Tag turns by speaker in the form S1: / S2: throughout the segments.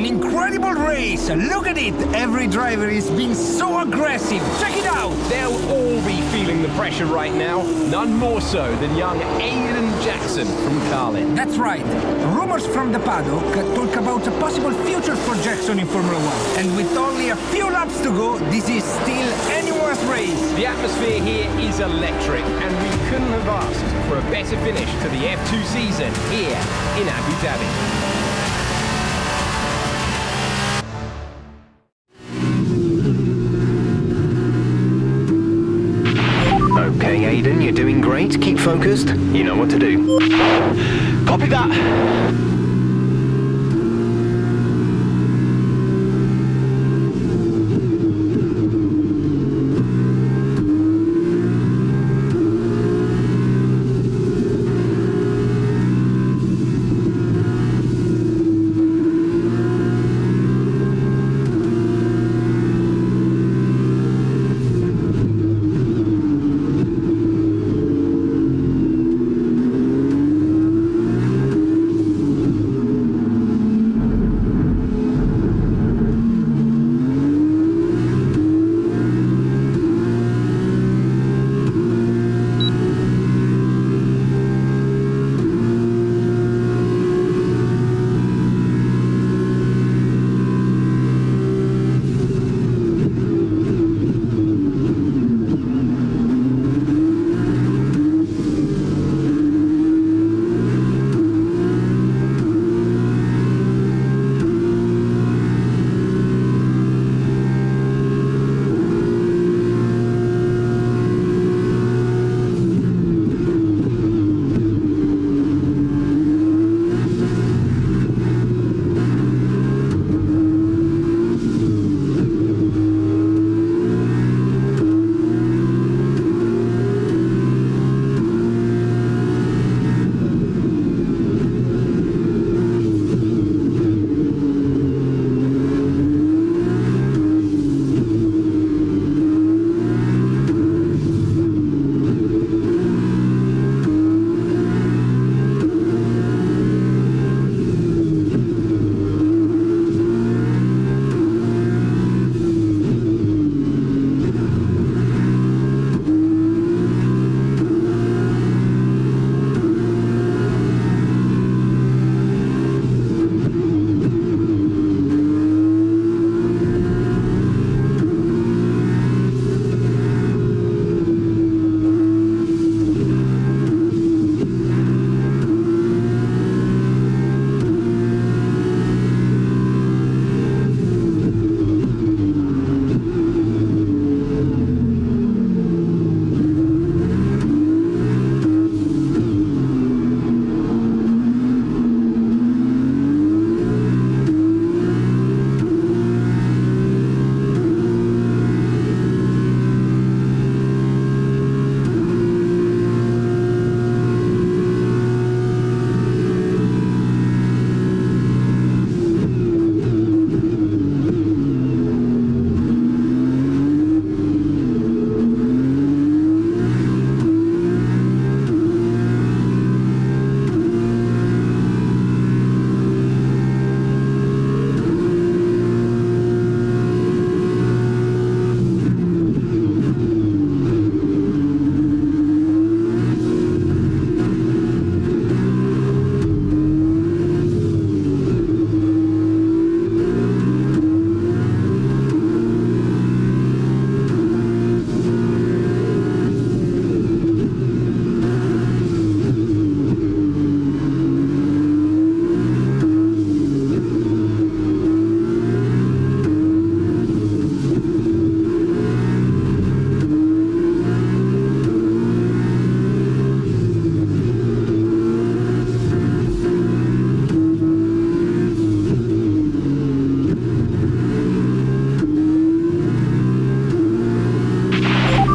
S1: incredible race! Look at it! Every driver is being so aggressive! Check it out!
S2: They'll all be feeling the pressure right now. None more so than young Aiden Jackson from Carlin.
S1: That's right. Rumors from the paddock talk about a possible future for Jackson in Formula One. And with only a few laps to go, this is still anyone's race.
S2: The atmosphere here is electric, and we couldn't have asked for a better finish to the F2 season here in Abu Dhabi.
S3: Okay, Aiden, you're doing great. Keep focused. You know what to do.
S4: Copy that.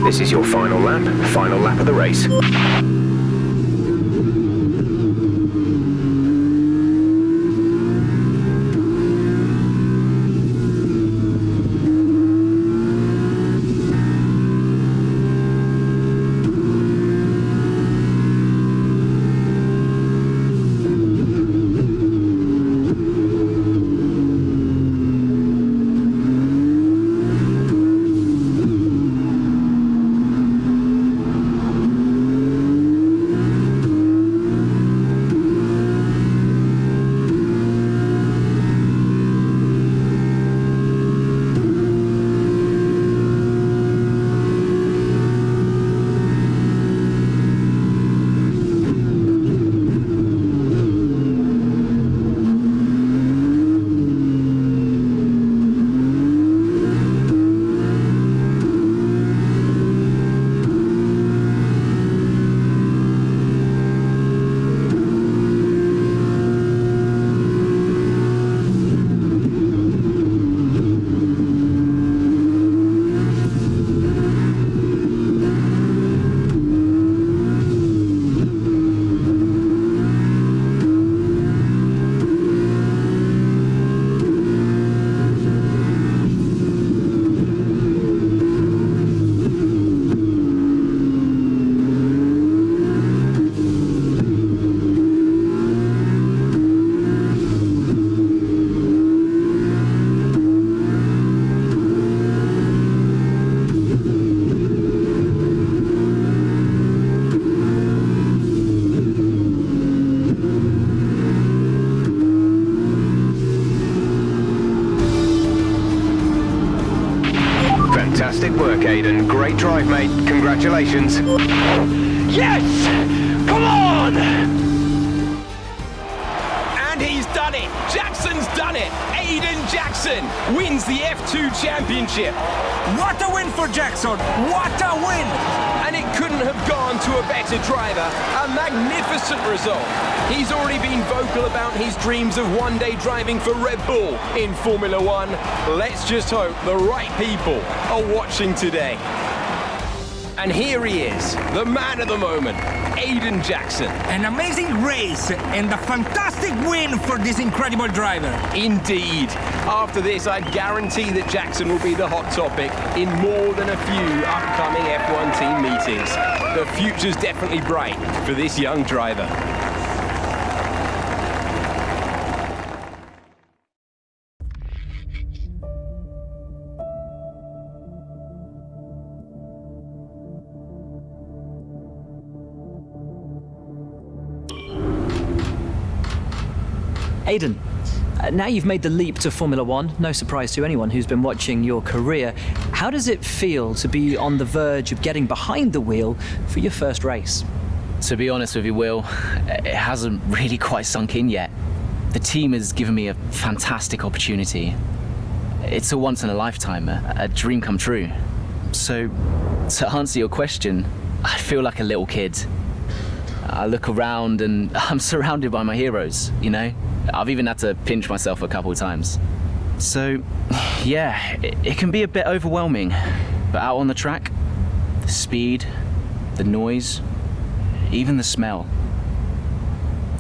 S3: This is your final lap of the race. Fantastic work, Aiden. Great drive, mate. Congratulations.
S4: Yes! Come on!
S2: And he's done it! Jackson's done it! Aiden Jackson wins the F2 Championship!
S1: What a win for Jackson! What a win!
S2: And it couldn't have gone to a better driver. A magnificent result. He's already been vocal about his dreams of one day driving for Red Bull in Formula One. Let's just hope the right people are watching today. And here he is, the man of the moment, Aiden Jackson.
S1: An amazing race and a fantastic win for this incredible driver.
S2: Indeed. After this, I guarantee that Jackson will be the hot topic in more than a few upcoming F1 team meetings. The future's definitely bright for this young driver.
S5: Aiden, now you've made the leap to Formula One, no surprise to anyone who's been watching your career. How does it feel to be on the verge of getting behind the wheel for your first race?
S6: To be honest with you, Will, it hasn't really quite sunk in yet. The team has given me a fantastic opportunity. It's a once in a lifetime, a dream come true. So, to answer your question, I feel like a little kid. I look around and I'm surrounded by my heroes, you know? I've even had to pinch myself a couple of times. So, yeah, it can be a bit overwhelming. But out on the track, the speed, the noise, even the smell,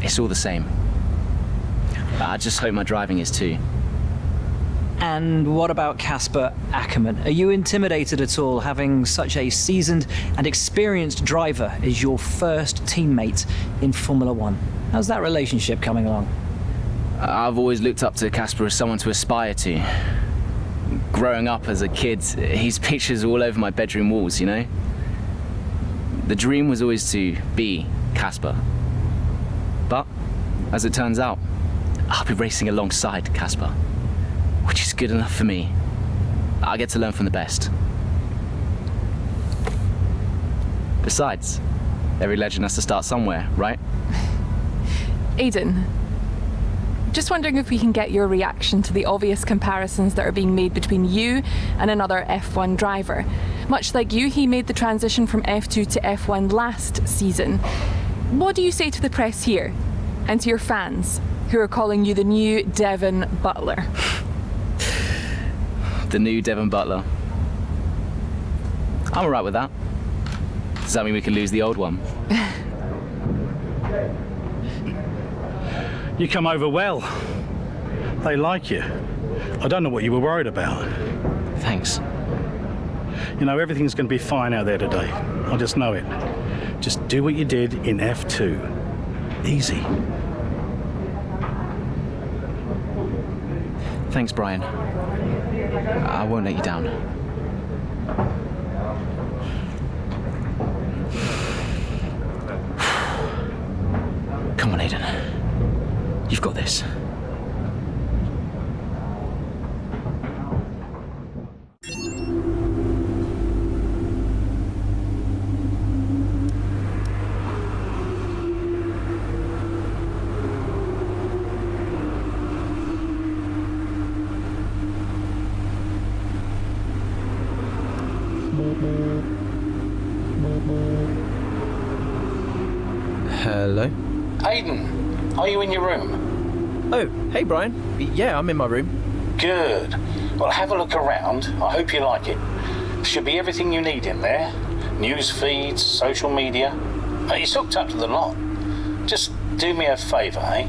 S6: it's all the same. I just hope my driving is too.
S5: And what about Casper Ackerman? Are you intimidated at all having such a seasoned and experienced driver as your first teammate in Formula One? How's that relationship coming along?
S6: I've always looked up to Casper as someone to aspire to. Growing up as a kid, his pictures all over my bedroom walls, you know? The dream was always to be Casper. But, as it turns out, I'll be racing alongside Casper, which is good enough for me. I get to learn from the best. Besides, every legend has to start somewhere, right?
S7: Aiden, just wondering if we can get your reaction to the obvious comparisons that are being made between you and another F1 driver. Much like you, he made the transition from F2 to F1 last season. What do you say to the press here and to your fans who are calling you the new Devon Butler?
S6: The new Devon Butler. I'm alright with that. Does that mean we can lose the old one?
S8: You come over well. They like you. I don't know what you were worried about.
S6: Thanks.
S8: You know, everything's going to be fine out there today. I just know it. Just do what you did in F2. Easy.
S6: Thanks, Brian. I won't let you down. Come on, Aiden. You've got this.
S9: Hello?
S10: Aiden, are you in your room?
S9: Oh, hey Brian. Yeah, I'm in my room.
S10: Good. Well, have a look around. I hope you like it. Should be everything you need in there. News feeds, social media. It's hooked up to the lot. Just do me a favour, eh?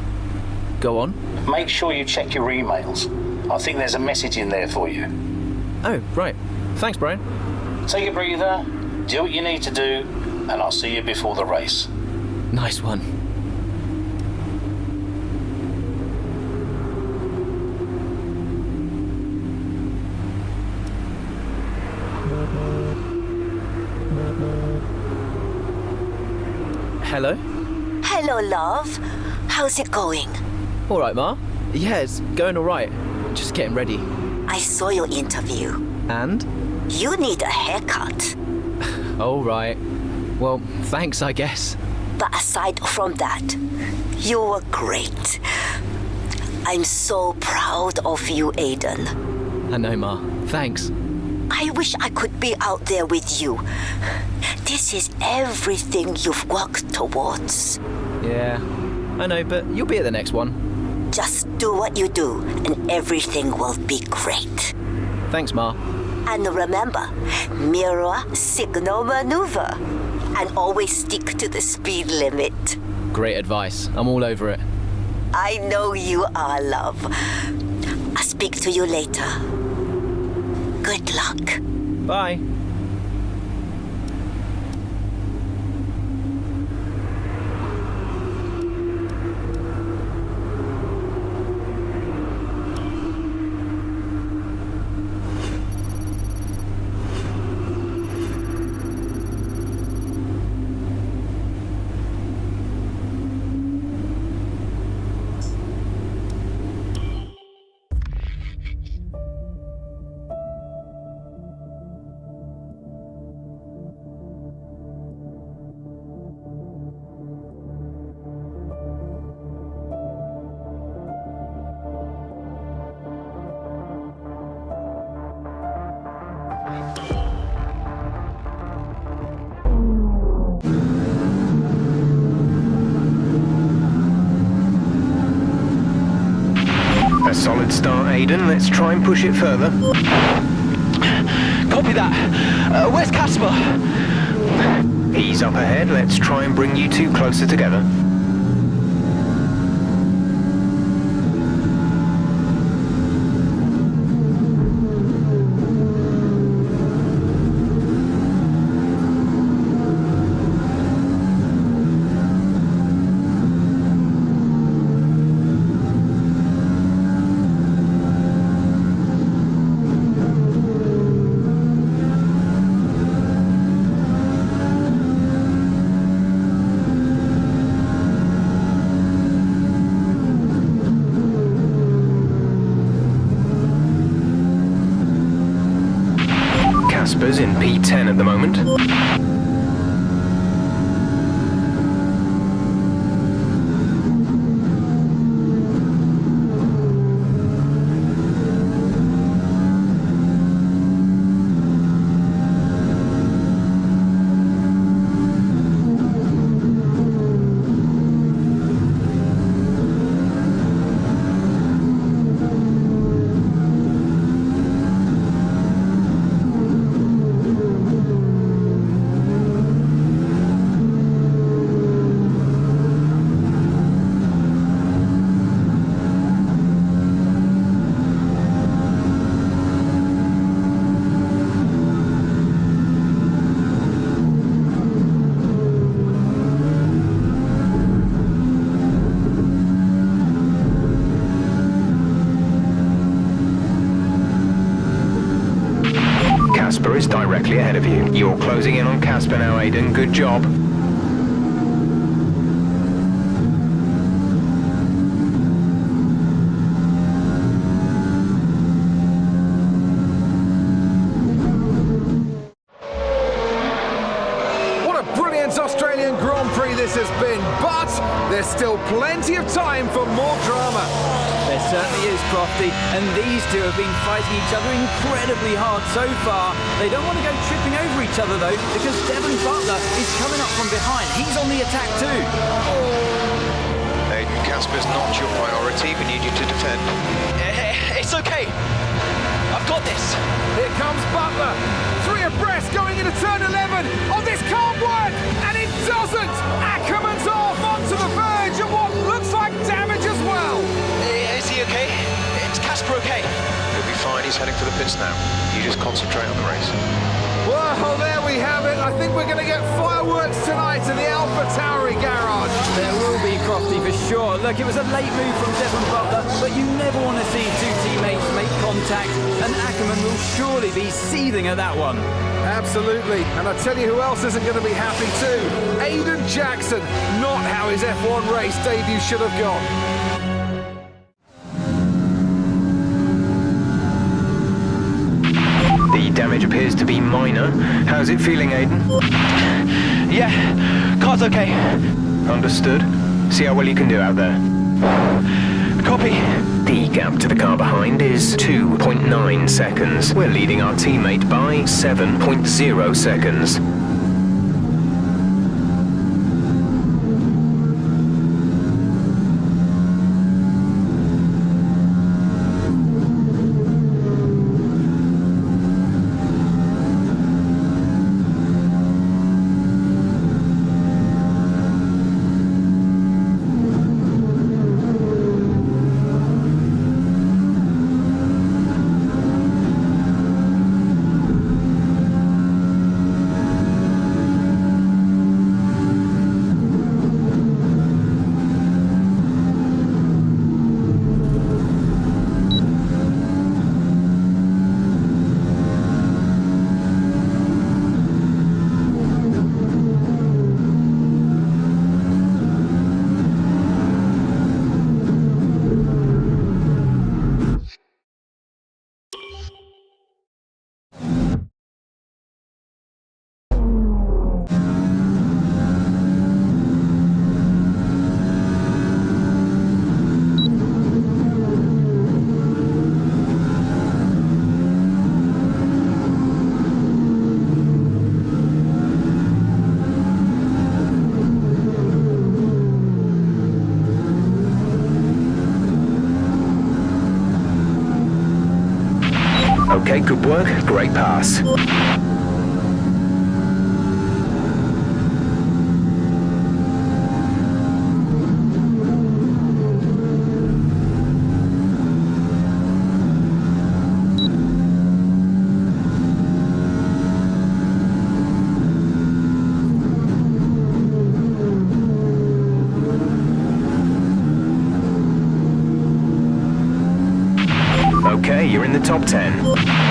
S9: Go on.
S10: Make sure you check your emails. I think there's a message in there for you.
S9: Oh, right. Thanks, Brian.
S10: Take a breather, do what you need to do, and I'll see you before the race.
S9: Nice one. Hello?
S11: Hello, love. How's it going?
S9: All right, Ma. Yeah, it's going all right. Just getting ready.
S11: I saw your interview.
S9: And?
S11: You need a haircut.
S9: All right. Well, thanks, I guess.
S11: But aside from that, you were great. I'm so proud of you, Aiden.
S9: I know, Ma. Thanks.
S11: I wish I could be out there with you. This is everything you've worked towards.
S9: Yeah, I know, but you'll be at the next one.
S11: Just do what you do, and everything will be great.
S9: Thanks, Ma.
S11: And remember, mirror signal maneuver. And always stick to the speed limit.
S9: Great advice. I'm all over it.
S11: I know you are, love. I'll speak to you later. Good luck.
S9: Bye.
S3: A solid start, Aiden. Let's try and push it further.
S4: Copy that. Where's Casper?
S3: He's up ahead. Let's try and bring you two closer together. Casper's in P10 at the moment. Casper is directly ahead of you. You're closing in on Casper now, Aiden. Good job.
S1: What a brilliant Australian Grand Prix this has been, but there's still plenty of time for more drama.
S12: There certainly is, Crofty, and these two have been fighting each other incredibly hard so far. They don't want to go tripping over each other, though, because Devon Butler is coming up from behind. He's on the attack, too.
S13: Aiden, Casper's not your priority. We need you to defend.
S4: It's okay. I've got this.
S1: Here comes Butler. 3 abreast going into turn 11. Oh, this can't work! And it doesn't! Ackerman's off onto the verge of what looks like damage as well.
S4: Is he okay? Is Casper okay?
S13: He'll be fine. He's heading for the pits now. You just concentrate on the race.
S1: Well, there we have it. I think we're going to get fireworks tonight in the Alpha Tauri garage.
S12: There will be, Crofty, for sure. Look, it was a late move from Devon Butler, but you never want to see two teammates make contact, and Ackerman will surely be seething at that one.
S1: Absolutely. And I tell you who else isn't going to be happy too. Aiden Jackson. Not how his F1 race debut should have gone.
S3: The damage damage appears to be minor. How's it feeling, Aiden?
S4: Yeah, car's okay.
S3: Understood. See how well you can do out there.
S4: Copy.
S3: The gap to the car behind is 2.9 seconds. We're leading our teammate by 7.0 seconds. Okay, good work. Great pass. Okay, you're in the top 10.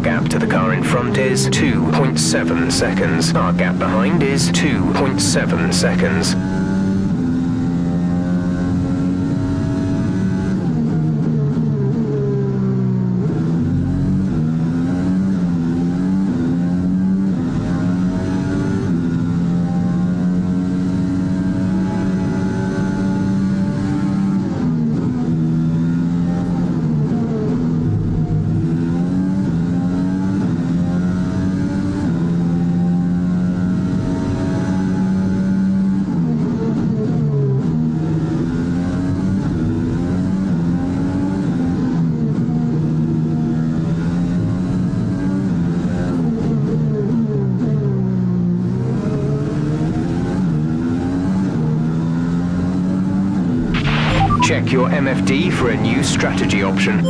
S3: Gap to the car in front is 2.7 seconds. Our gap behind is 2.7 seconds. Check your MFD for a new strategy option.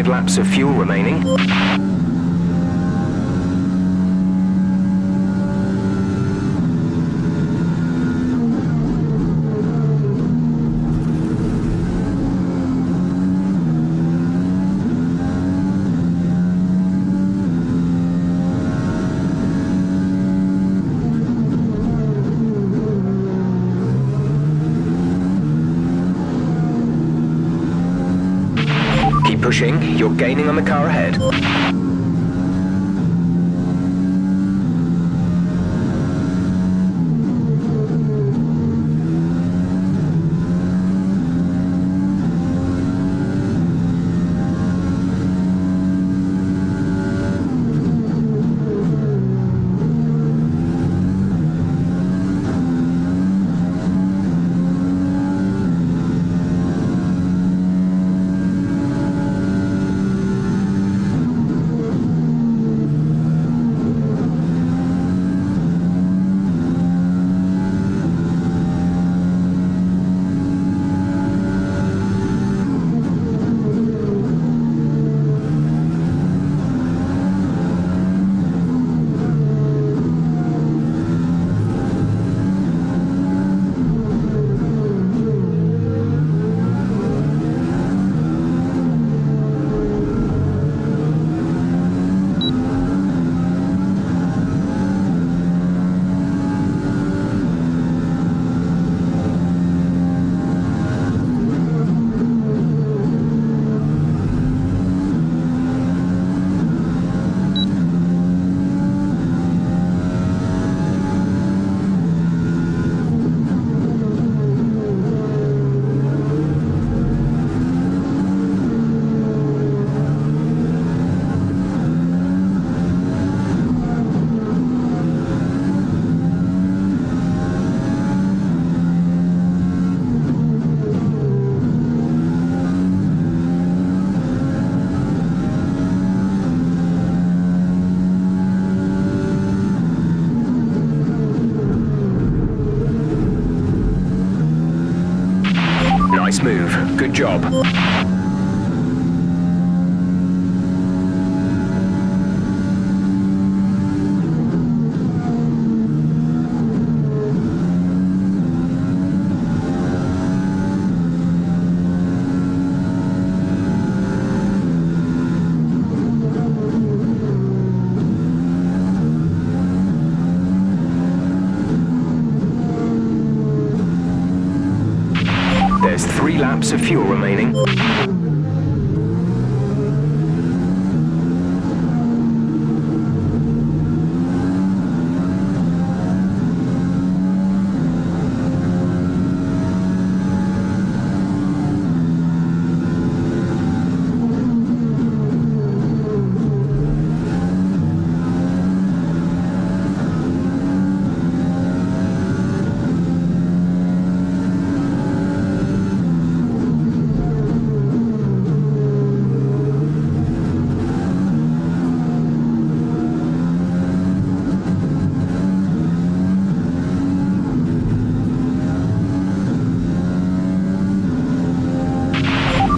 S3: 5 laps of fuel remaining. Pushing, you're gaining on the car ahead. Nice move. Good job. There's 3 laps of fuel remaining.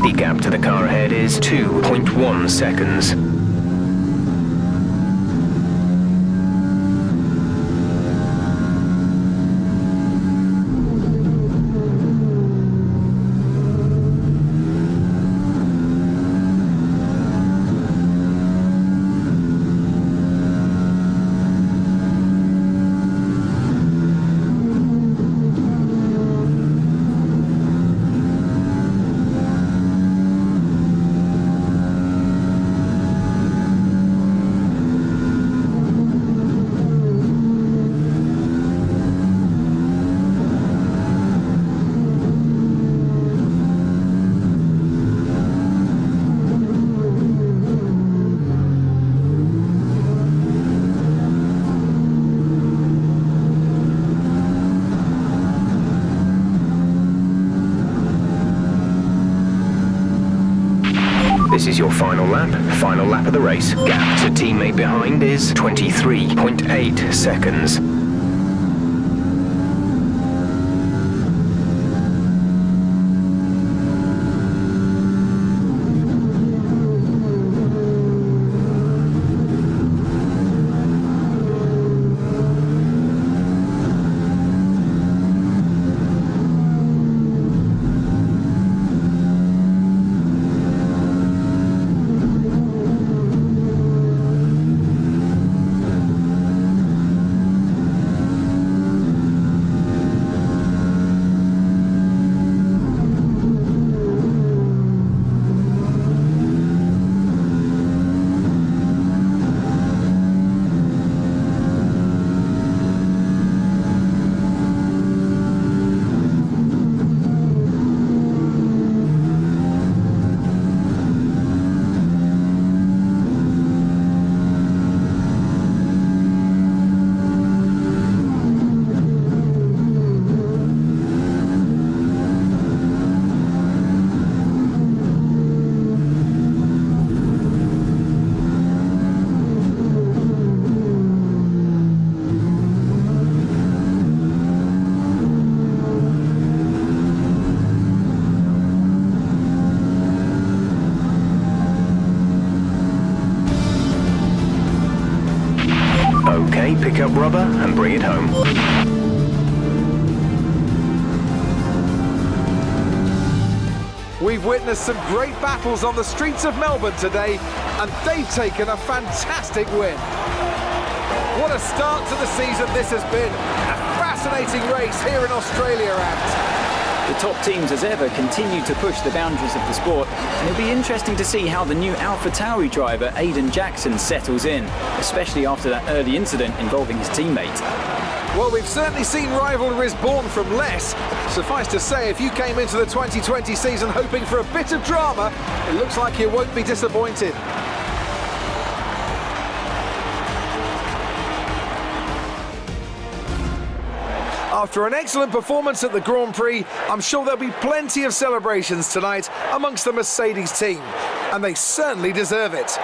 S3: The gap to the car ahead is 2.1 seconds. This is your final lap of the race. Gap to teammate behind is 23.8 seconds. bring it home.
S1: We've witnessed some great battles on the streets of Melbourne today, and they've taken a fantastic win. What a start to the season this has been. A fascinating race here in Australia, and
S14: the top teams as ever continue to push the boundaries of the sport, and it'll be interesting to see how the new AlphaTauri driver Aiden Jackson settles in, especially after that early incident involving his teammate.
S1: Well, we've certainly seen rivalries born from less. Suffice to say, if you came into the 2020 season hoping for a bit of drama, it looks like you won't be disappointed. After an excellent performance at the Grand Prix, I'm sure there'll be plenty of celebrations tonight amongst the Mercedes team, and they certainly deserve it.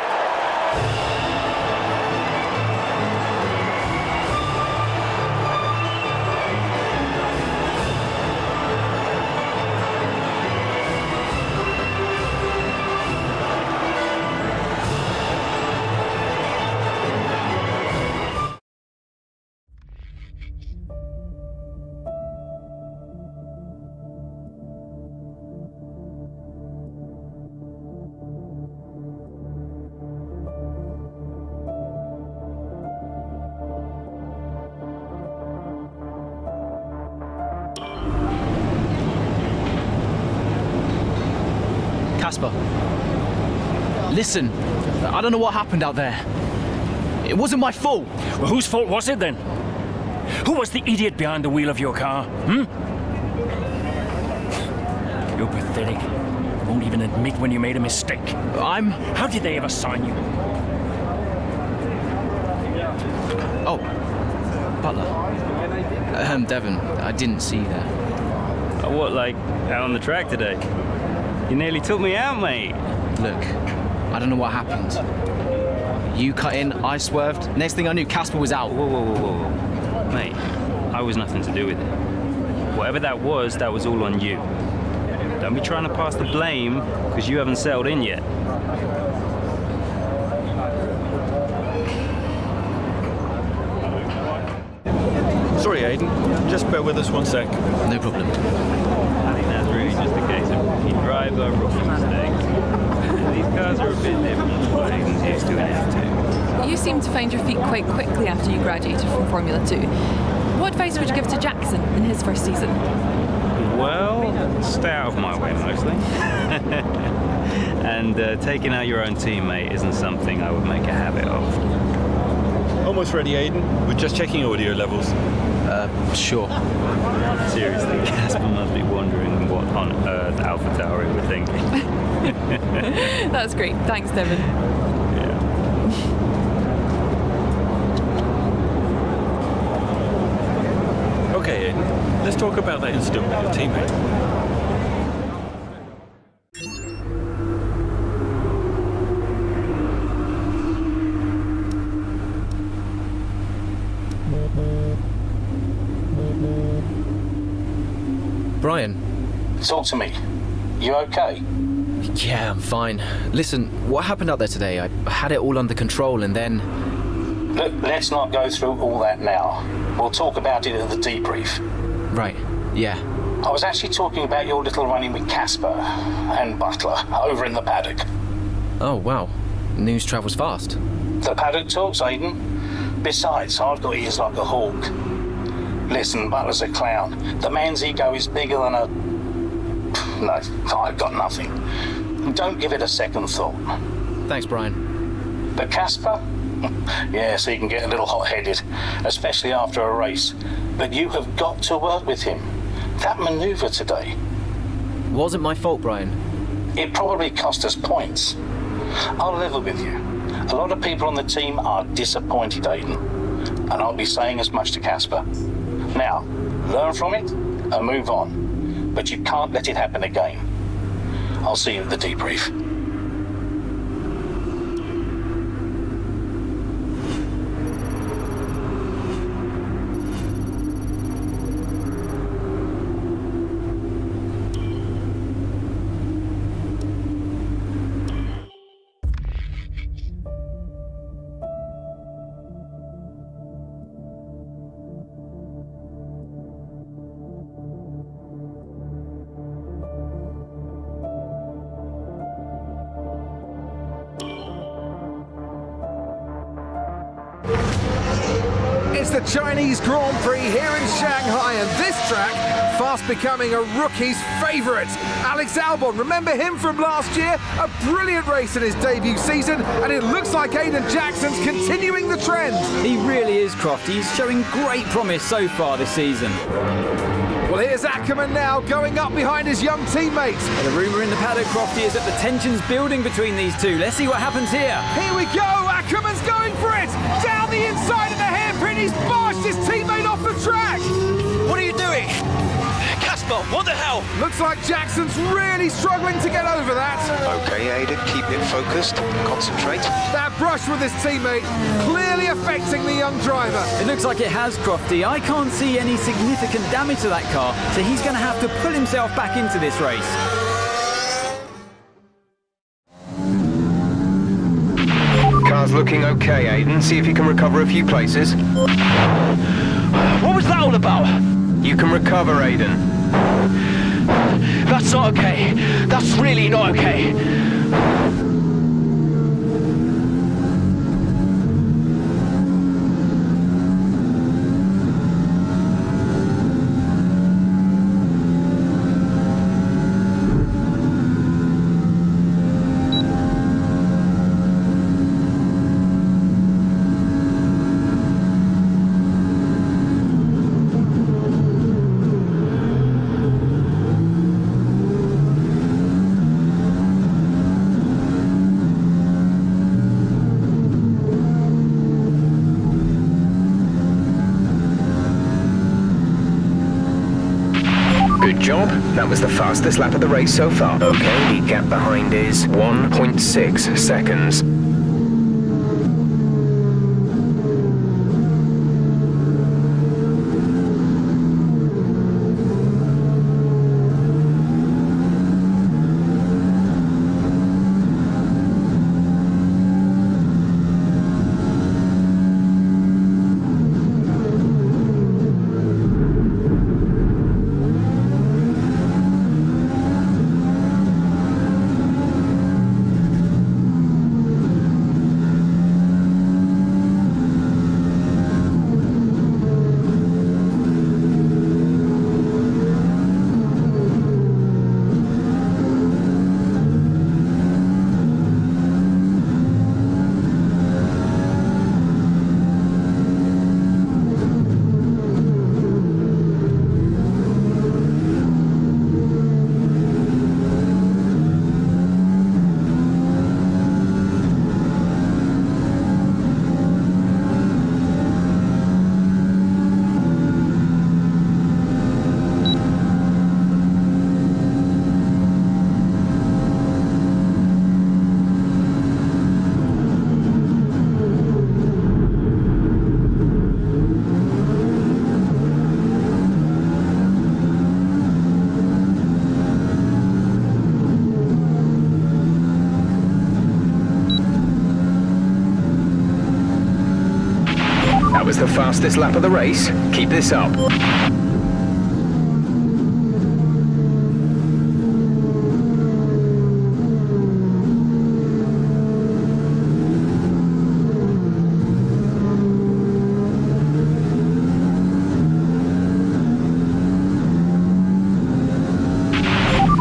S6: Casper, listen, I don't know what happened out there. It wasn't my fault.
S15: Well, whose fault was it then? Who was the idiot behind the wheel of your car? You're pathetic. You won't even admit when you made a mistake. How did they ever sign you?
S6: Oh, Butler. Devon, I didn't see that.
S16: What, like, out on the track today? You nearly took me out, mate.
S6: Look, I don't know what happened. You cut in, I swerved. Next thing I knew, Casper was out.
S16: Whoa. Mate, I was nothing to do with it. Whatever that was all on you. Don't be trying to pass the blame, because you haven't settled in yet.
S17: Sorry, Aiden. Just bear with us one sec.
S6: No problem.
S16: I think that's really just a case of rookie driver, rookie mistakes. These cars are a bit different from what Aiden's used to in F2.
S7: You seem to find your feet quite quickly after you graduated from Formula 2. What advice would you give to Jackson in his first season?
S16: Well, stay out of my way mostly. And taking out your own teammate isn't something I would make a habit of.
S17: Almost ready, Aiden. We're just checking audio levels.
S6: Sure.
S16: Seriously, Casper must be wondering what on earth AlphaTauri were thinking.
S7: That's great. Thanks, Devon.
S17: Okay, Aiden. Let's talk about that incident with your teammate.
S6: Brian.
S10: Talk to me. You okay?
S6: Yeah, I'm fine. Listen, what happened out there today? I had it all under control and then...
S10: Look, let's not go through all that now. We'll talk about it at the debrief.
S6: Right, yeah.
S10: I was actually talking about your little run-in with Casper and Butler over in the paddock.
S6: Oh, wow. News travels fast.
S10: The paddock talks, Aiden. Besides, I've got ears like a hawk. Listen, Butler's a clown. The man's ego is bigger than a... No, I've got nothing. Don't give it a second thought.
S6: Thanks, Brian.
S10: But Casper? Yes, he can get a little hot-headed, especially after a race. But you have got to work with him. That manoeuvre today...
S6: Wasn't my fault, Brian.
S10: It probably cost us points. I'll level with you. A lot of people on the team are disappointed, Aiden. And I'll be saying as much to Casper. Now, learn from it and move on. But you can't let it happen again. I'll see you at the debrief.
S1: the Chinese Grand Prix here in Shanghai, and this track fast becoming a rookie's favourite. Alex Albon, remember him from last year? A brilliant race in his debut season, and it looks like Aiden Jackson's continuing the trend.
S12: He really is, Croft. He's showing great promise so far this season.
S1: Well, here's Ackerman now, going up behind his young teammates.
S12: The rumour in the paddock, Crofty, is that the tension's building between these two. Let's see what happens here.
S1: Here we go, Ackerman's going for it! Down the inside of the hairpin, he's barged his teammate off the track!
S4: What are you doing? Casper, what the hell?
S1: Looks like Jackson's really struggling to get over that.
S13: Okay, Aiden, keep it focused, concentrate.
S1: That brush with his teammate clearly affecting the young driver.
S12: It looks like it has, Crofty. I can't see any significant damage to that car, so he's going to have to pull himself back into this race.
S3: Car's looking okay, Aiden. See if you can recover a few places.
S4: What was that all about?
S3: You can recover, Aiden.
S4: That's not okay. That's really not okay.
S3: Good job. That was the fastest lap of the race so far. Okay, the gap behind is 1.6 seconds. That was the fastest lap of the race. Keep this up.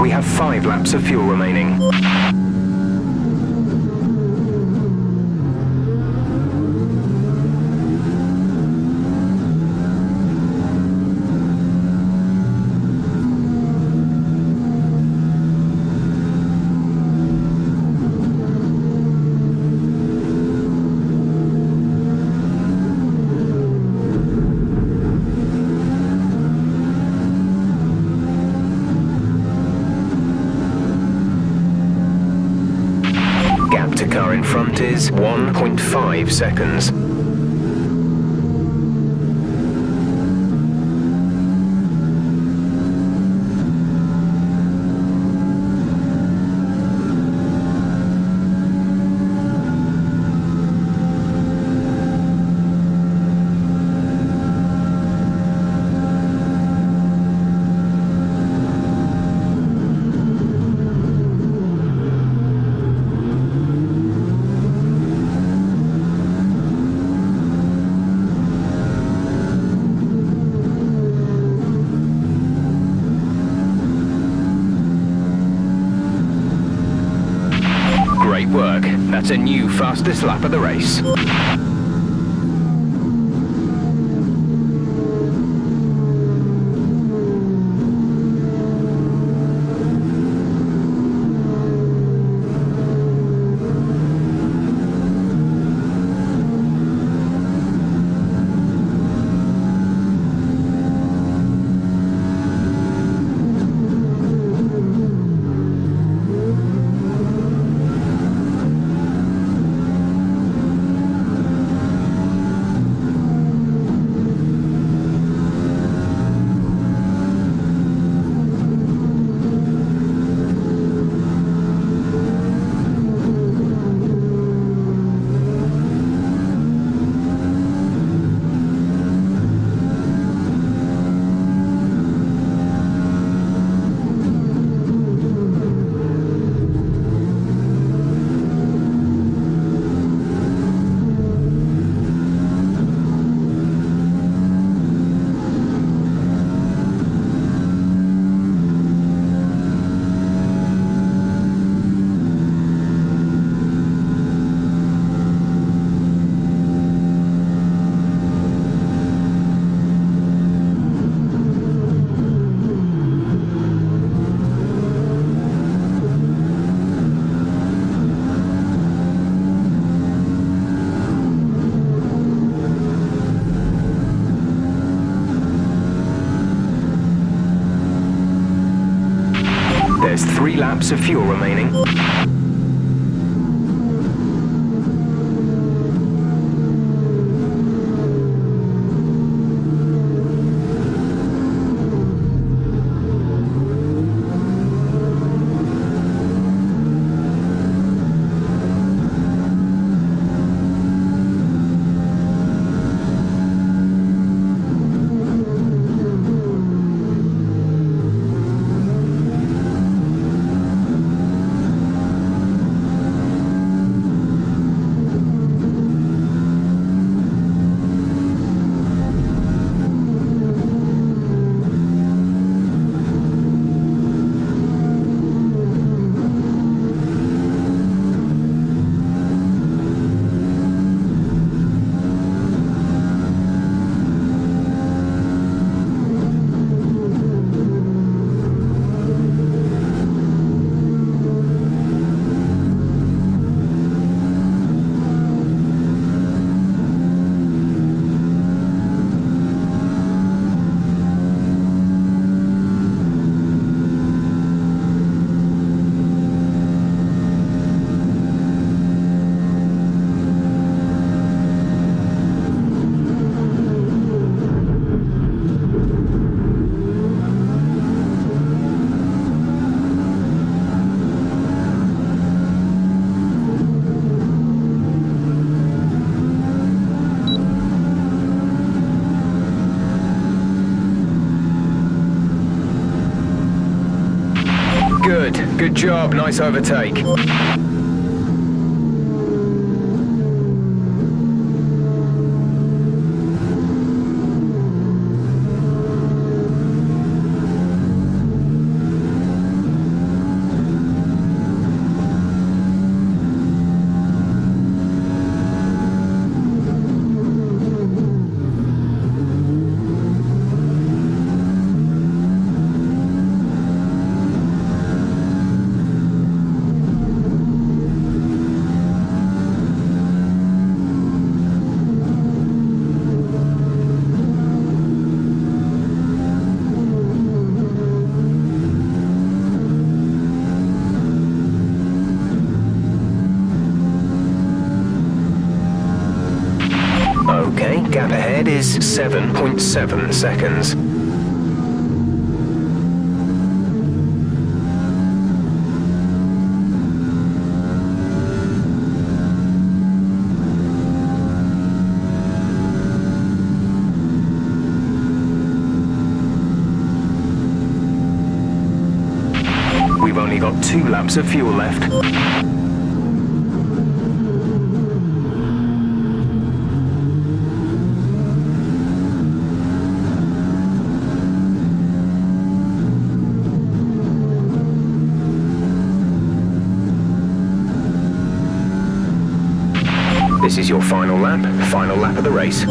S3: We have 5 laps of fuel remaining. Car in front is 1.5 seconds. work. That's a new fastest lap of the race. There's 3 laps of fuel remaining. Good job, nice overtake. Okay, gap ahead is 7.7 seconds. We've only got 2 laps of fuel left. This is your final lap of the race.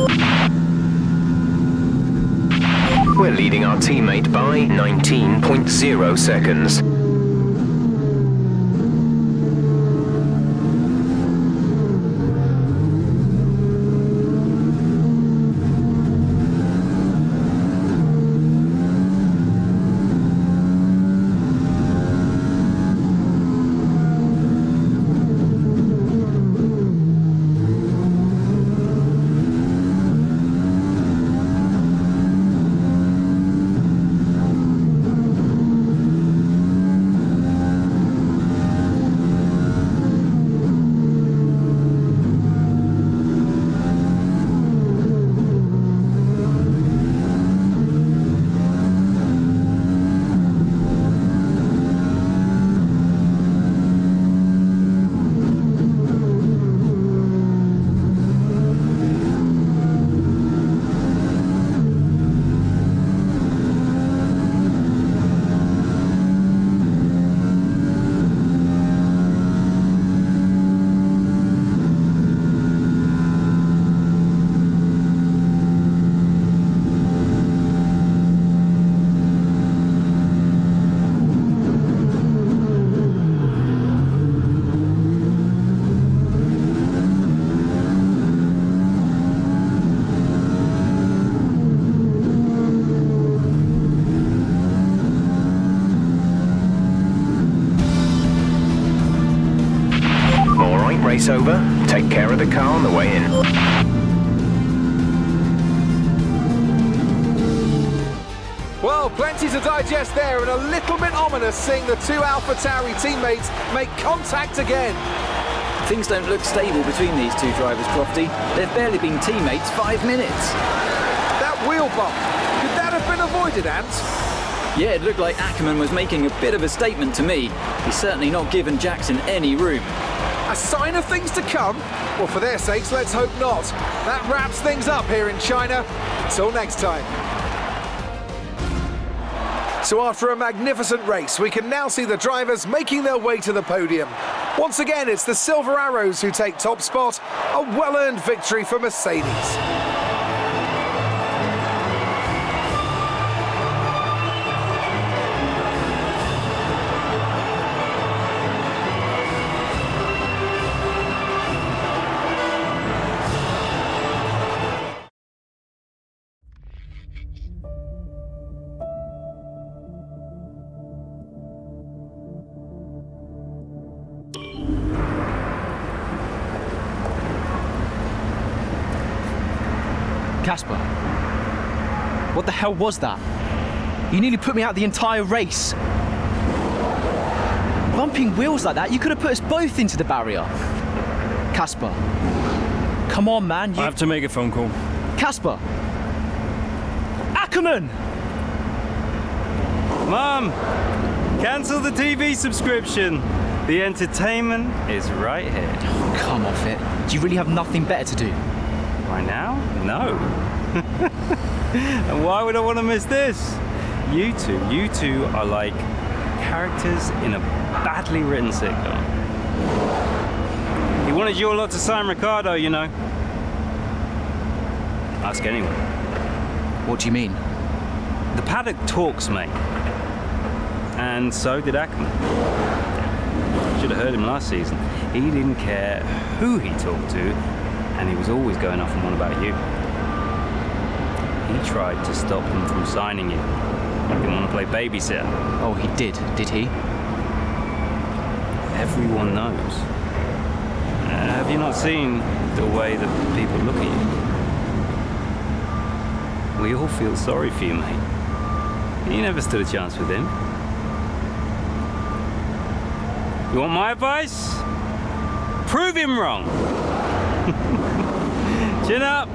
S3: We're leading our teammate by 19.0 seconds. Race over. Take care of the car on the way in.
S1: Well, plenty to digest there, and a little bit ominous seeing the two AlphaTauri teammates make contact again.
S14: Things don't look stable between these two drivers, Crofty. They've barely been teammates 5 minutes.
S1: That wheel bump, could that have been avoided, Ant?
S14: Yeah, it looked like Ackerman was making a bit of a statement to me. He's certainly not given Jackson any room.
S1: A sign of things to come? Well, for their sakes, let's hope not. That wraps things up here in China. Until next time. So after a magnificent race, we can now see the drivers making their way to the podium. Once again, it's the Silver Arrows who take top spot. A well-earned victory for Mercedes.
S6: Casper, what the hell was that? You nearly put me out the entire race. Bumping wheels like that, you could have put us both into the barrier. Casper, come on, man.
S16: I have to make a phone call.
S6: Casper! Ackerman!
S16: Mom, cancel the TV subscription. The entertainment is right here.
S6: Oh, come off it. Do you really have nothing better to do?
S16: Right now? No. And why would I want to miss this? You two are like characters in a badly written sitcom. He wanted your lot to sign Ricardo, you know. Ask anyone.
S6: What do you mean?
S16: The paddock talks, mate. And so did Ackerman. Should have heard him last season. He didn't care who he talked to, and he was always going off and on about you. He tried to stop him from signing you. He didn't want to play babysitter.
S6: Oh, he did he?
S16: Everyone knows. Have you not seen the way that people look at you? We all feel sorry for you, mate. You never stood a chance with him. You want my advice? Prove him wrong. Chin up.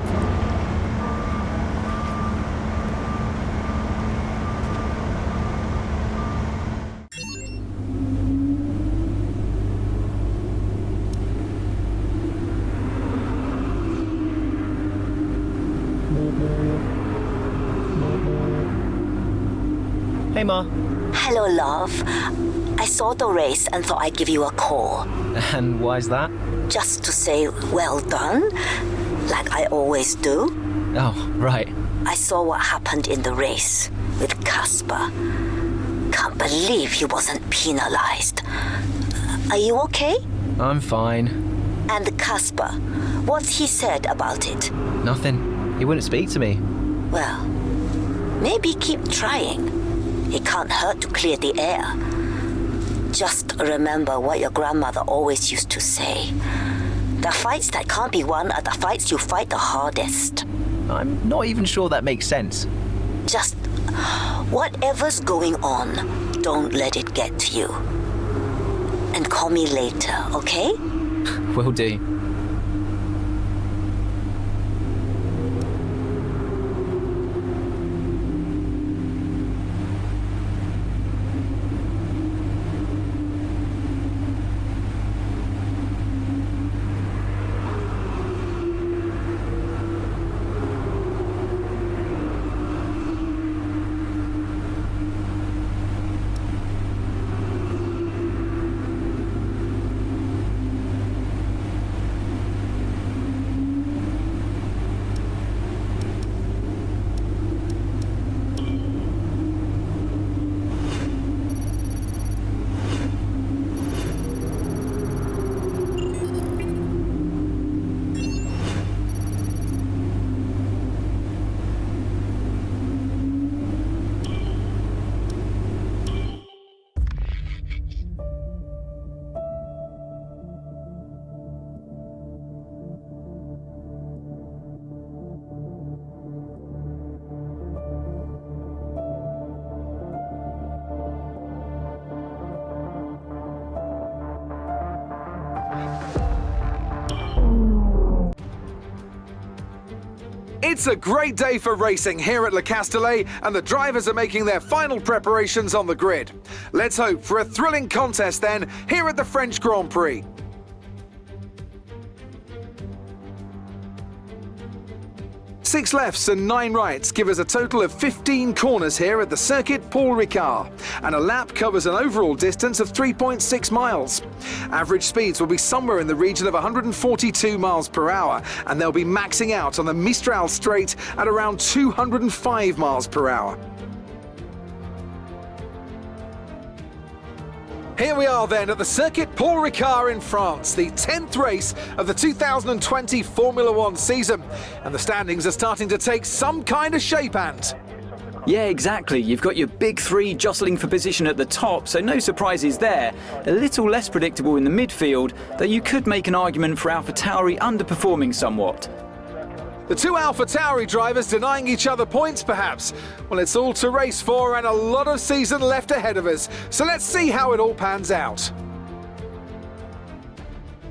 S9: Hey, Ma.
S11: Hello, love. I saw the race and thought I'd give you a call.
S9: And why's that?
S11: just to say well done, like I always do.
S9: Oh, right.
S11: I saw what happened in the race with Casper. Can't believe he wasn't penalized. Are you okay?
S9: I'm fine.
S11: And Casper, what's he said about it?
S9: Nothing. He wouldn't speak to me.
S11: Well, maybe keep trying. It can't hurt to clear the air. Just remember what your grandmother always used to say. The fights that can't be won are the fights you fight the hardest.
S9: I'm not even sure that makes sense.
S11: Just whatever's going on, don't let it get to you. And call me later, okay?
S9: Will do.
S1: It's a great day for racing here at Le Castellet, and the drivers are making their final preparations on the grid. Let's hope for a thrilling contest then here at the French Grand Prix. Six lefts and 9 rights give us a total of 15 corners here at the circuit Paul Ricard, and a lap covers an overall distance of 3.6 miles. Average speeds will be somewhere in the region of 142 miles per hour, and they'll be maxing out on the Mistral straight at around 205 miles per hour. Here we are then at the circuit Paul Ricard in France, the 10th race of the 2020 Formula One season. And the standings are starting to take some kind of shape, Ant.
S14: Yeah, exactly. You've got your big three jostling for position at the top, so no surprises there. A little less predictable in the midfield, though you could make an argument for AlphaTauri underperforming somewhat.
S1: The two AlphaTauri drivers denying each other points, perhaps? Well, it's all to race for and a lot of season left ahead of us. So let's see how it all pans out.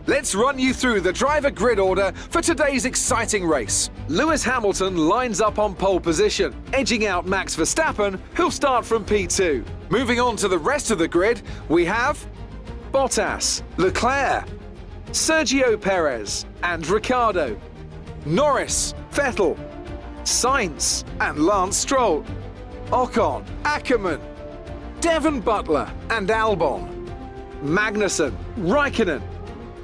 S1: Let's run you through the driver grid order for today's exciting race. Lewis Hamilton lines up on pole position, edging out Max Verstappen, who'll start from P2. Moving on to the rest of the grid, we have Bottas, Leclerc, Sergio Perez and Ricciardo, Norris, Vettel, Sainz and Lance Stroll, Ocon, Ackermann, Devon Butler and Albon, Magnussen, Raikkonen,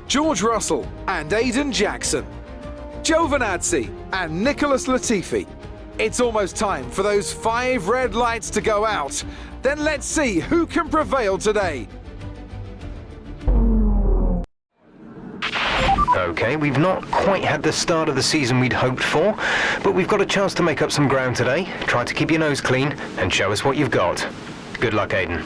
S1: George Russell and Aiden Jackson, Giovinazzi and Nicholas Latifi. It's almost time for those 5 red lights to go out. Then let's see who can prevail today.
S3: OK, we've not quite had the start of the season we'd hoped for, but we've got a chance to make up some ground today. Try to keep your nose clean and show us what you've got. Good luck, Aiden.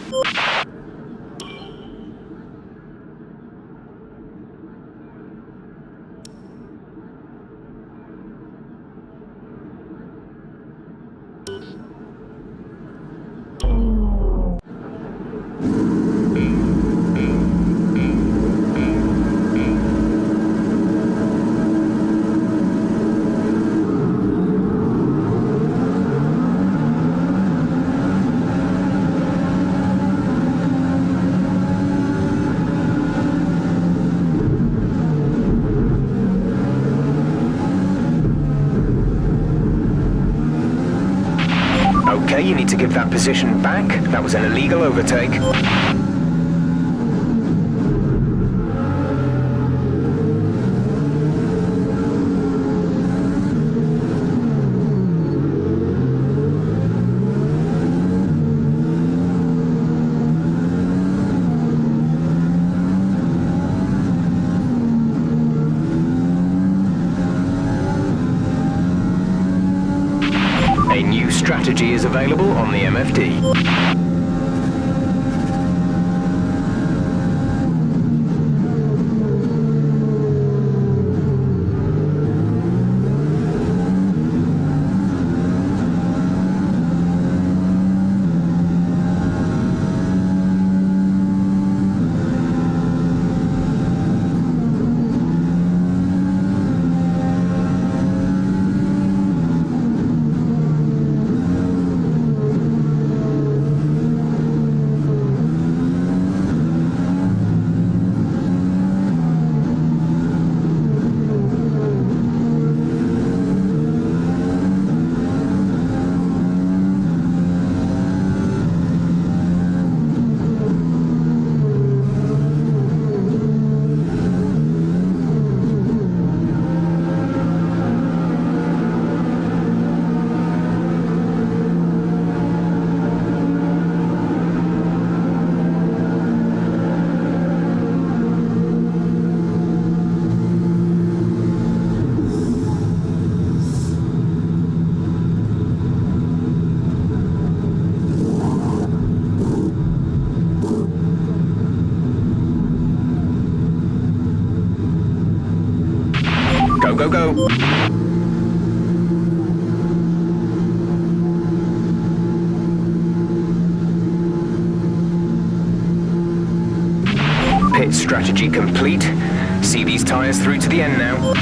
S3: OK, you need to give that position back. That was an illegal overtake.
S1: 1 2
S3: strategy is available on the MFD. Go, go, go. Pit strategy complete. See these tyres through to the end now.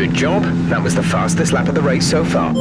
S3: Good job. That was the fastest lap of the race so far.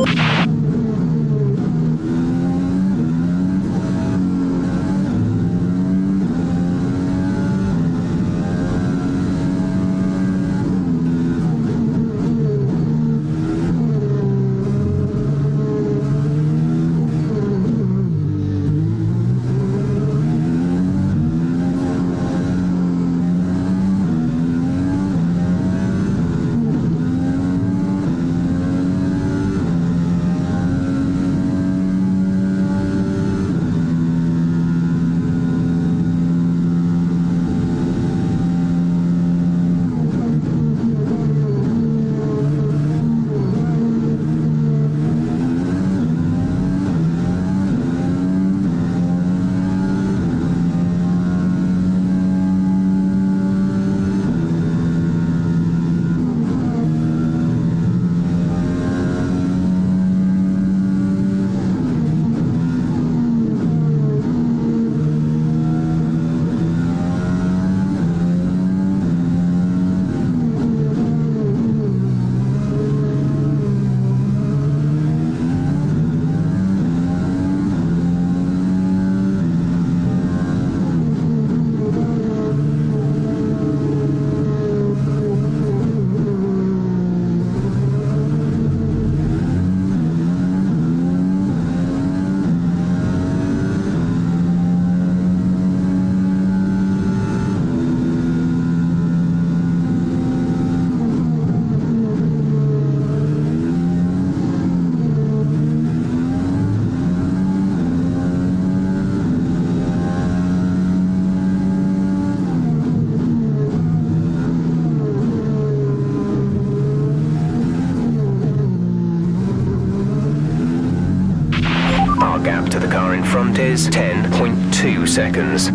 S3: gap to the car in front is 10.2 seconds.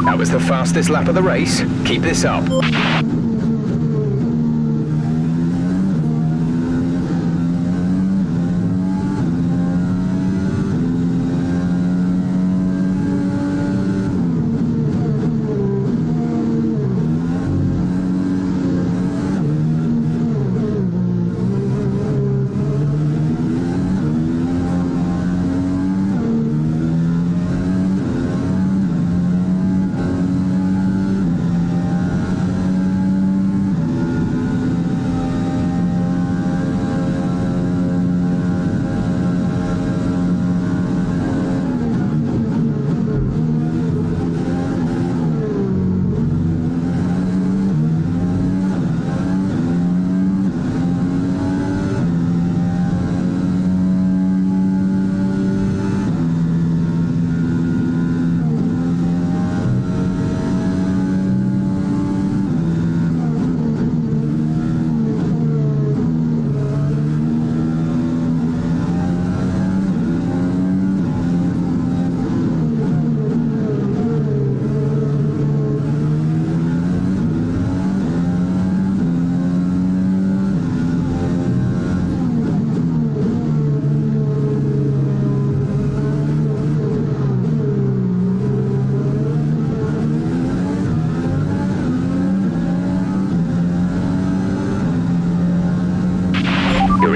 S3: That was the fastest lap of the race. Keep this up.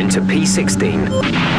S3: Into P16.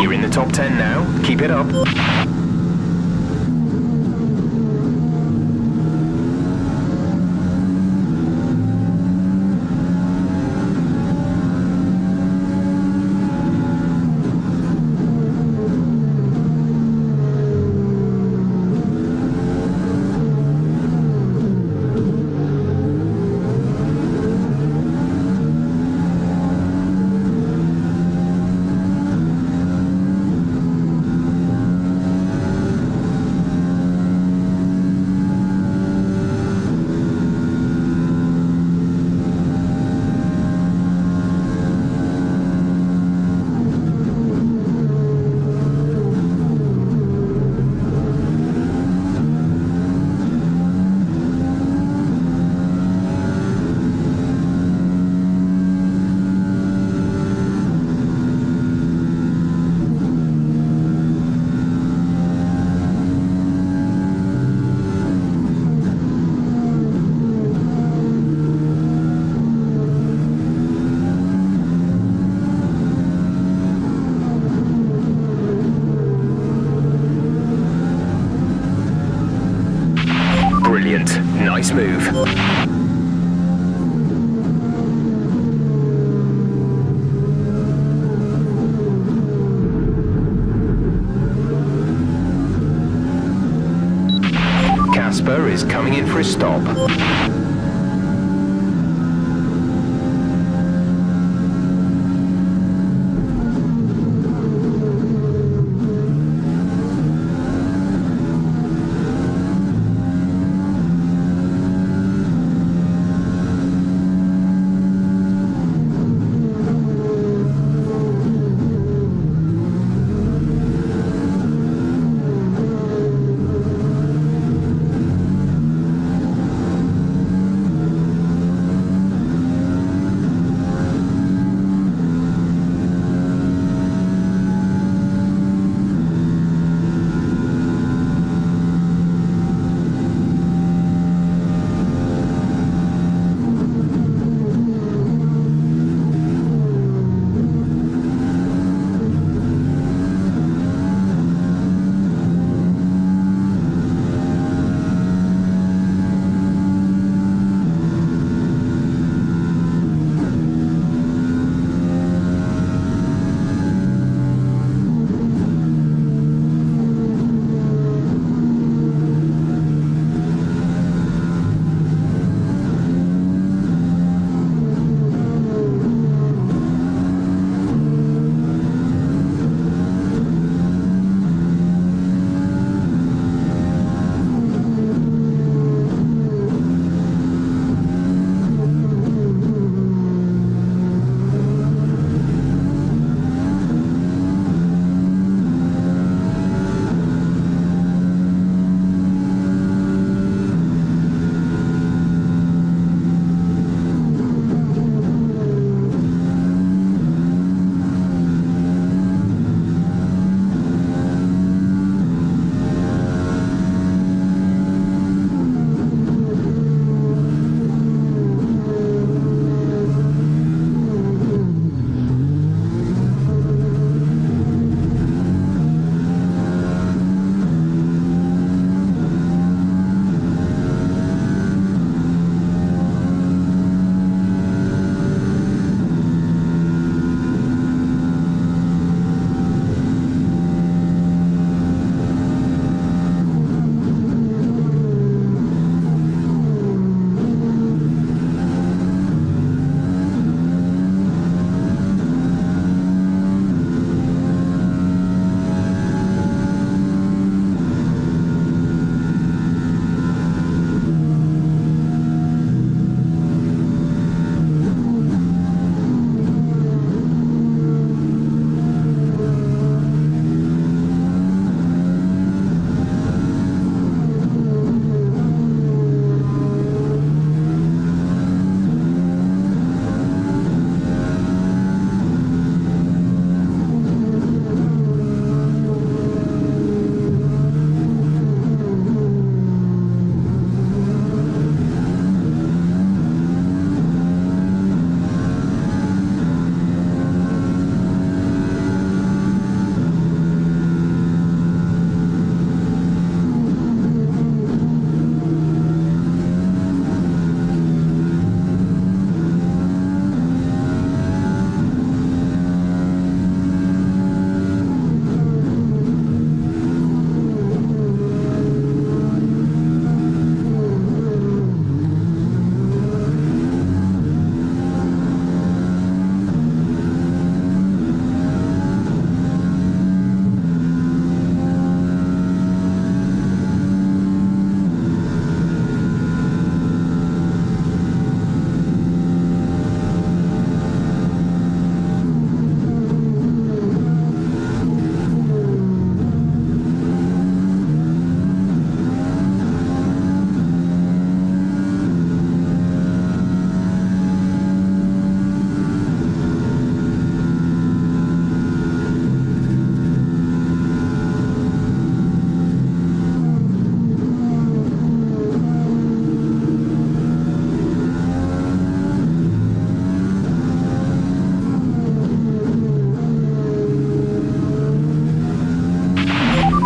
S3: You're in the top 10 now. Keep it up. smooth. Casper is coming in for a stop.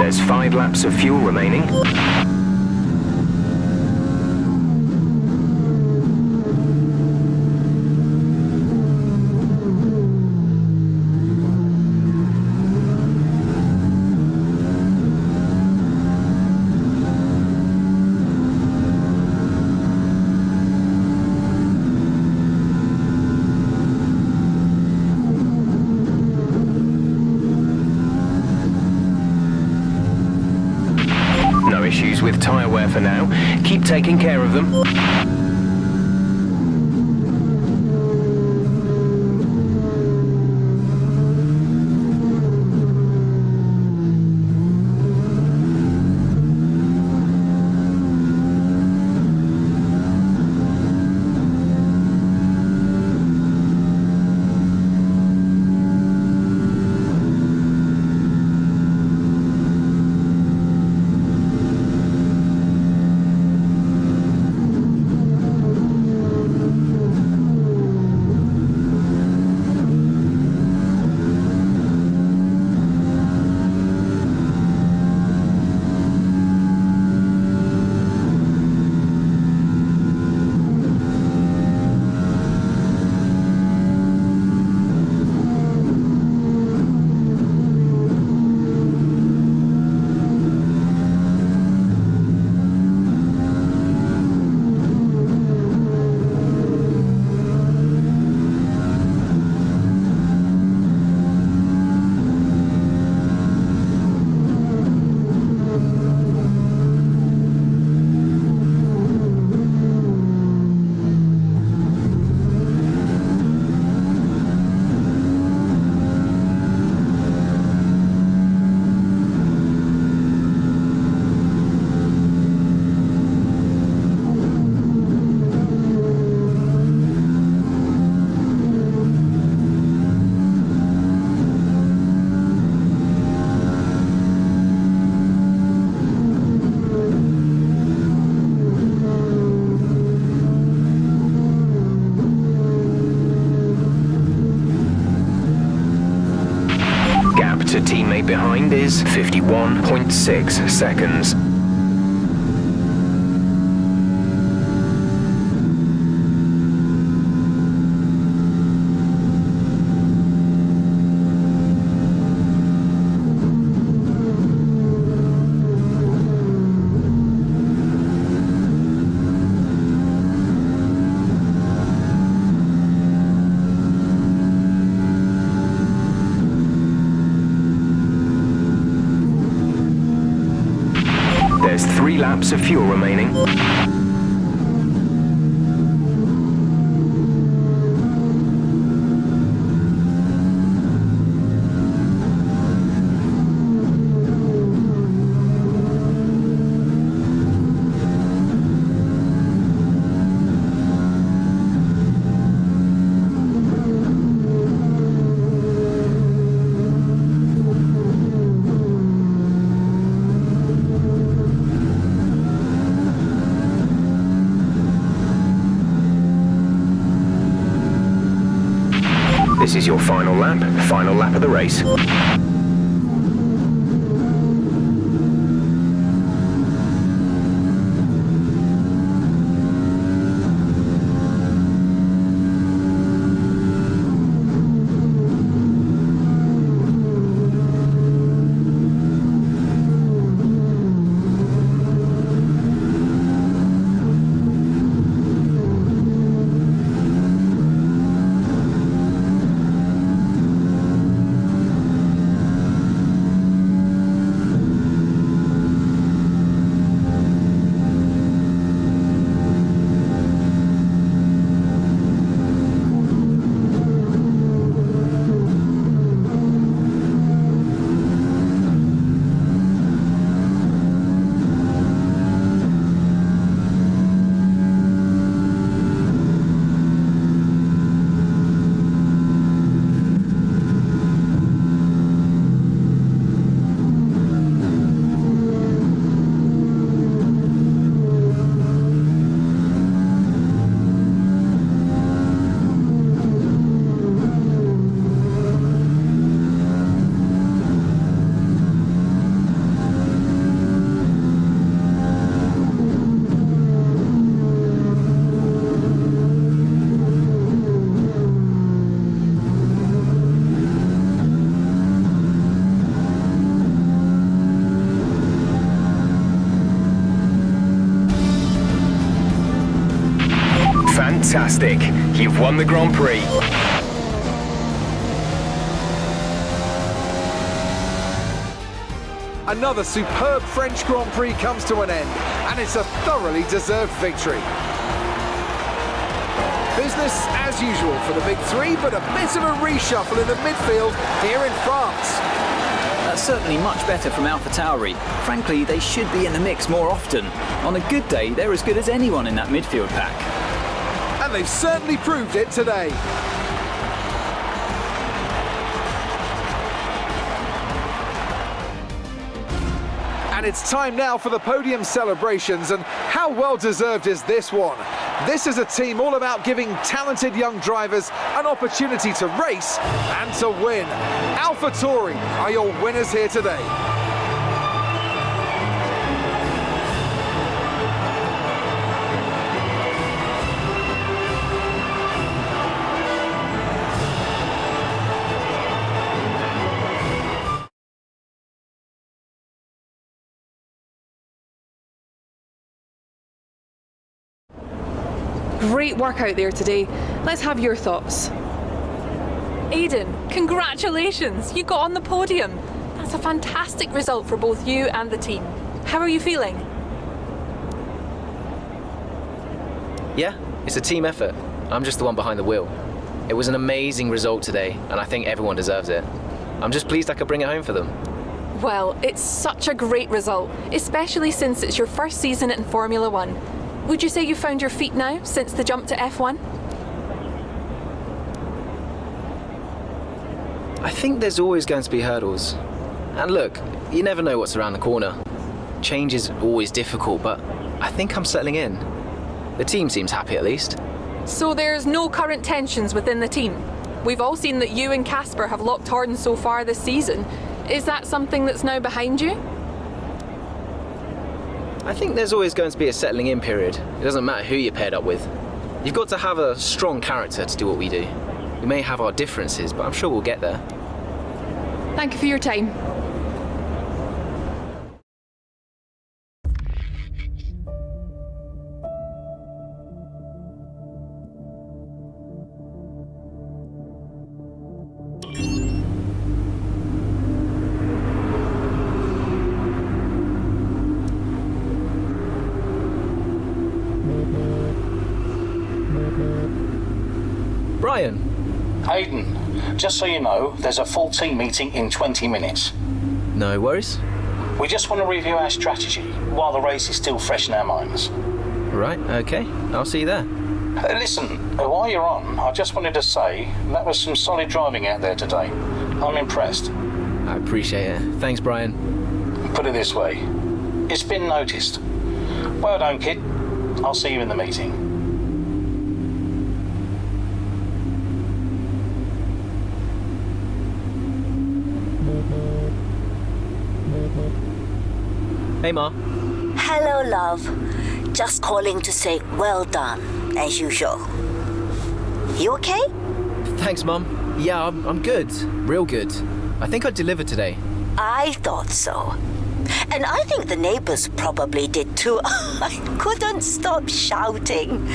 S3: There's 5 laps of fuel remaining. for now. Keep taking care of them. To teammate behind is 51.6 seconds. There's 3 laps of fuel remaining. This is your final lap of the race. Fantastic. You've won the Grand Prix.
S1: A Another superb French Grand Prix comes to an end, and it's a thoroughly deserved victory. Business as usual for the big three, but a bit of a reshuffle in the midfield here in France.
S14: That's certainly much better from AlphaTauri. Frankly, they should be in the mix more often. On a good day, they're as good as anyone in that midfield pack.
S1: And they've certainly proved it today. And it's time now for the podium celebrations, and how well deserved is this one? This is a team all about giving talented young drivers an opportunity to race and to win. AlphaTauri are your winners here today.
S7: Great work out there today. Let's have your thoughts. Aiden, congratulations! You got on the podium. That's a fantastic result for both you and the team. How are you feeling?
S6: Yeah, it's a team effort. I'm just the one behind the wheel. It was an amazing result today, and I think everyone deserves it. I'm just pleased I could bring it home for them.
S7: Well, it's such a great result, especially since it's your first season in Formula One. Would you say you found your feet now since the jump to F1?
S6: I think there's always going to be hurdles. And look, you never know what's around the corner. Change is always difficult, but I think I'm settling in. The team seems happy at least.
S7: So there's no current tensions within the team? We've all seen that you and Casper have locked horns so far this season. Is that something that's now behind you?
S6: I think there's always going to be a settling in period. It doesn't matter who you're paired up with. You've got to have a strong character to do what we do. We may have our differences, but I'm sure we'll get there.
S7: Thank you for your time.
S6: Brian.
S10: Aiden, just so you know, there's a full team meeting in 20 minutes.
S6: No worries.
S10: We just want to review our strategy while the race is still fresh in our minds.
S6: Right, okay. I'll see you there.
S10: Listen, while you're on, I just wanted to say that was some solid driving out there today. I'm impressed.
S6: I appreciate it. Thanks, Brian.
S10: Put it this way, it's been noticed. Well done, kid. I'll see you in the meeting.
S6: Hey, Ma.
S11: Hello, love. Just calling to say well done, as usual. You okay?
S6: Thanks, Mum. Yeah, I'm good. Real good. I think I delivered today.
S11: I thought so. And I think the neighbors probably did too. I couldn't stop shouting.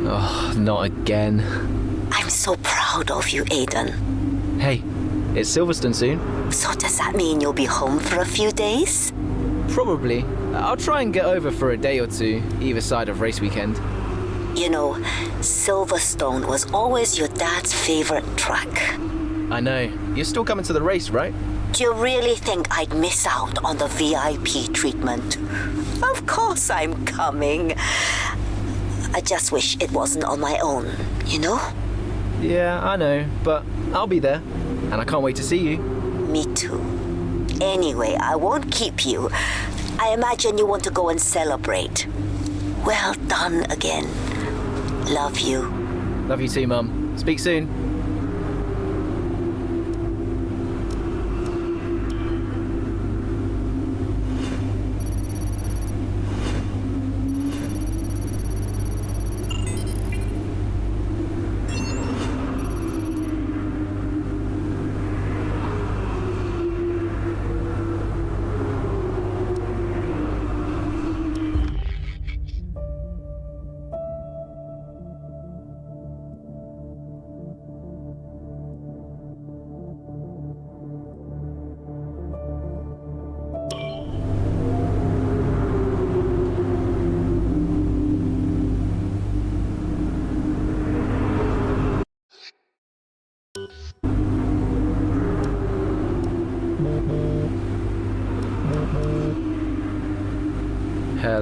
S6: Oh, not again.
S11: I'm so proud of you, Aiden.
S6: Hey, it's Silverstone soon.
S11: So does that mean you'll be home for a few days?
S6: Probably. I'll try and get over for a day or two, either side of race weekend.
S11: You know, Silverstone was always your dad's favorite track.
S6: I know. You're still coming to the race, right?
S11: Do you really think I'd miss out on the VIP treatment? Of course I'm coming. I just wish it wasn't on my own, you know?
S6: Yeah, I know, but I'll be there. And I can't wait to see you.
S11: Me too. Anyway, I won't keep you. I imagine you want to go and celebrate. Well done again. Love you.
S6: Love you too, Mum. Speak soon.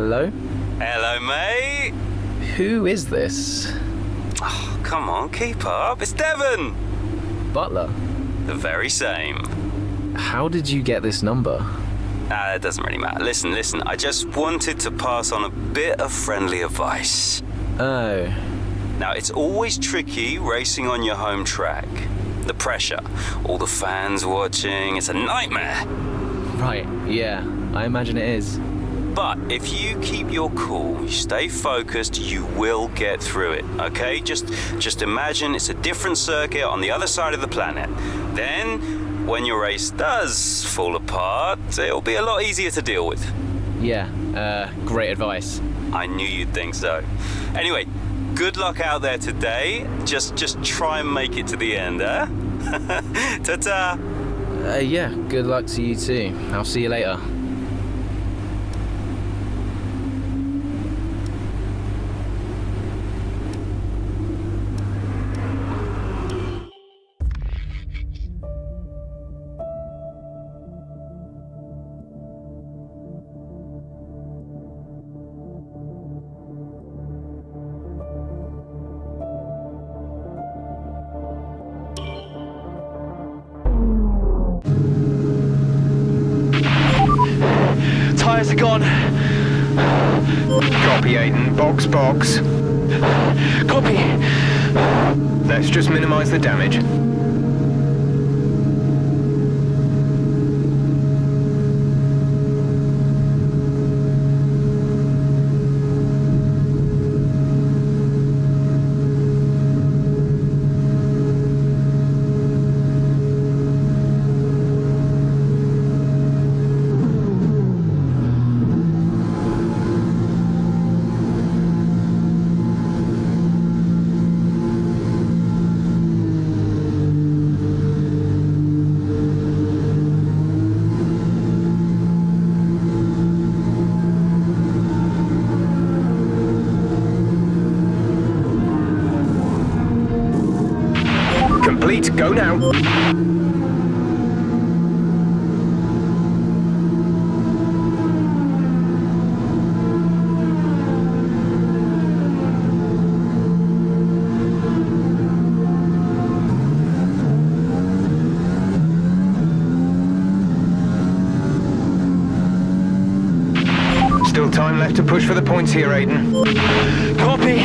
S9: Hello?
S18: Hello, mate.
S9: Who is this?
S18: Oh, come on, keep up. It's Devon.
S9: Butler?
S18: The very same.
S9: How did you get this number?
S18: It doesn't really matter. Listen. I just wanted to pass on a bit of friendly advice.
S9: Oh.
S18: Now, it's always tricky racing on your home track. The pressure, all the fans watching, it's a nightmare.
S9: Right, yeah, I imagine it is.
S18: But if you keep your cool, you stay focused, you will get through it, okay? Just imagine it's a different circuit on the other side of the planet. Then, when your race does fall apart, it'll be a lot easier to deal with.
S9: Yeah, great advice.
S18: I knew you'd think so. Anyway, good luck out there today. Just try and make it to the end, huh? Ta-ta!
S9: Yeah, good luck to you too. I'll see you later.
S4: Tyres are gone.
S3: Copy, Aiden. Box.
S4: Copy.
S3: Let's just minimize the damage. Complete, go now. Still time left to push for the points here, Aiden.
S4: Copy.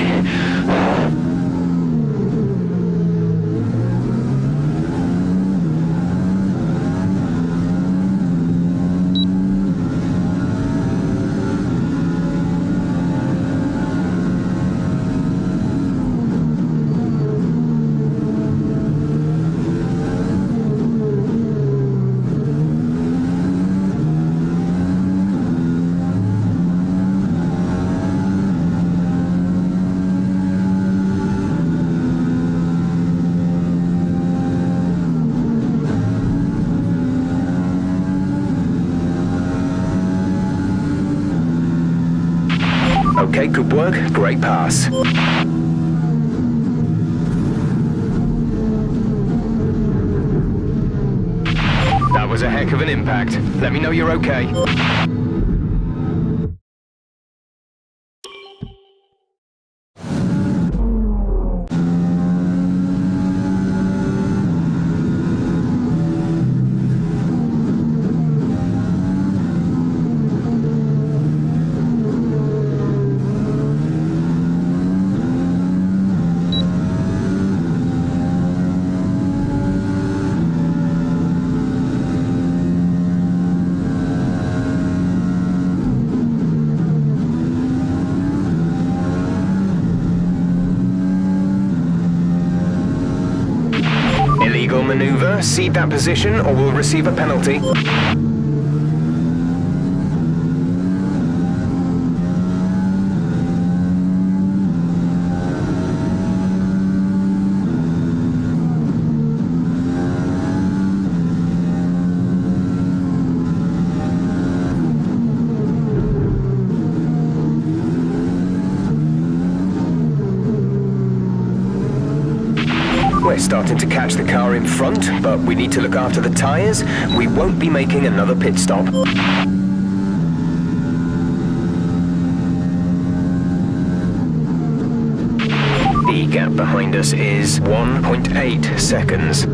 S3: Okay, good work. Great pass. That was a heck of an impact. Let me know you're okay. Illegal maneuver, cede that position or we'll receive a penalty. We're starting to catch the car in front, but we need to look after the tyres. We won't be making another pit stop. The gap behind us is 1.8 seconds.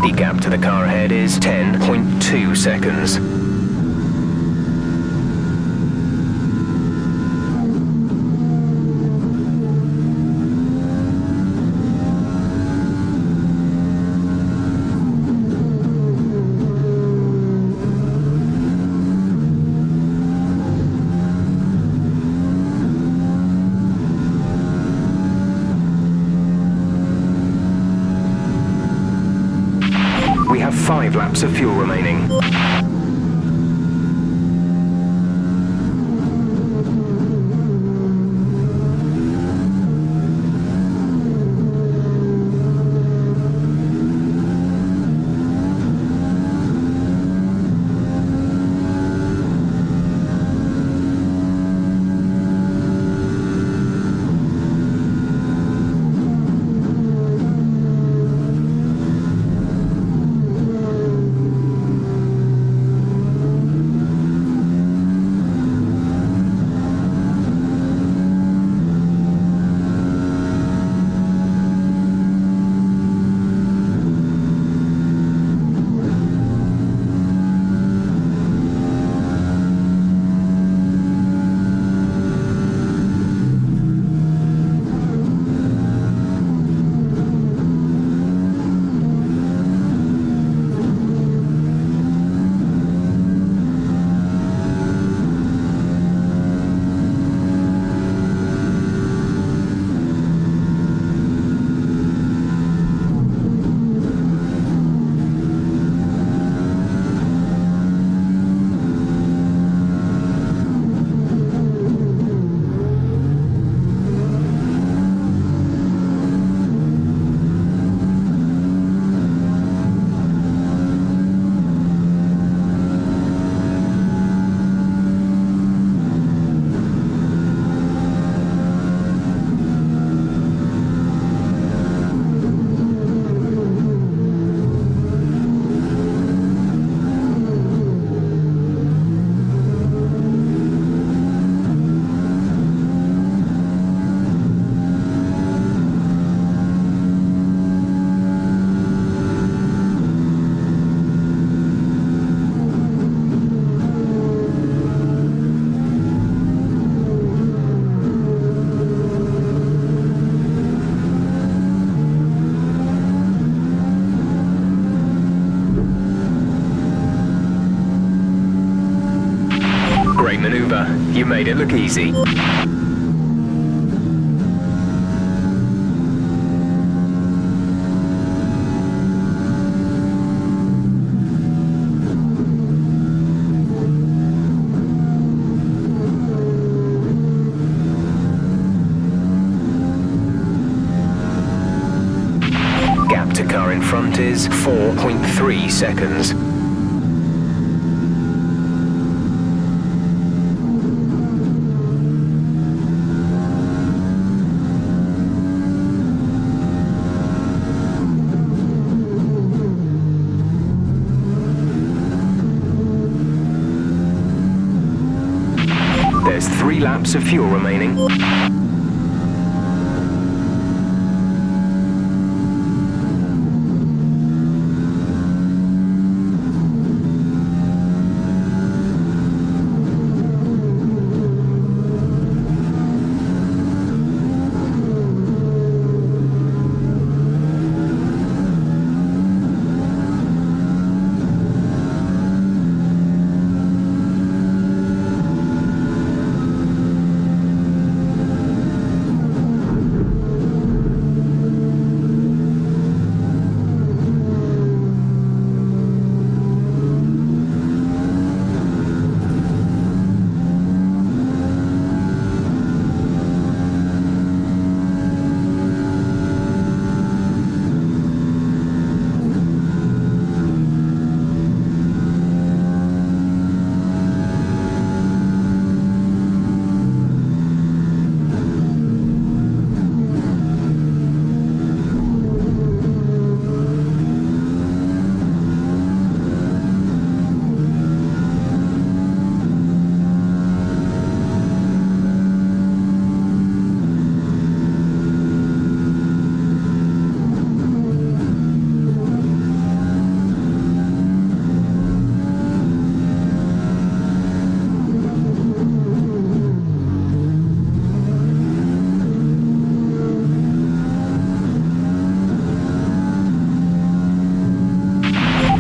S3: The gap to the car ahead is 10.2 seconds. We have 5 laps of fuel remaining. Great maneuver. You made it look easy. Gap to car in front is 4.3 seconds. There's 3 laps of fuel remaining.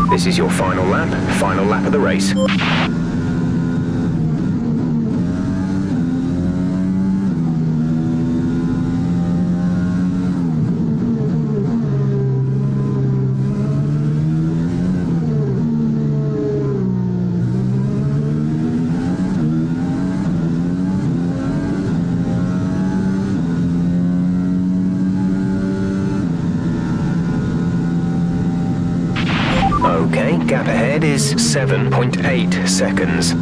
S3: This is your final lap of the race. Okay, gap ahead is 7.8 seconds.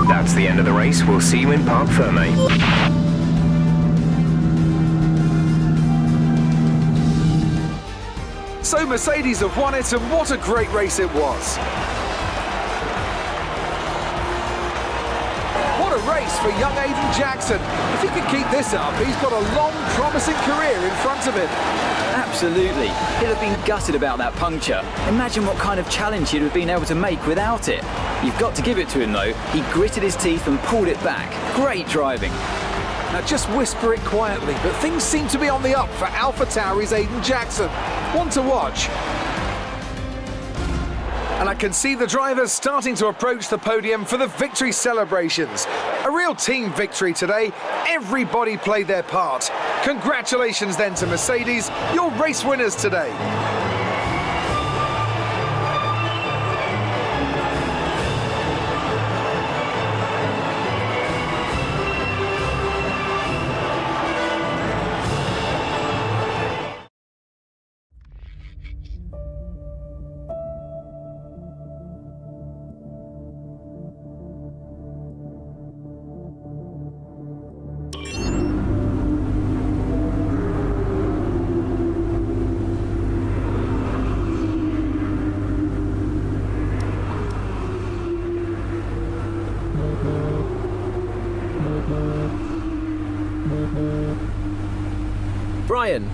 S3: That's the end of the race. We'll see you in Parc Fermé.
S1: So Mercedes have won it, and what a great race it was. What a race for young Aiden Jackson. If he can keep this up, he's got a long, promising career in front of him.
S14: Absolutely. He'll have been gutted about that puncture. Imagine what kind of challenge he'd have been able to make without it. You've got to give it to him, though. He gritted his teeth and pulled it back. Great driving.
S1: Now just whisper it quietly, but things seem to be on the up for AlphaTauri's Aiden Jackson. One to watch. And I can see the drivers starting to approach the podium for the victory celebrations. A real team victory today. Everybody played their part. Congratulations then to Mercedes, your race winners today.
S9: Brian.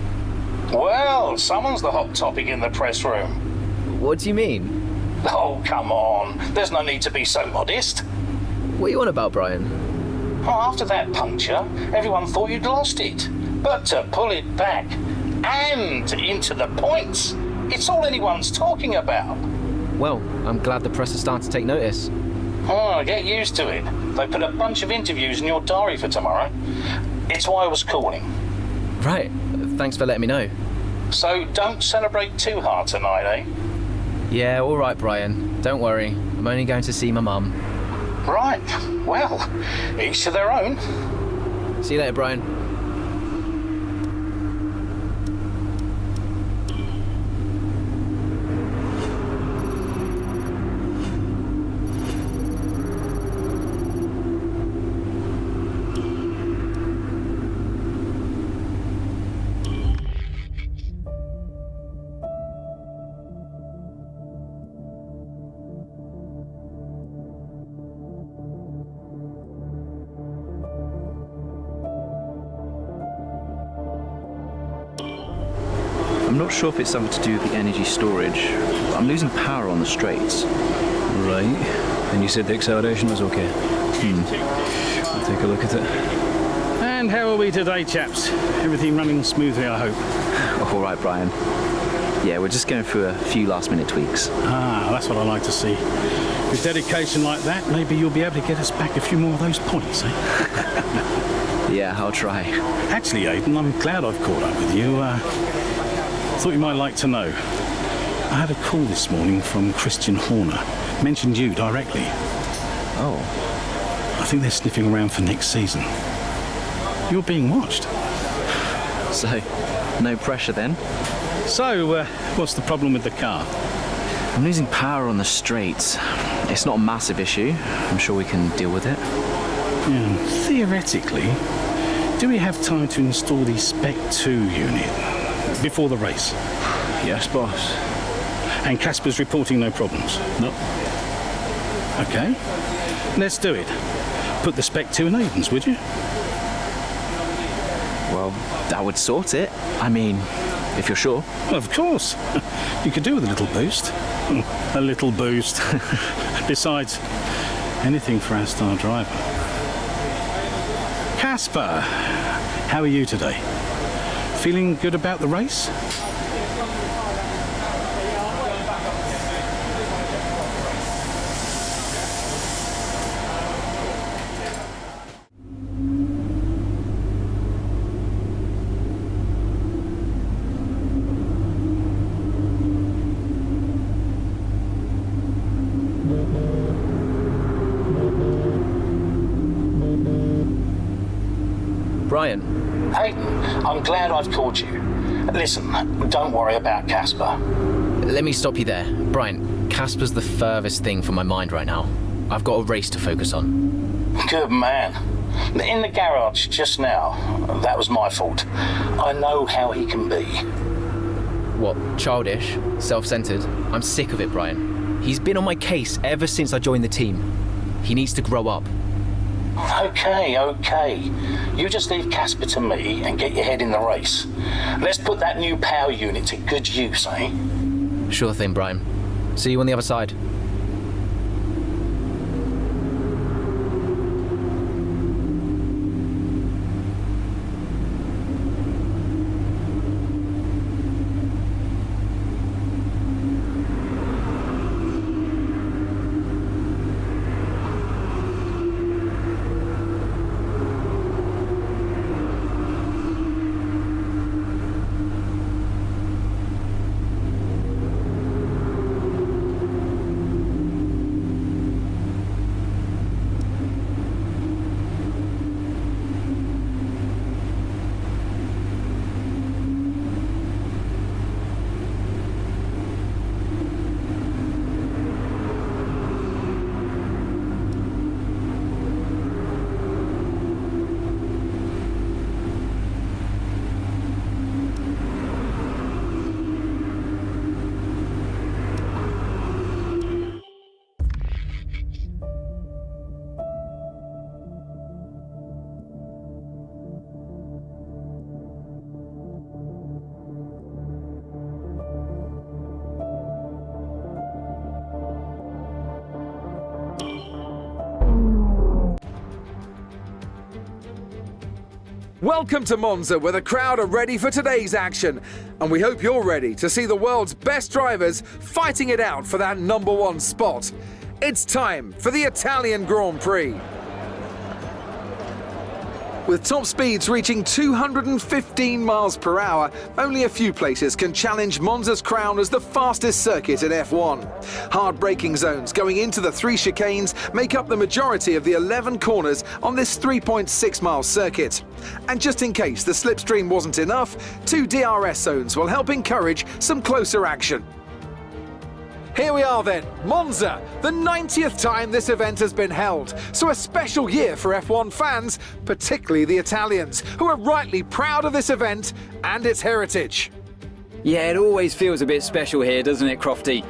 S10: Well, someone's the hot topic in the press room.
S9: What do you mean?
S10: Oh, come on. There's no need to be so modest.
S9: What are you on about, Brian?
S10: Well, after that puncture, everyone thought you'd lost it. But to pull it back and into the points, it's all anyone's talking about.
S9: Well, I'm glad the press is starting to take notice.
S10: Oh, get used to it. They put a bunch of interviews in your diary for tomorrow. It's why I was calling.
S9: Right. Thanks for letting me know.
S10: So don't celebrate too hard tonight, eh?
S9: Yeah, all right, Brian. Don't worry. I'm only going to see my mum.
S10: Right. Well, each to their own.
S9: See you later, Brian.
S19: I'm not sure if it's something to do with the energy storage. I'm losing power on the straights.
S17: Right. And you said the acceleration was okay? I'll take a look at it.
S8: And how are we today, chaps? Everything running smoothly, I hope.
S19: All right, Brian. Yeah, we're just going through a few last-minute tweaks.
S8: Ah, that's what I like to see. With dedication like that, maybe you'll be able to get us back a few more of those points, eh?
S19: Yeah, I'll try.
S8: Actually, Aidan, I'm glad I've caught up with you. Thought you might like to know. I had a call this morning from Christian Horner. Mentioned you directly.
S19: Oh.
S8: I think they're sniffing around for next season. You're being watched.
S19: So, no pressure then?
S8: So, what's the problem with the car?
S19: I'm losing power on the straights. It's not a massive issue. I'm sure we can deal with it.
S8: Yeah, theoretically, do we have time to install the Spec 2 unit before the race?
S17: Yes, boss.
S8: And Casper's reporting no problems?
S17: No.
S8: Okay, let's do it. Put the Spec 2 in Aiden's, would you?
S19: Well, that would sort it. I mean, if you're sure.
S8: Well, of course. You could do with a little boost. A little boost. Besides, anything for our star driver. Casper, how are you today? Feeling good about the race?
S9: Brian.
S10: Hayden, I'm glad I've called you. Listen, don't worry about Casper.
S9: Let me stop you there. Brian, Casper's the furthest thing from my mind right now. I've got a race to focus on.
S10: Good man. In the garage just now, that was my fault. I know how he can be.
S9: What, childish? Self-centered? I'm sick of it, Brian. He's been on my case ever since I joined the team. He needs to grow up.
S10: Okay. You just leave Casper to me and get your head in the race. Let's put that new power unit to good use, eh?
S9: Sure thing, Brian. See you on the other side.
S1: Welcome to Monza, where the crowd are ready for today's action. And we hope you're ready to see the world's best drivers fighting it out for that #1 spot. It's time for the Italian Grand Prix. With top speeds reaching 215 miles per hour, only a few places can challenge Monza's crown as the fastest circuit in F1. Hard braking zones going into the 3 chicanes make up the majority of the 11 corners on this 3.6-mile circuit. And just in case the slipstream wasn't enough, 2 DRS zones will help encourage some closer action. Here we are then, Monza, the 90th time this event has been held. So a special year for F1 fans, particularly the Italians, who are rightly proud of this event and its heritage.
S14: Yeah, it always feels a bit special here, doesn't it, Crofty?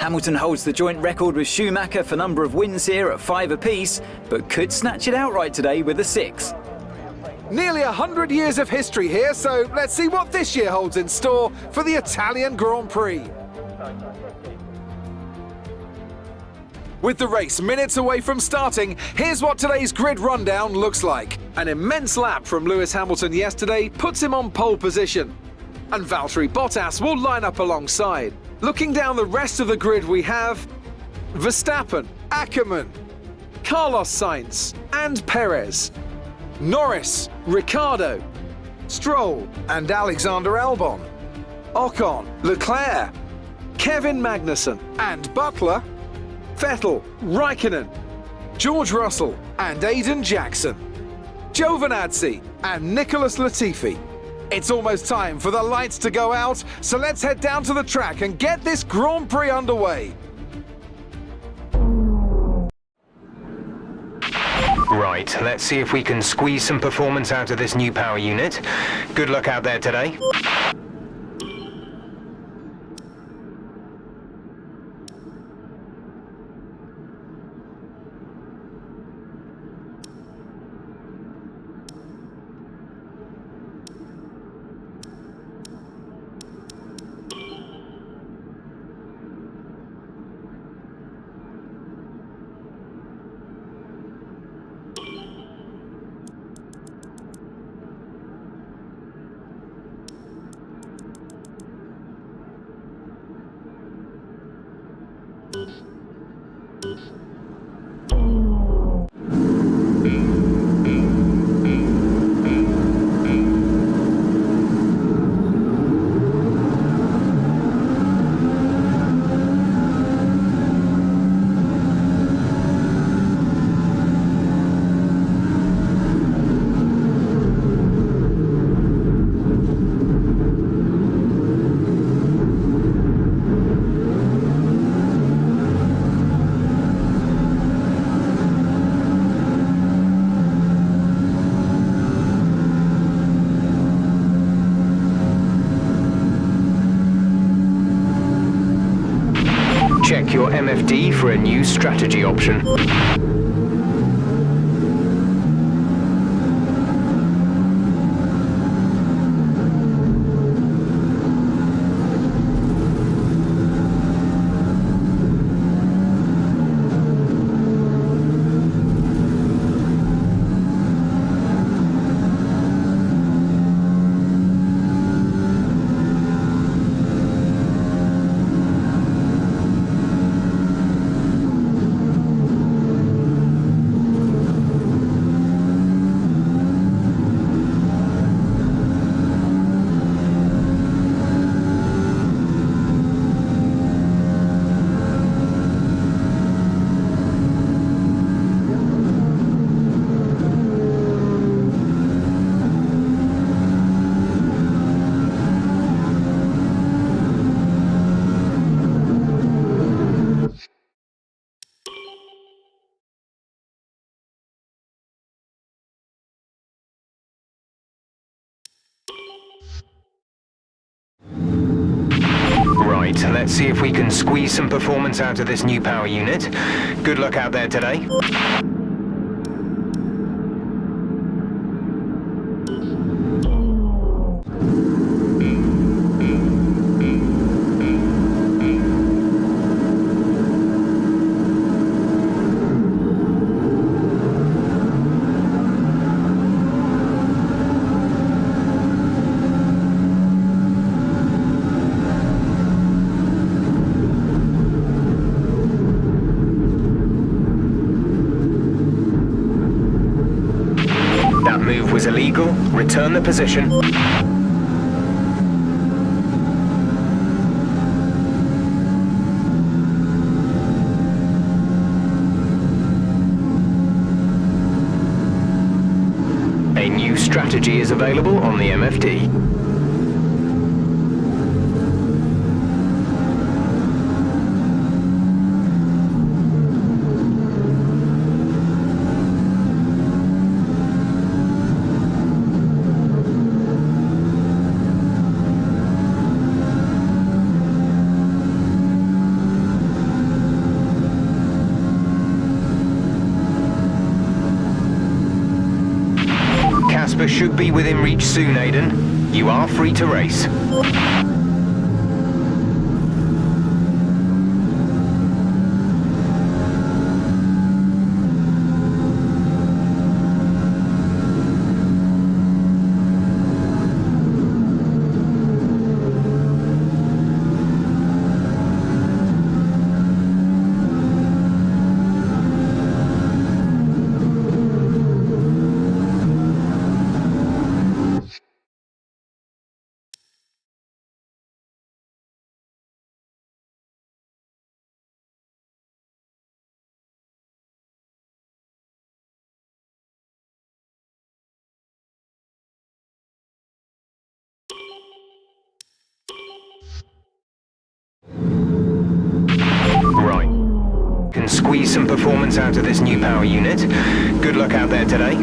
S14: Hamilton holds the joint record with Schumacher for number of wins here at 5 apiece, but could snatch it outright today with a 6.
S1: Nearly 100 years of history here, so let's see what this year holds in store for the Italian Grand Prix. With the race minutes away from starting, here's what today's grid rundown looks like. An immense lap from Lewis Hamilton yesterday puts him on pole position. And Valtteri Bottas will line up alongside. Looking down the rest of the grid, we have Verstappen, Ackermann, Carlos Sainz and Perez, Norris, Ricciardo, Stroll and Alexander Albon, Ocon, Leclerc, Kevin Magnussen and Butler, Vettel, Raikkonen, George Russell and Aiden Jackson, Giovinazzi and Nicholas Latifi. It's almost time for the lights to go out, so let's head down to the track and get this Grand Prix underway.
S3: Right, let's see if we can squeeze some performance out of this new power unit. Good luck out there today. Check your MFD for a new strategy option. Right, let's see if we can squeeze some performance out of this new power unit. Good luck out there today. is illegal. Return the position. A new strategy is available on the MFD. Casper should be within reach soon, Aiden. You are free to race. Right. Can squeeze some performance out of this new power unit. Good luck out there today.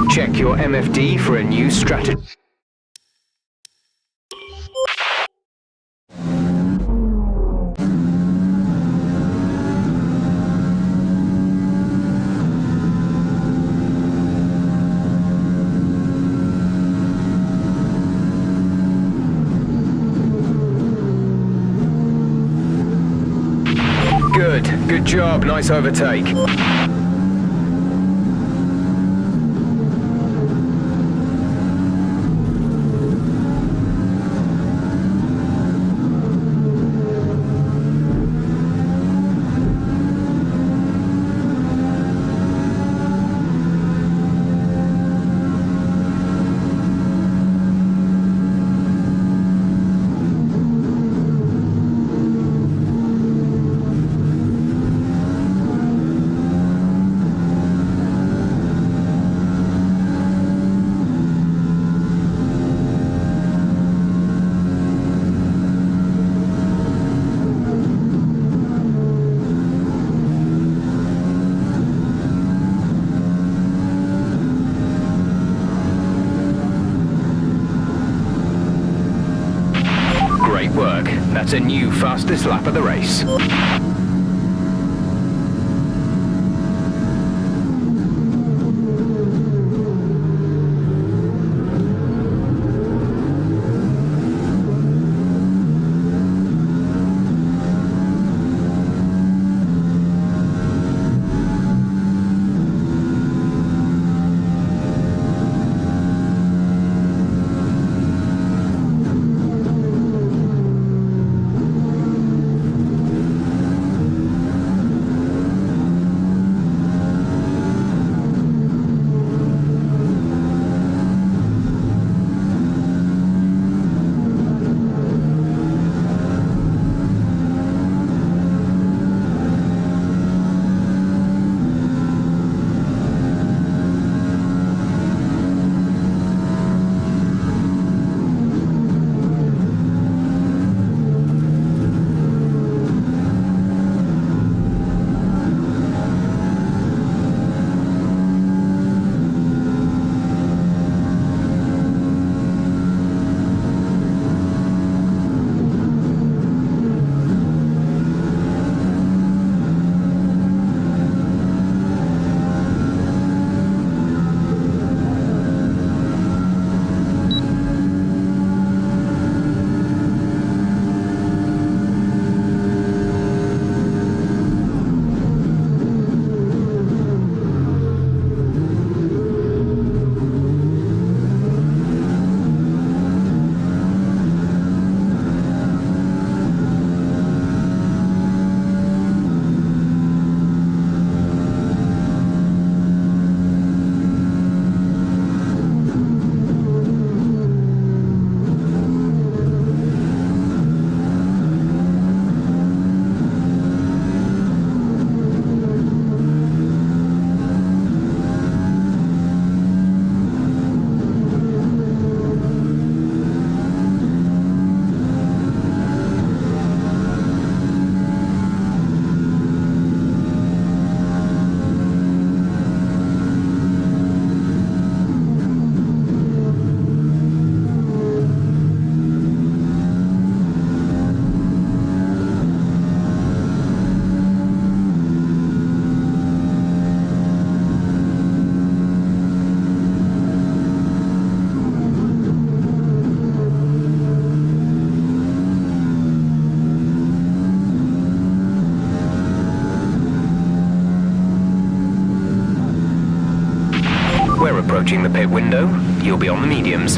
S3: Check your MFD for a new strategy. Good job, nice overtake. work. That's a new fastest lap of the race. We're approaching the pit window. You'll be on the mediums.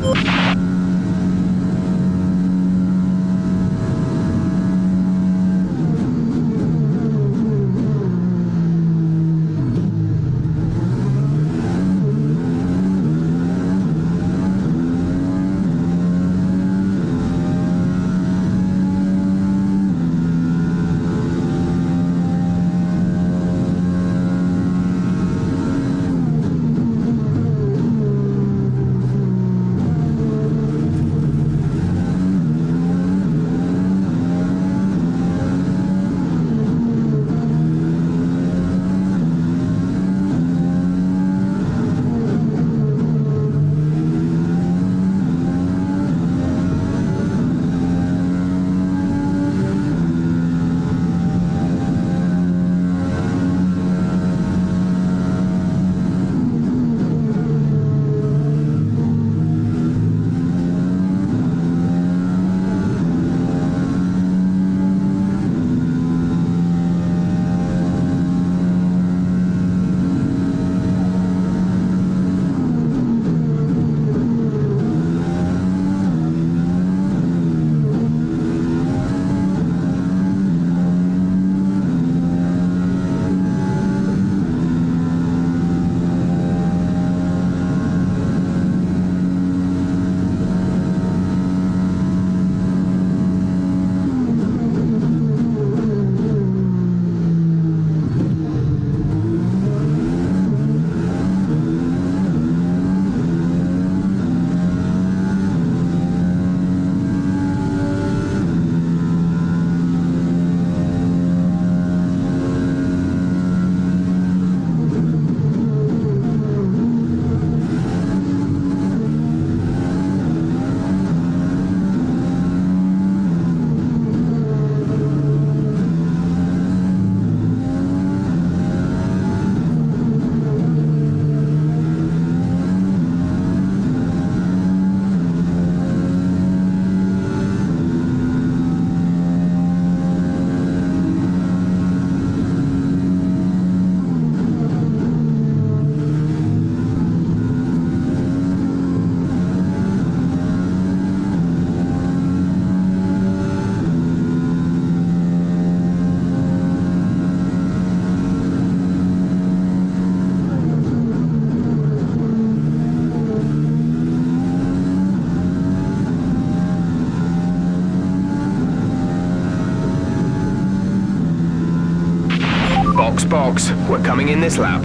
S3: Box, box. We're coming in this lap.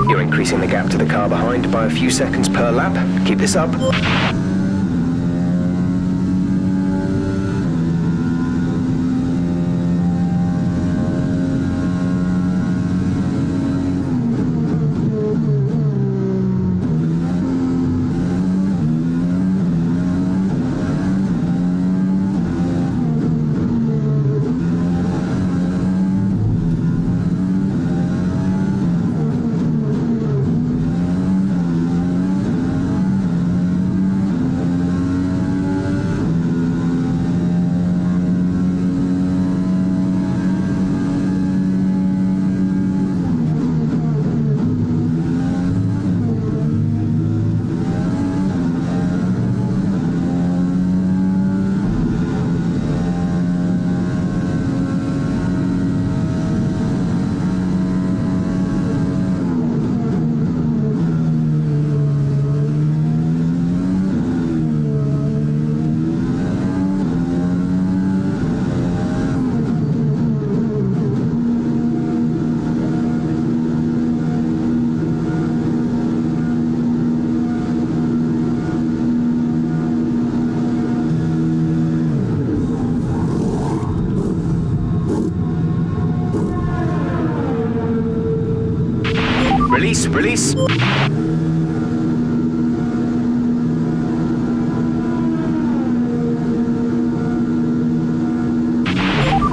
S3: You're increasing the gap to the car behind by a few seconds per lap. Keep this up. Release, release.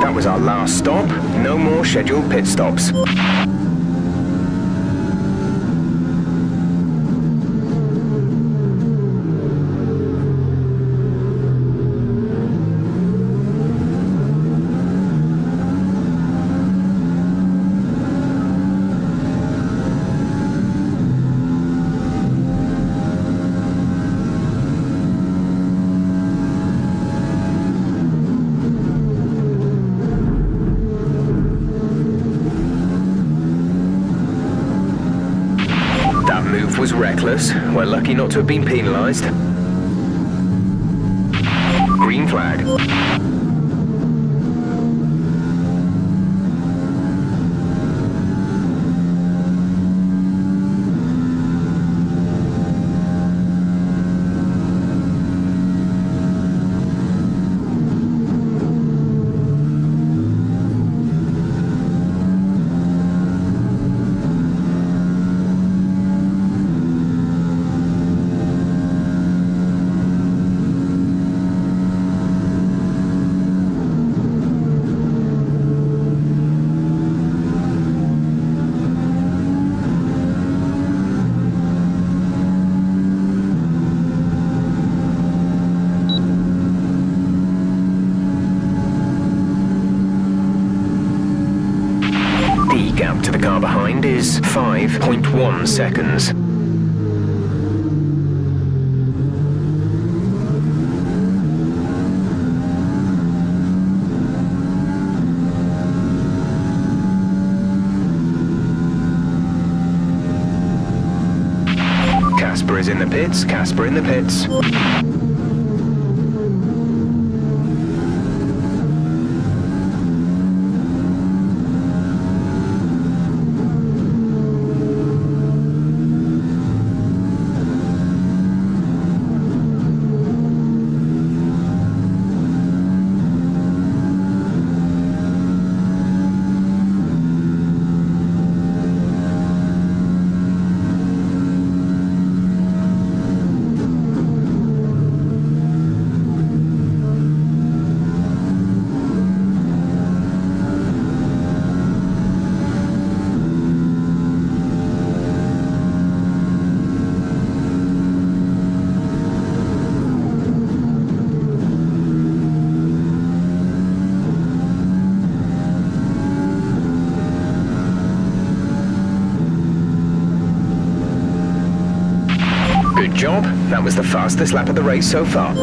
S3: That was our last stop. No more scheduled pit stops. Was reckless. We're lucky not to have been penalised. Green flag. Gap to the car behind is 5.1 seconds. Casper is in the pits, Casper in the pits. Good job. That was the fastest lap of the race so far.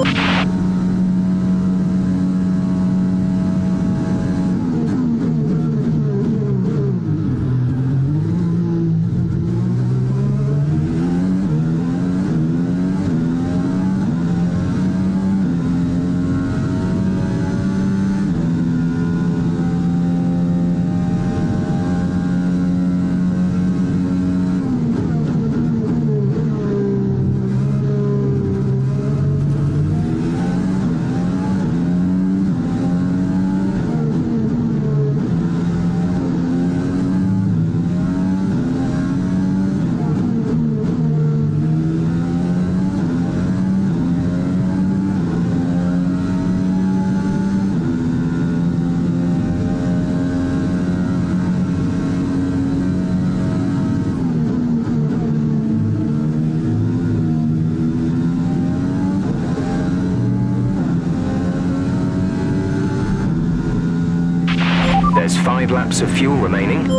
S3: 5 laps of fuel remaining.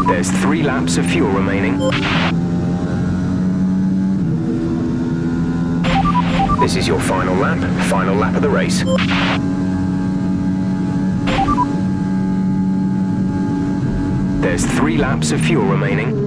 S3: There's 3 laps of fuel remaining. This is your final lap of the race. There's 3 laps of fuel remaining.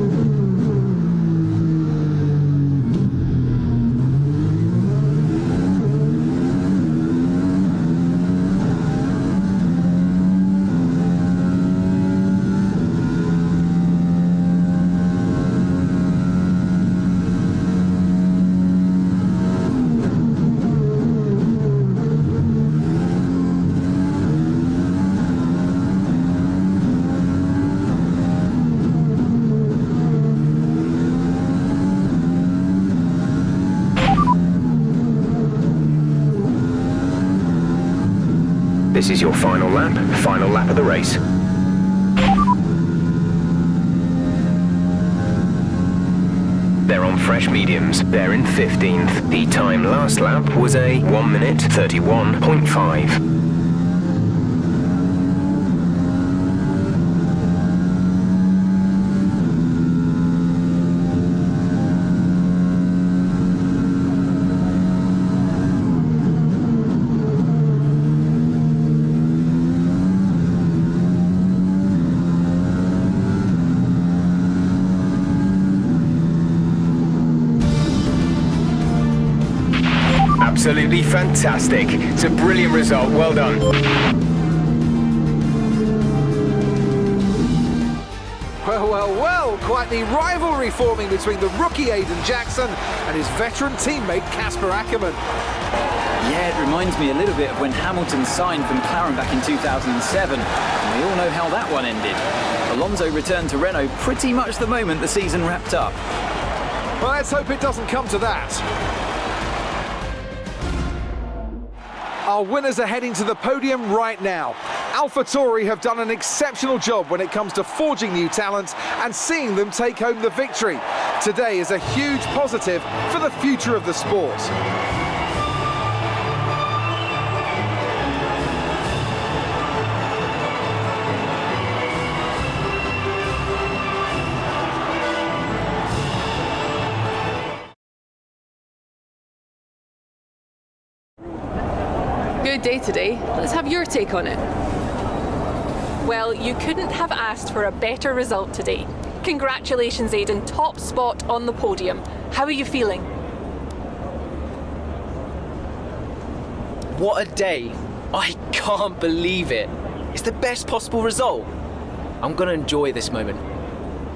S3: This is your final lap of the race. They're on fresh mediums. They're in 15th. The time last lap was a 1 minute 31.5. Absolutely fantastic. It's a brilliant result. Well done.
S1: Well, quite the rivalry forming between the rookie Aiden Jackson and his veteran teammate Casper Ackermann.
S14: Yeah, it reminds me a little bit of when Hamilton signed for McLaren back in 2007. And we all know how that one ended. Alonso returned to Renault pretty much the moment the season wrapped up.
S1: Well, let's hope it doesn't come to that. Our winners are heading to the podium right now. AlphaTauri have done an exceptional job when it comes to forging new talent and seeing them take home the victory. Today is a huge positive for the future of the sport.
S7: Good day today. Let's have your take on it. Well, you couldn't have asked for a better result today. Congratulations, Aiden. Top spot on the podium. How are you feeling?
S9: What a day. I can't believe it. It's the best possible result. I'm going to enjoy this moment,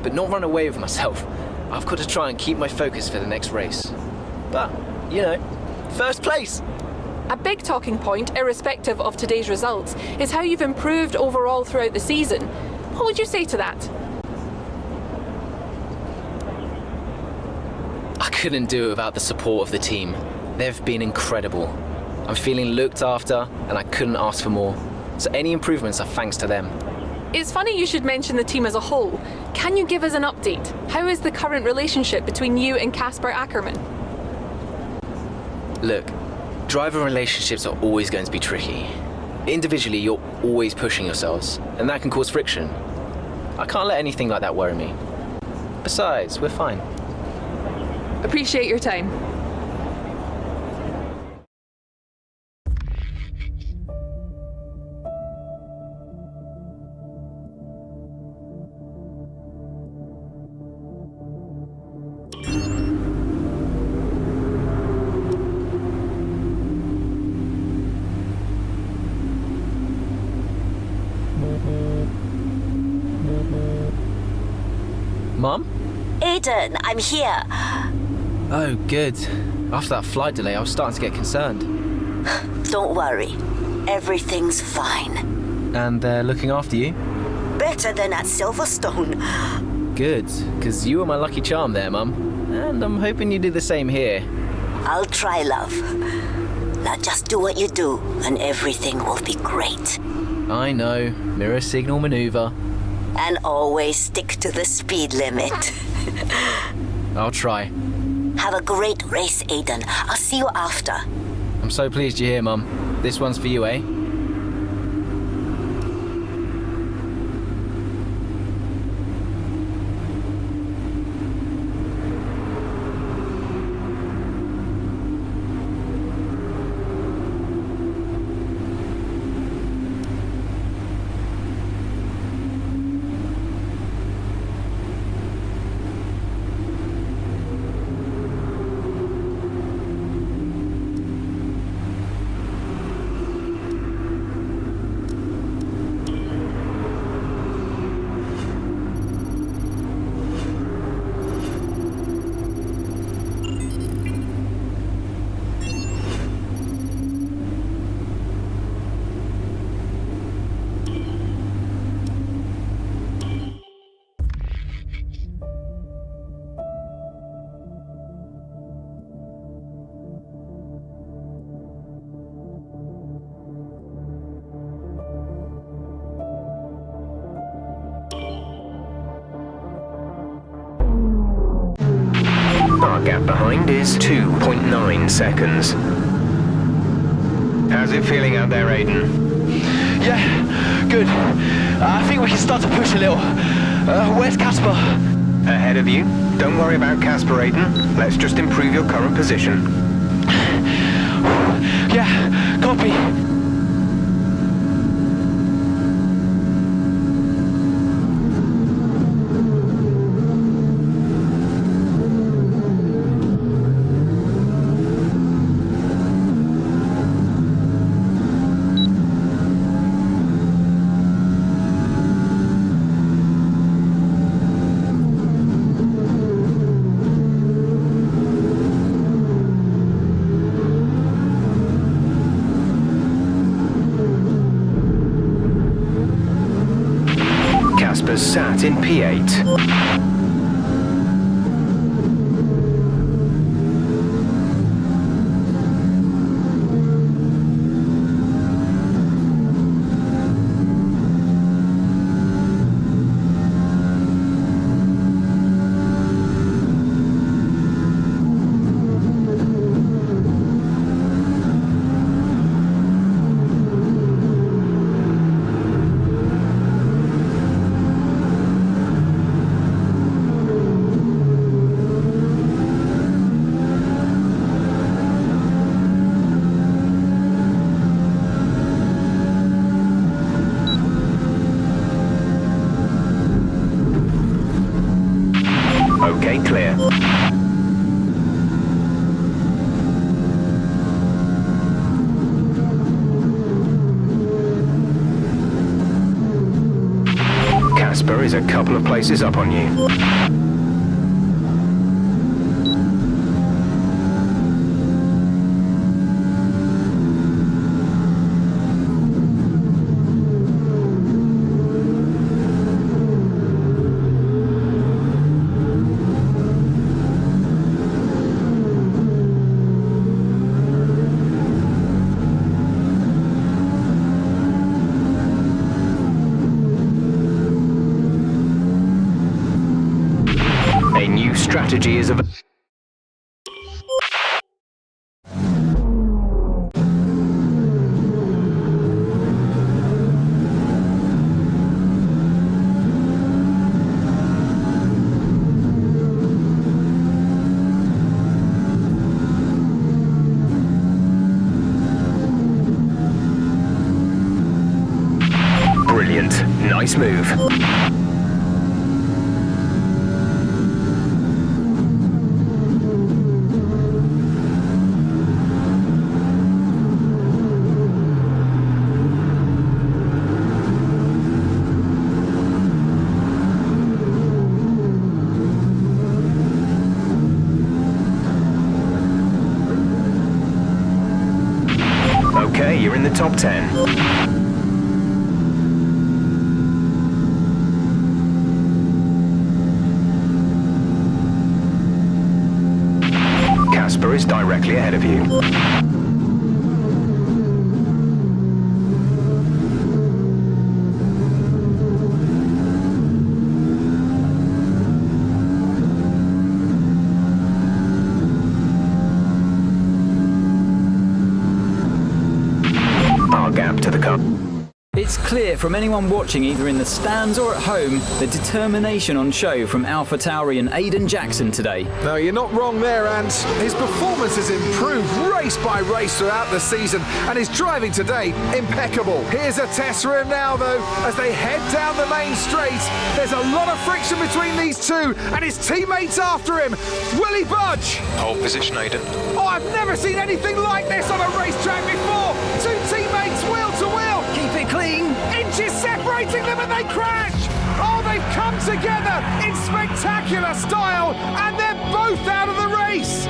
S9: but not run away with myself. I've got to try and keep my focus for the next race. But, you know, first place.
S7: A big talking point, irrespective of today's results, is how you've improved overall throughout the season. What would you say to that?
S9: I couldn't do it without the support of the team. They've been incredible. I'm feeling looked after, and I couldn't ask for more. So any improvements are thanks to them.
S7: It's funny you should mention the team as a whole. Can you give us an update? How is the current relationship between you and Casper Ackermann?
S9: Look, driver relationships are always going to be tricky. Individually, you're always pushing yourselves, and that can cause friction. I can't let anything like that worry me. Besides, we're fine.
S7: Appreciate your time.
S9: Mum?
S11: Aiden, I'm here.
S9: Oh, good. After that flight delay, I was starting to get concerned.
S11: Don't worry. Everything's fine.
S9: And they're looking after you?
S11: Better than at Silverstone.
S9: Good, because you were my lucky charm there, Mum. And I'm hoping you do the same here.
S11: I'll try, love. Now just do what you do, and everything will be great.
S9: I know. Mirror signal maneuver.
S11: And always stick to the speed limit.
S9: I'll try.
S11: Have a great race, Aiden. I'll see you after.
S9: I'm so pleased you're here, Mum. This one's for you, eh?
S3: Our gap behind is 2.9 seconds. How's it feeling out there, Aiden?
S4: Yeah, good. I think we can start to push a little. Where's Casper?
S3: Ahead of you. Don't worry about Casper, Aiden. Let's just improve your current position.
S4: Yeah, copy.
S3: Casper's sat in P8. Okay, clear. Casper is a couple of places up on you. A new strategy is available. Brilliant. Nice move. Okay, you're in the top 10. Casper is directly ahead of you. Our gap to the car.
S14: It's clear from anyone watching either in the stands or at home the determination on show from AlphaTauri and Aiden Jackson today.
S1: No, you're not wrong there, and his performance has improved race by race throughout the season, and his driving today, impeccable. Here's a test for him now, though, as they head down the main straight. There's a lot of friction between these two, and his teammates after him. Will he budge?
S13: Hold position, Aiden.
S1: Oh, I've never seen anything like this on a racetrack before. Two teammates wheel to wheel.
S12: Keep it clean.
S1: Inches separating them and they crash. Oh, they've come together in spectacular style, and they're both out of the race.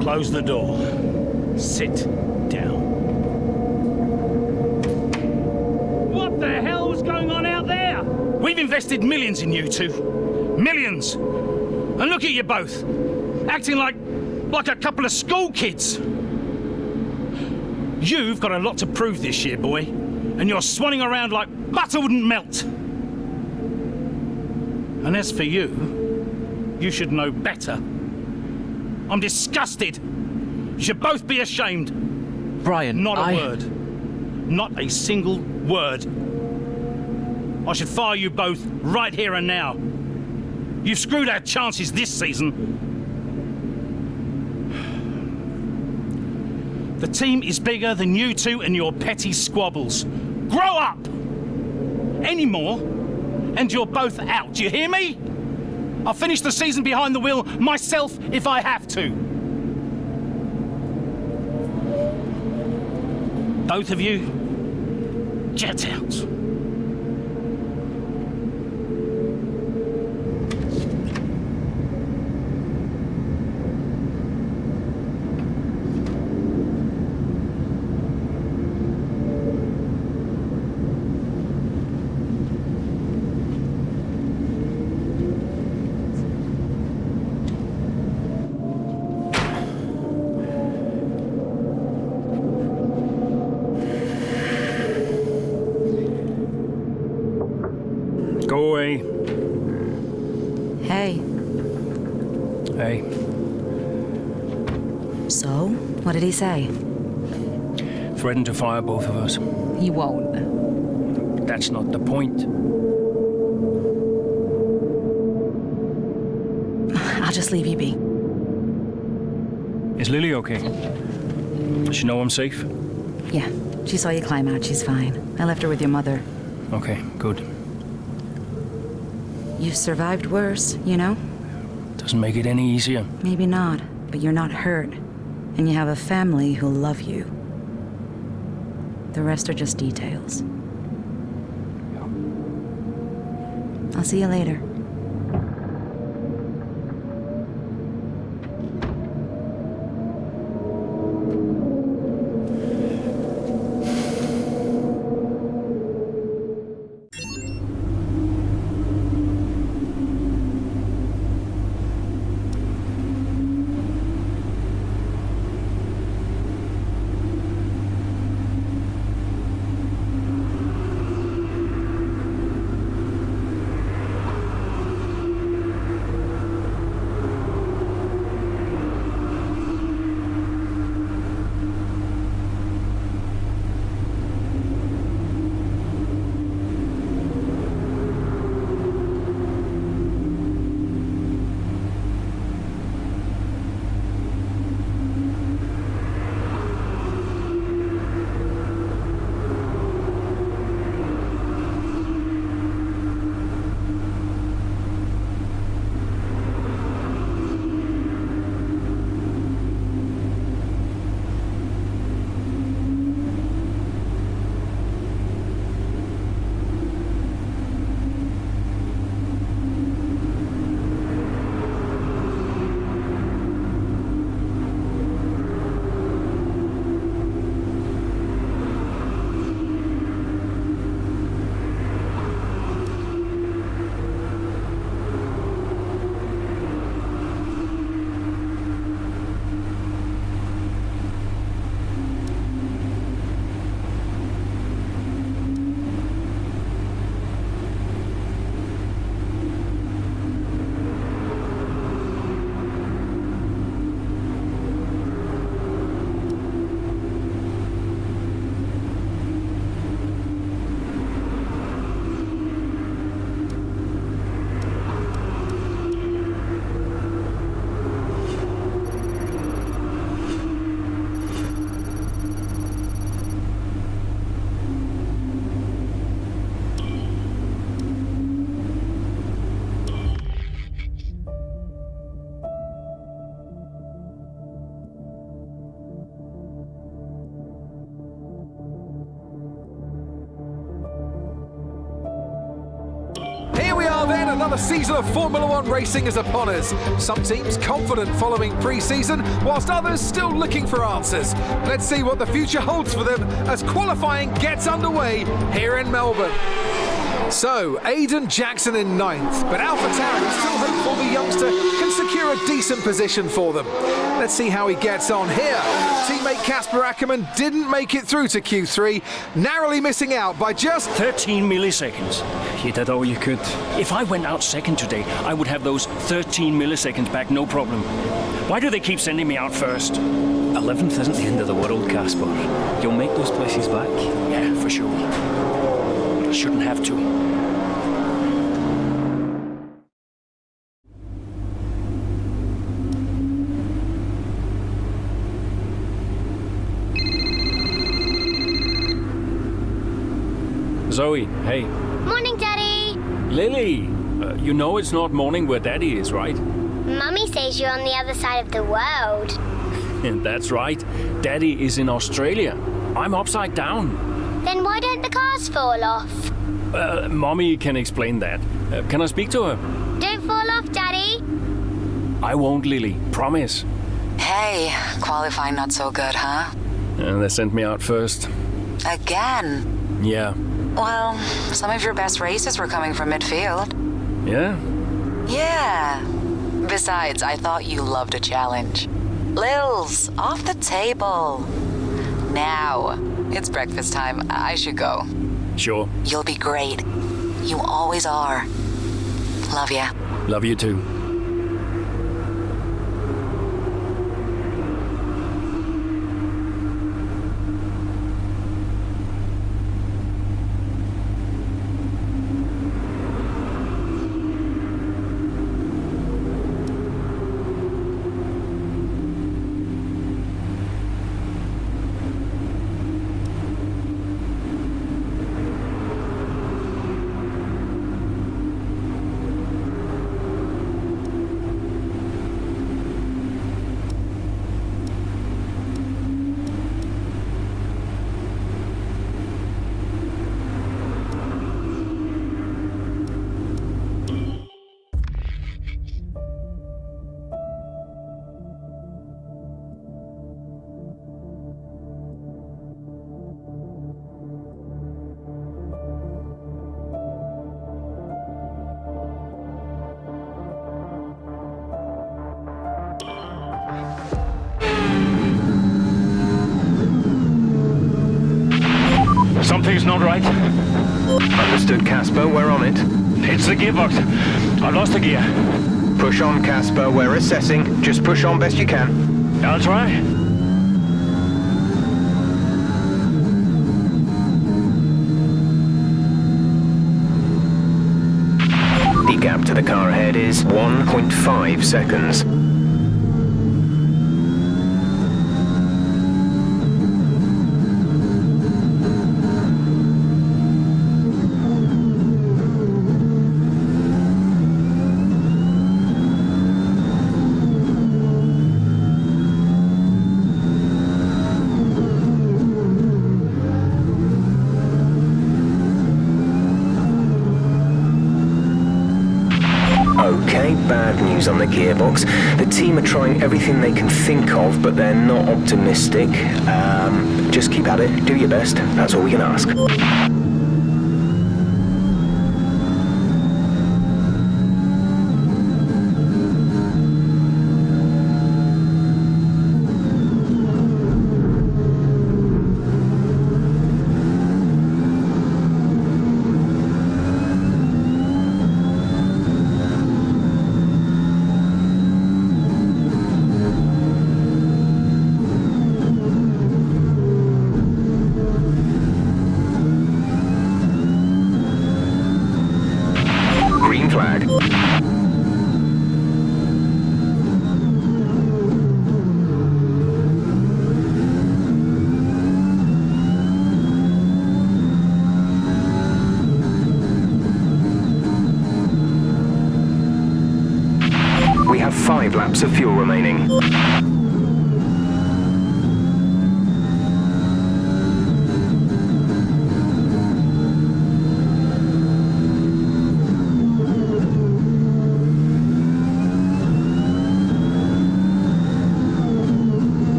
S8: Close the door. Sit down. What the hell's going on out there? We've invested millions in you two. Millions. And look at you both. Acting like a couple of school kids. You've got a lot to prove this year, boy. and you're swanning around like butter wouldn't melt. And as for you, you should know better. I'm disgusted. You should both be ashamed.
S6: Brian,
S8: Not a word. Not a single word. I should fire you both right here and now. You've screwed our chances this season. The team is bigger than you two and your petty squabbles. Grow up! Any more, and you're both out. Do you hear me? I'll finish the season behind the wheel myself if I have to. Both of you, jet out.
S15: Go away.
S20: Hey.
S15: Hey.
S20: So, what did he say?
S15: Threatened to fire both of us.
S20: He won't.
S15: But that's not the point.
S20: I'll just leave you be.
S15: Is Lily okay? Does she know I'm safe?
S20: Yeah, she saw you climb out. She's fine. I left her with your mother.
S15: Okay, good.
S20: You've survived worse, you know?
S15: Doesn't make it any easier.
S20: Maybe not, but you're not hurt. And you have a family who'll love you. The rest are just details. I'll see you later.
S1: Then another season of Formula One racing is upon us. Some teams confident following pre-season, whilst others still looking for answers. Let's see what the future holds for them as qualifying gets underway here in Melbourne. So, Aiden Jackson in 9th, but AlphaTauri still hopeful the youngster can secure clear a decent position for them. Let's see how he gets on here. Teammate Casper Ackermann didn't make it through to Q3, narrowly missing out by just
S15: 13 milliseconds. You did all you could. If I went out second today, I would have those 13 milliseconds back, no problem. Why do they keep sending me out first?
S17: 11th isn't the end of the world, Casper. You'll make those places back.
S15: Yeah, for sure. I shouldn't have to. Zoe, hey.
S21: Morning, Daddy.
S15: Lily, you know it's not morning where Daddy is, right?
S21: Mummy says you're on the other side of the world.
S15: That's right. Daddy is in Australia. I'm upside down.
S21: Then why don't the cars fall off?
S15: Mommy can explain that. Can I speak to her?
S21: Don't fall off, Daddy.
S15: I won't, Lily. Promise.
S22: Hey, qualifying not so good, huh?
S15: They sent me out first.
S22: Again?
S15: Yeah.
S22: Well, some of your best races were coming from midfield.
S15: Yeah?
S22: Yeah. Besides, I thought you loved a challenge. Lils, off the table. Now, it's breakfast time. I should go.
S15: Sure.
S22: You'll be great. You always are. Love ya.
S15: Love you too.
S8: Something's not right.
S3: Understood, Casper. We're on it.
S8: It's the gearbox. I lost the gear.
S3: Push on, Casper. We're assessing. Just push on best you can.
S8: I'll try.
S3: The gap to the car ahead is 1.5 seconds. Okay, bad news on the gearbox. The team are trying everything they can think of, but they're not optimistic. Just keep at it, do your best. That's all we can ask. Flag. We have 5 laps of fuel remaining.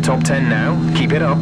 S3: top 10 now. Keep it up.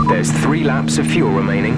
S3: There's 3 laps of fuel remaining.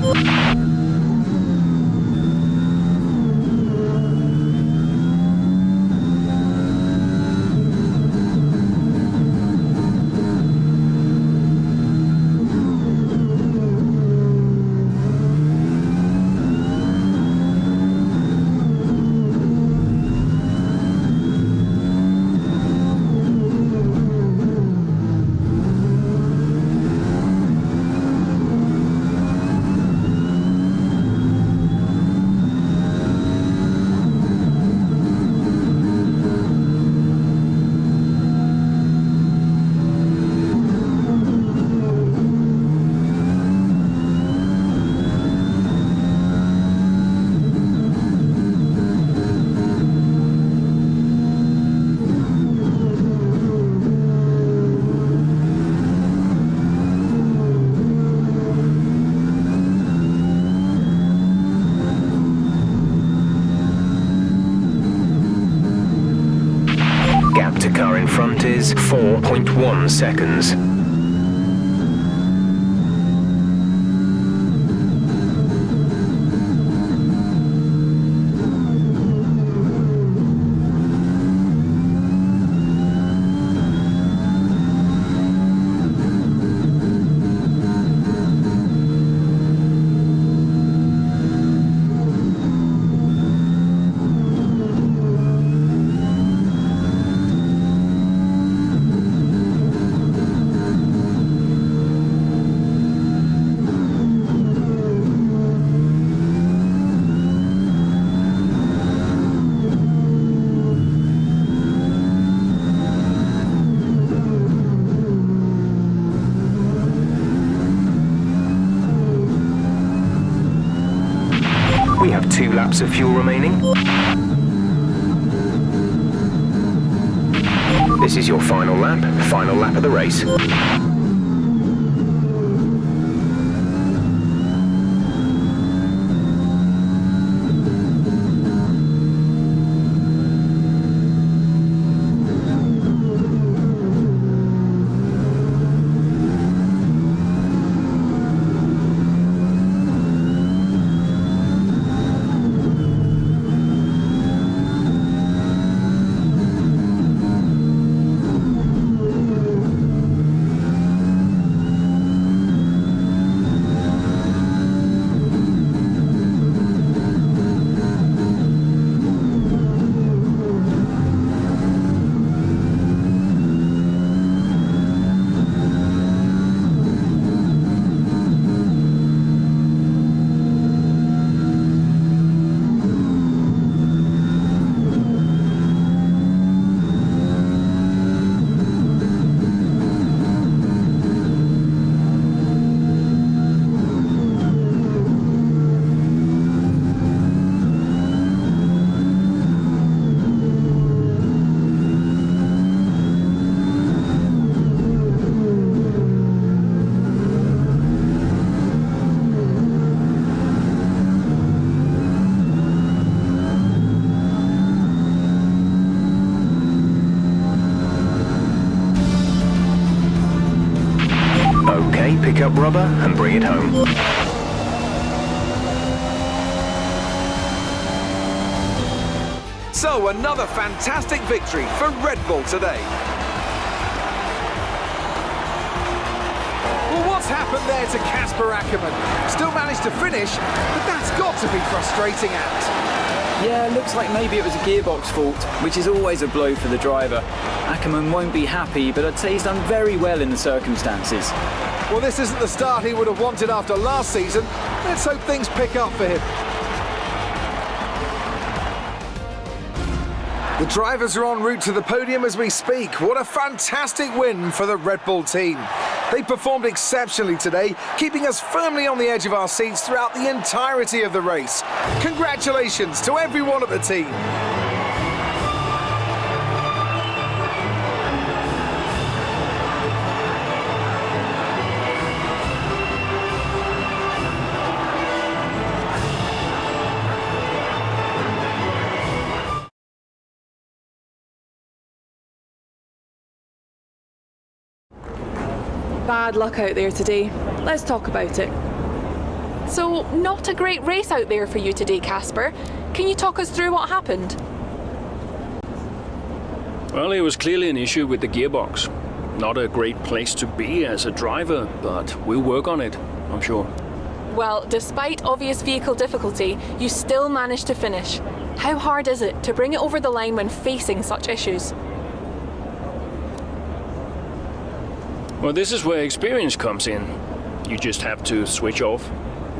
S3: Car in front is 4.1 seconds. We have 2 laps of fuel remaining. This is your final lap of the race. pick up rubber and bring it home.
S1: So another fantastic victory for Red Bull today. Well, what's happened there to Kasper Ackermann? Still managed to finish, but that's got to be frustrating out.
S14: Yeah, looks like maybe it was a gearbox fault, which is always a blow for the driver. Ackermann won't be happy, but I'd say he's done very well in the circumstances.
S1: Well, this isn't the start he would have wanted after last season. Let's hope things pick up for him. The drivers are en route to the podium as we speak. What a fantastic win for the Red Bull team. They performed exceptionally today, keeping us firmly on the edge of our seats throughout the entirety of the race. Congratulations to everyone at the team.
S7: Bad luck out there today. Let's talk about it. So, not a great race out there for you today, Kasper. Can you talk us through what happened?
S15: Well, it was clearly an issue with the gearbox. Not a great place to be as a driver, but we'll work on it, I'm sure.
S7: Well, despite obvious vehicle difficulty, you still managed to finish. How hard is it to bring it over the line when facing such issues?
S15: Well, this is where experience comes in. You just have to switch off.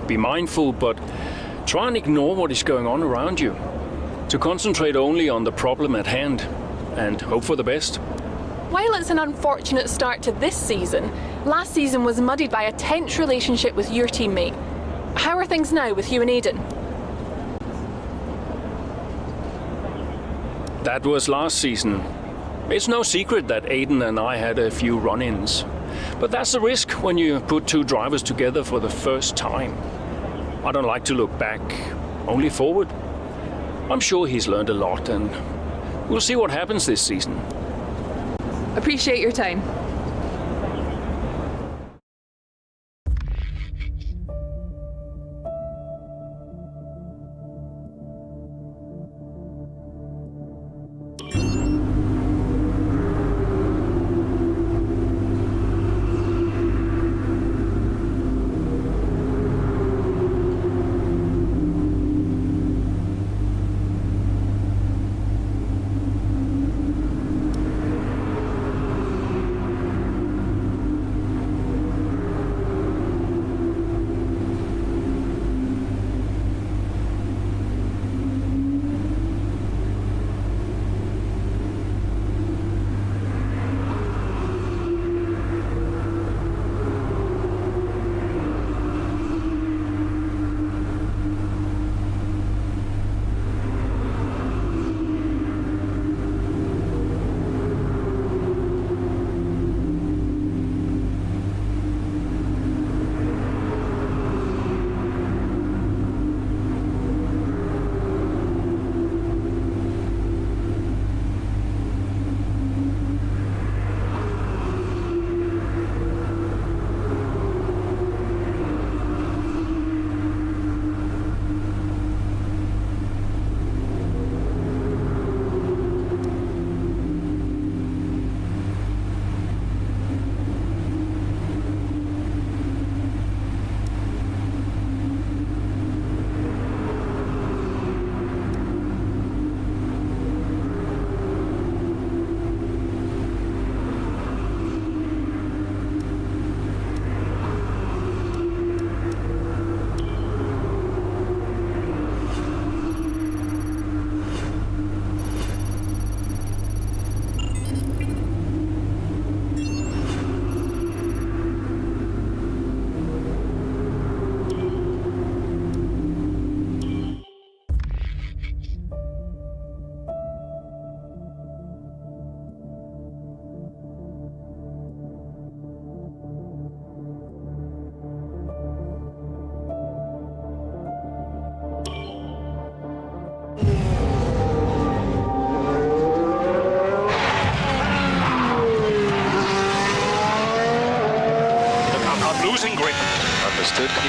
S15: Be mindful, but try and ignore what is going on around you. To concentrate only on the problem at hand and hope for the best.
S7: While it's an unfortunate start to this season, last season was muddied by a tense relationship with your teammate. How are things now with you and Aiden?
S15: That was last season. It's no secret that Aiden and I had a few run-ins. But that's the risk when you put two drivers together for the first time. I don't like to look back, only forward. I'm sure he's learned a lot and we'll see what happens this season.
S7: Appreciate your time.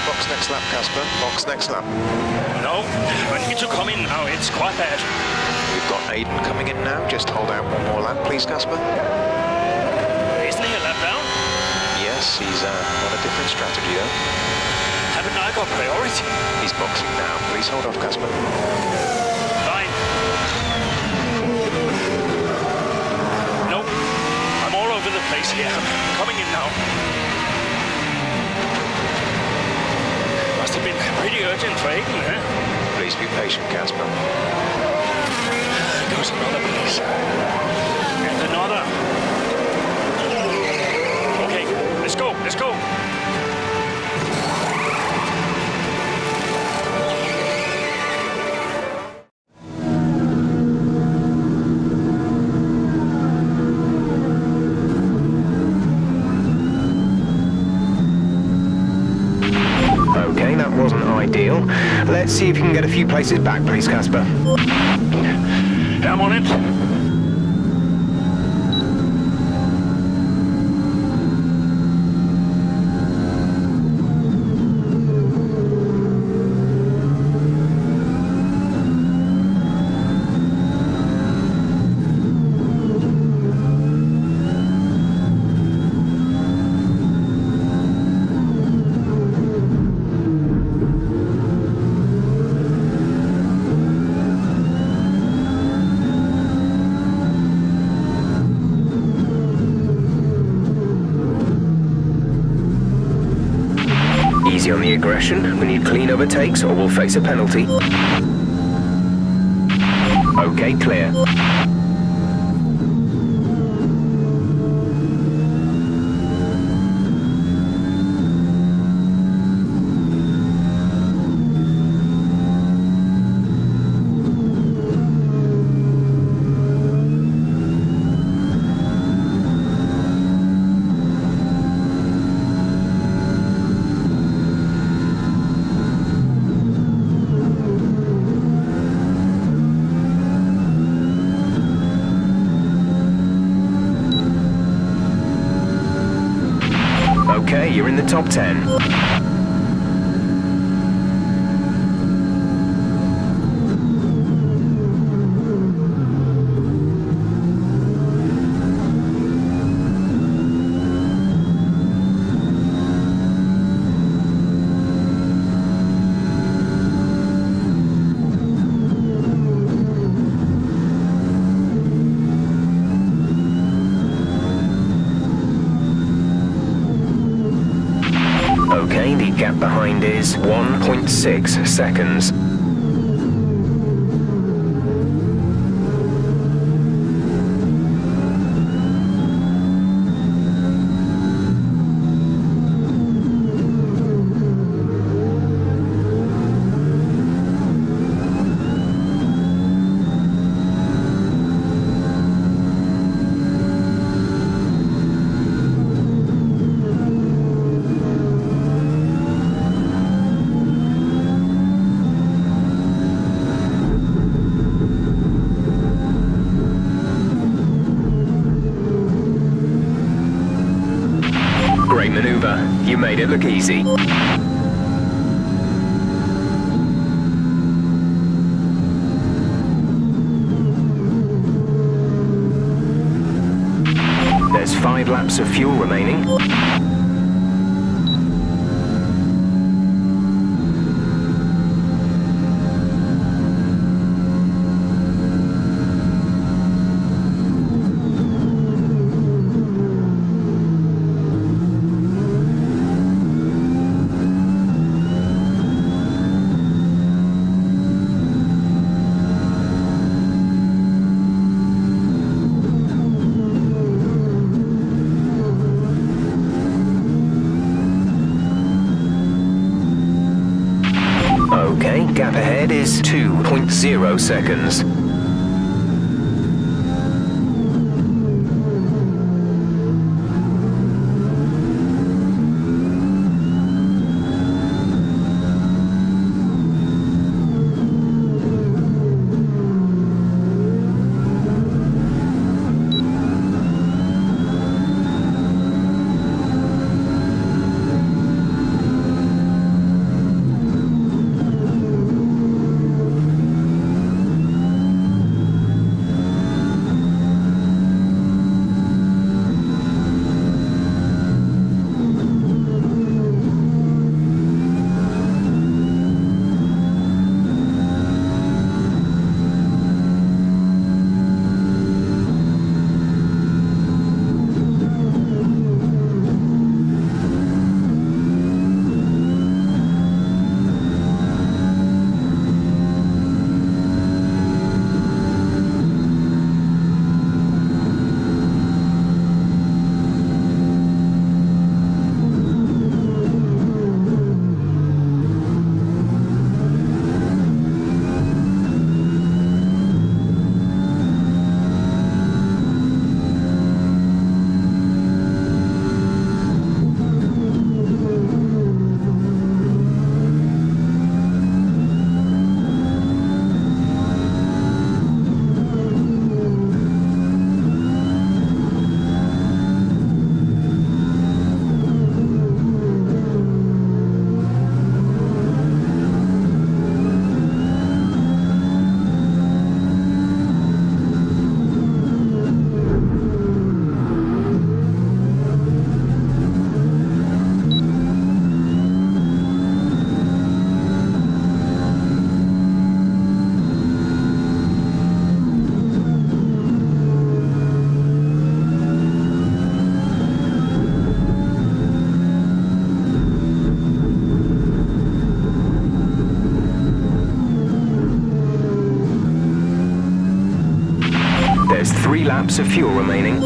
S13: box next lap, Casper. Box next lap.
S15: No, I need to come in now. It's quite bad.
S13: We've got Aiden coming in now. Just hold out one more lap, please, Casper.
S15: Isn't he a lap down?
S13: Yes, he's on a different strategy, though.
S15: Haven't I got priority?
S13: He's boxing now. Please hold off, Casper.
S15: Fine. Nope. I'm all over the place here. I'm coming in now. Must have been pretty urgent for Aiden, huh?
S13: Please be patient, Casper.
S15: There goes another place. And another. Okay, let's go, let's go.
S3: Okay, that wasn't ideal. Let's see if you can get a few places back, please, Casper.
S15: I'm on it.
S3: Easy on the aggression. We need clean overtakes or we'll face a penalty. Okay, clear. Okay, you're in the top 10. Okay, the gap behind is 1.6 seconds. Great maneuver. You made it look easy. There's 5 laps of fuel remaining. Okay, gap ahead is 2.0 seconds. 3 laps of fuel remaining.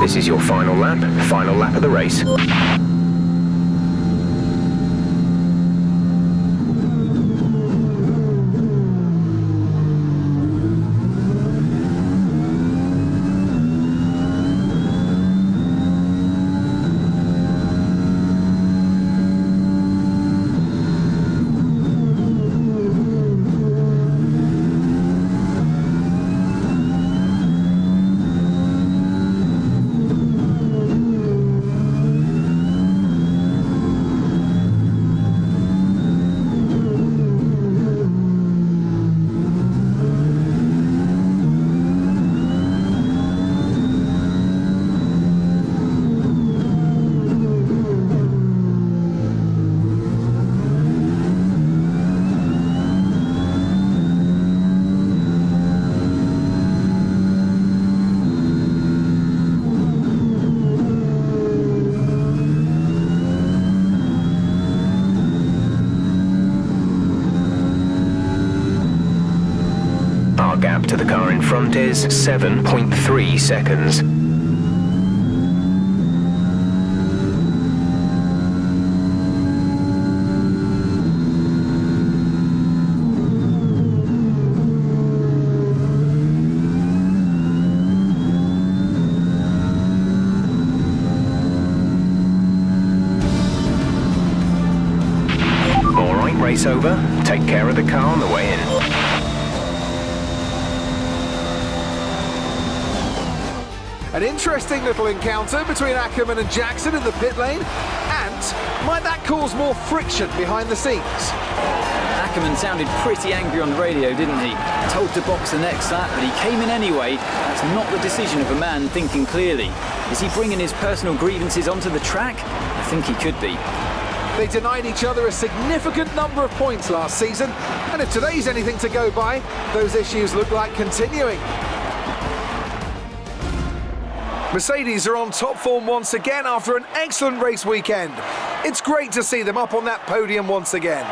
S3: This is your final lap of the race. Gap to the car in front is 7.3 seconds. All right, race over. Take care of the car on the way in.
S1: An interesting little encounter between Ackerman and Jackson in the pit lane, and might that cause more friction behind the scenes?
S14: Ackerman sounded pretty angry on the radio, didn't he? Told to box the next lap, but he came in anyway. That's not the decision of a man thinking clearly. Is he bringing his personal grievances onto the track? I think he could be.
S1: They denied each other a significant number of points last season, and if today's anything to go by, those issues look like continuing. Mercedes are on top form once again after an excellent race weekend. It's great to see them up on that podium once again.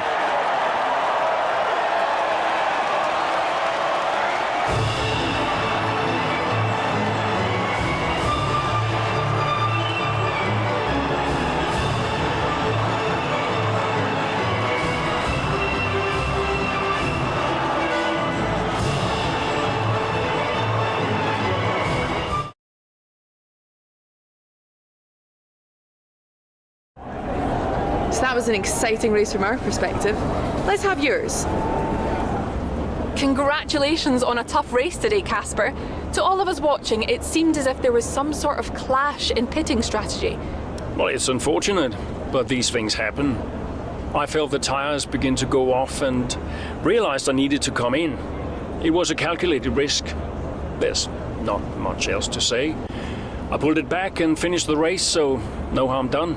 S7: So that was an exciting race from our perspective. Let's have yours. Congratulations on a tough race today, Casper. To all of us watching, it seemed as if there was some sort of clash in pitting strategy.
S15: Well, it's unfortunate, but these things happen. I felt the tires begin to go off and realized I needed to come in. It was a calculated risk. There's not much else to say. I pulled it back and finished the race, so no harm done.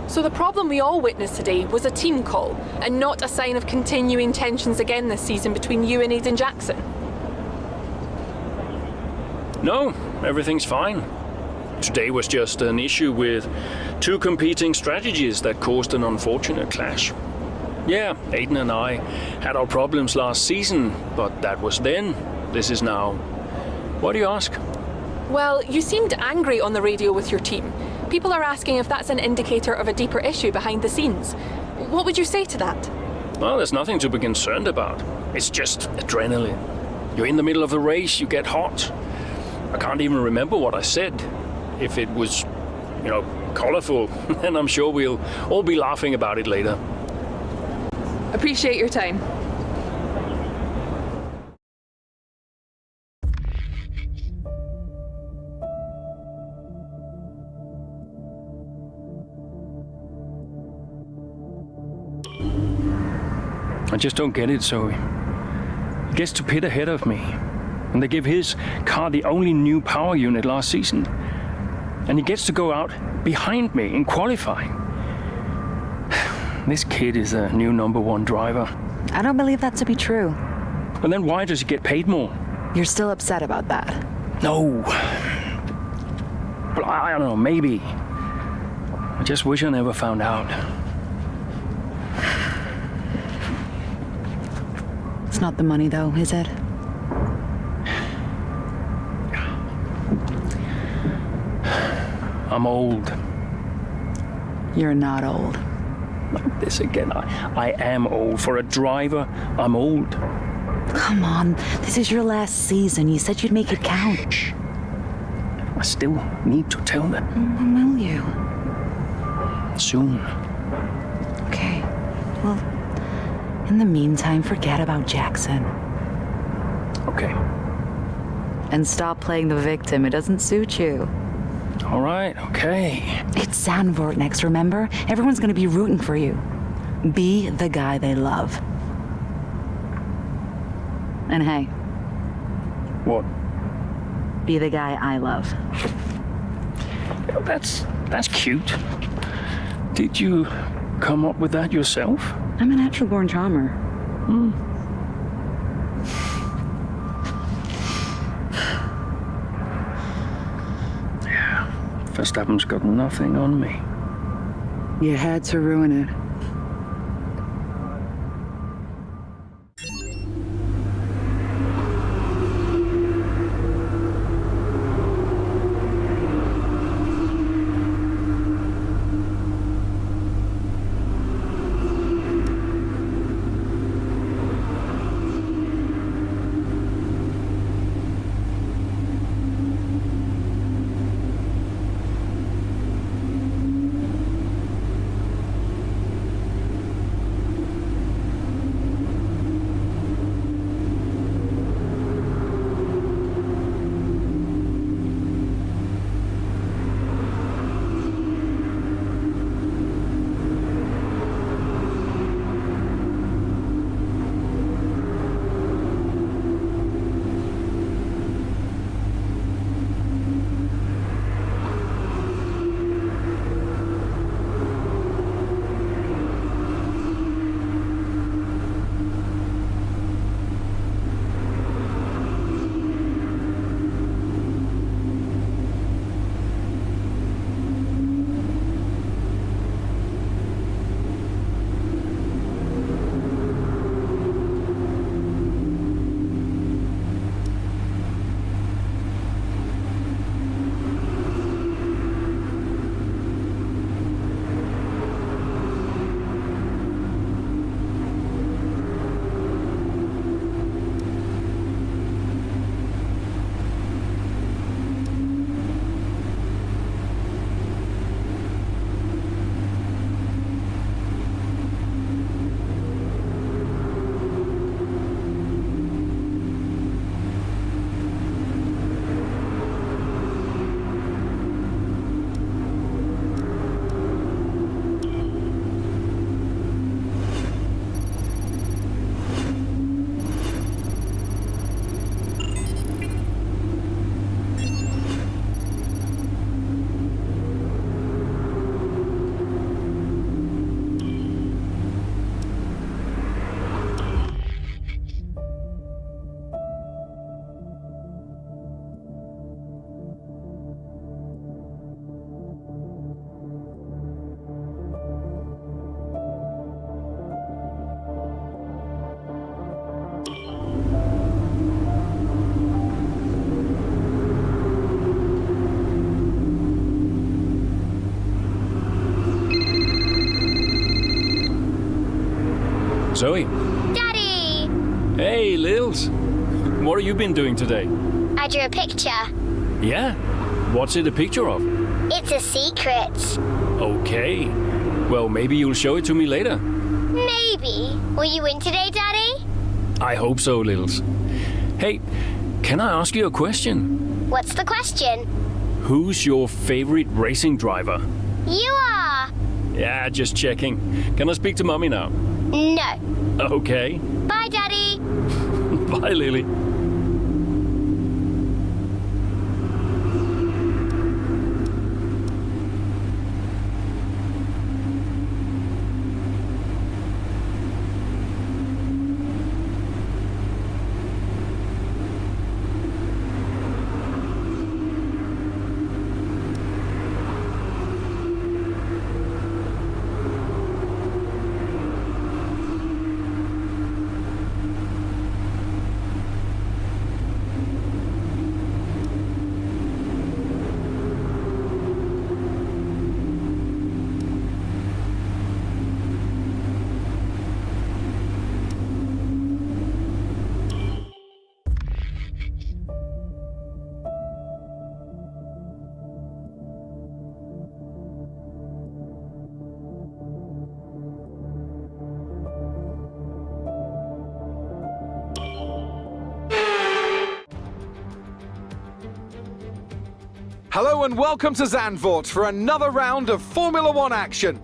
S7: So the problem we all witnessed today was a team call, and not a sign of continuing tensions again this season between you and Aiden Jackson?
S15: No, everything's fine. Today was just an issue with two competing strategies that caused an unfortunate clash. Yeah, Aiden and I had our problems last season, but that was then. This is now. Why do you ask?
S7: Well, you seemed angry on the radio with your team. People are asking if that's an indicator of a deeper issue behind the scenes. What would you say to that?
S15: Well, there's nothing to be concerned about. It's just adrenaline. You're in the middle of the race, you get hot. I can't even remember what I said. If it was, colorful, then I'm sure we'll all be laughing about it later.
S7: Appreciate your time.
S15: I just don't get it, Zoe. He gets to pit ahead of me, and they give his car the only new power unit last season. And he gets to go out behind me in qualifying. This kid is the new #1 driver.
S20: I don't believe that to be true.
S15: But then why does he get paid more?
S20: You're still upset about that?
S15: No. But I don't know, maybe. I just wish I never found out.
S20: It's not the money, though, is it?
S15: I'm old.
S20: You're not old.
S15: Not this again. I am old. For a driver, I'm old.
S20: Come on, this is your last season. You said you'd make it count.
S15: I still need to tell them.
S20: When will you?
S15: Soon.
S20: Okay. Well, in the meantime, forget about Jackson.
S15: Okay.
S20: And stop playing the victim. It doesn't suit you.
S15: All right, okay.
S20: It's Zandvoort next, remember? Everyone's gonna be rooting for you. Be the guy they love. And hey.
S15: What?
S20: Be the guy I love.
S15: That's cute. Did you come up with that yourself?
S20: I'm a natural-born charmer.
S15: Yeah, Verstappen's got nothing on me.
S20: You had to ruin it.
S15: Zoe.
S21: Daddy!
S15: Hey, Lils. What have you been doing today?
S21: I drew a picture.
S15: Yeah? What's it a picture of?
S21: It's a secret.
S15: Okay. Well, maybe you'll show it to me later.
S21: Maybe. Will you win today, Daddy?
S15: I hope so, Lils. Hey, can I ask you a question?
S21: What's the question?
S15: Who's your favorite racing driver?
S21: You are.
S15: Yeah, just checking. Can I speak to Mommy now?
S21: No.
S15: Okay.
S21: Bye, Daddy.
S15: Bye, Lily.
S1: Hello and welcome to Zandvoort for another round of Formula One action.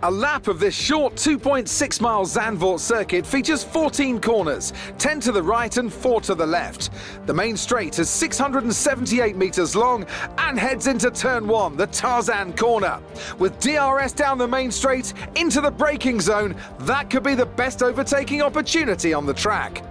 S1: A lap of this short 2.6 mile Zandvoort circuit features 14 corners, 10 to the right and 4 to the left. The main straight is 678 metres long and heads into turn 1, the Tarzan corner. With DRS down the main straight into the braking zone, that could be the best overtaking opportunity on the track.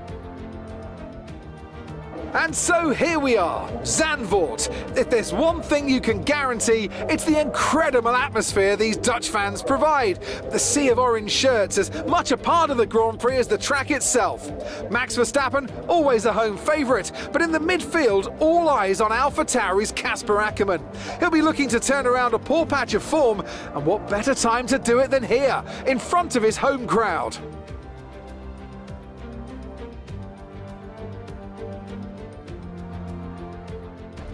S1: And so here we are, Zandvoort. If there's one thing you can guarantee, it's the incredible atmosphere these Dutch fans provide. The sea of orange shirts is much a part of the Grand Prix as the track itself. Max Verstappen, always a home favourite, but in the midfield, all eyes on AlphaTauri's Casper Ackermann. He'll be looking to turn around a poor patch of form, and what better time to do it than here, in front of his home crowd.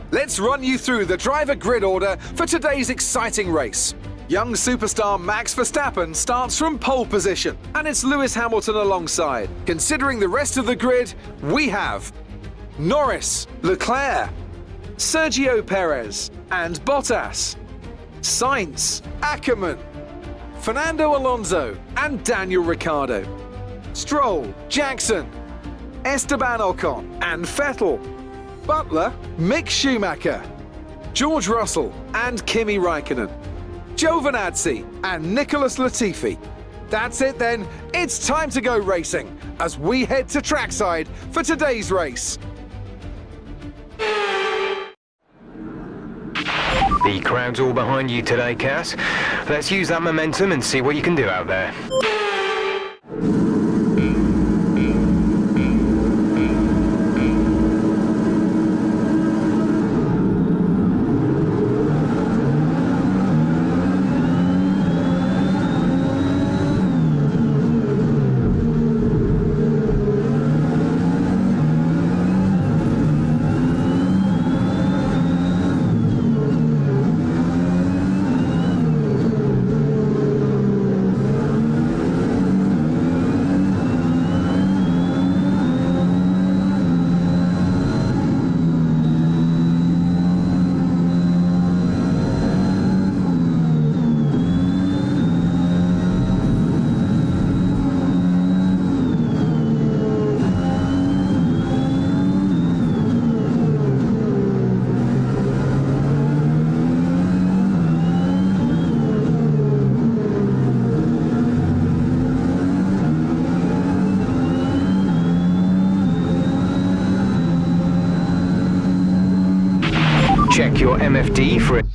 S1: Let's run you through the driver grid order for today's exciting race. Young superstar Max Verstappen starts from pole position, and it's Lewis Hamilton alongside. Considering the rest of the grid, we have Norris, Leclerc, Sergio Perez, and Bottas, Sainz, Ackermann, Fernando Alonso, and Daniel Ricciardo, Stroll, Jackson, Esteban Ocon, and Vettel, Butler, Mick Schumacher, George Russell and Kimi Räikkönen, Giovinazzi and Nicholas Latifi. That's it then, it's time to go racing as we head to trackside for today's race.
S3: The crowd's all behind you today, Cass. Let's use that momentum and see what you can do out there. Check your MFD for it.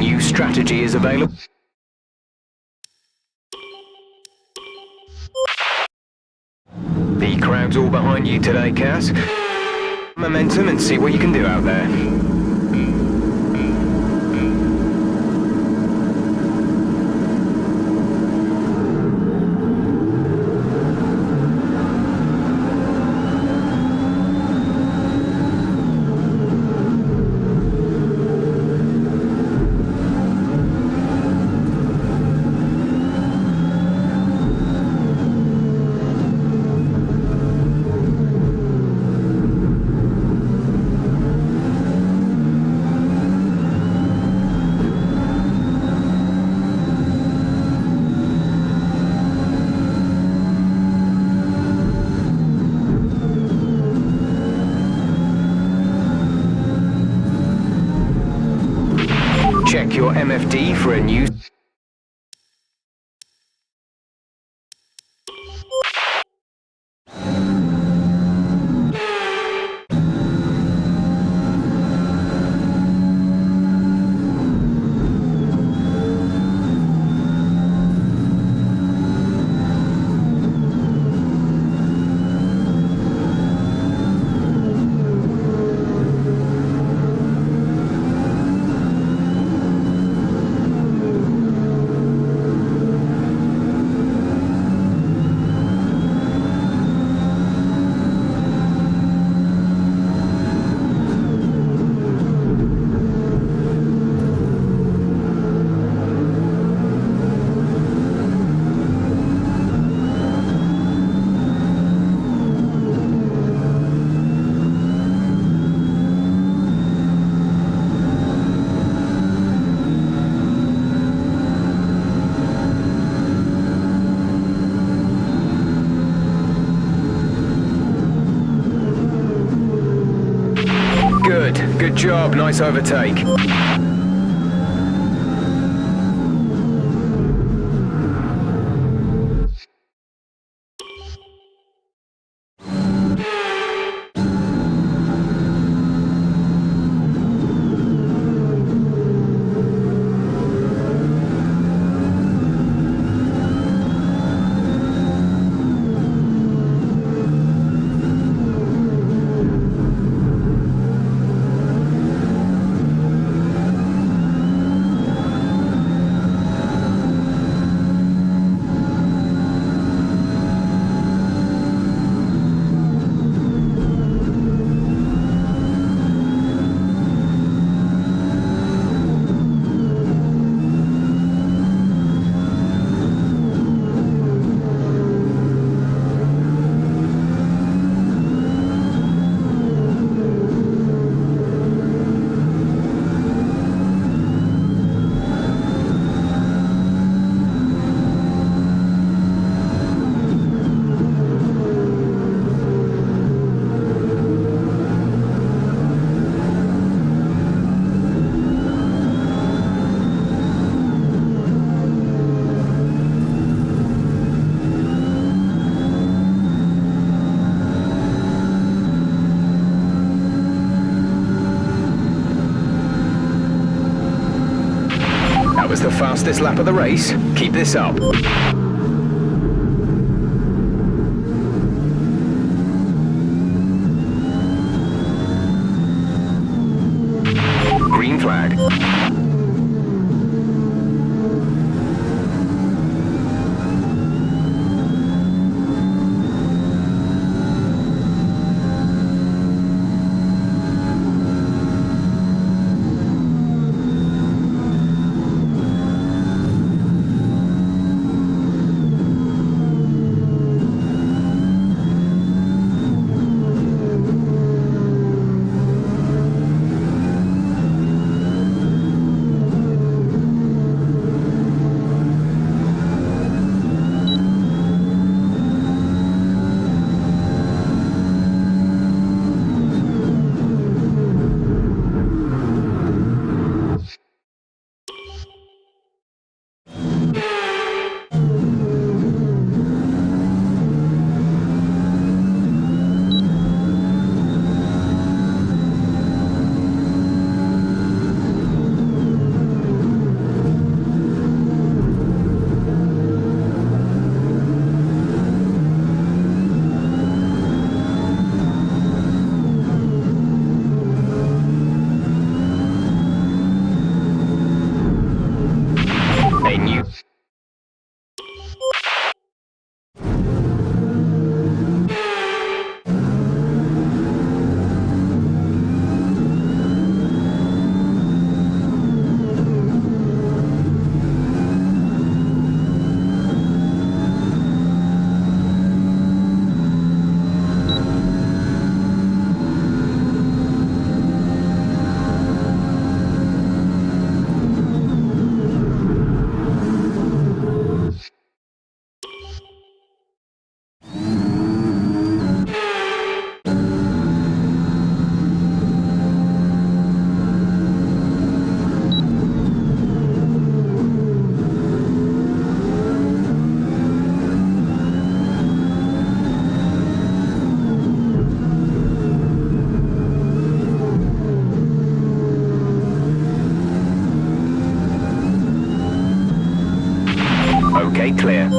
S3: new strategy is available. The crowd's all behind you today, Cass. Momentum and see what you can do out there. Check your MFD for a new... Good job, nice overtake. Was the fastest lap of the race. Keep this up. Green flag. Gate clear.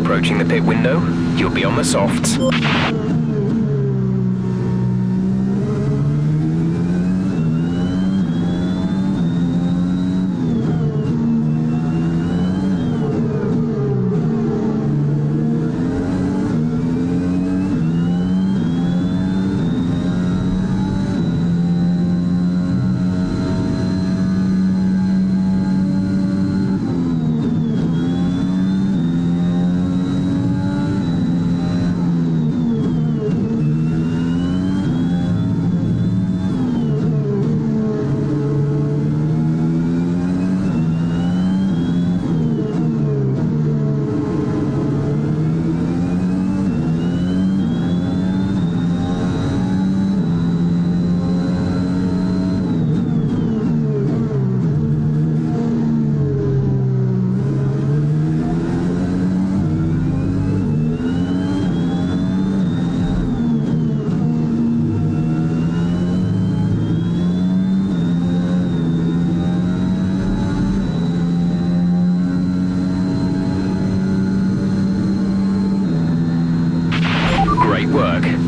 S3: Approaching the pit window, you'll be on the softs.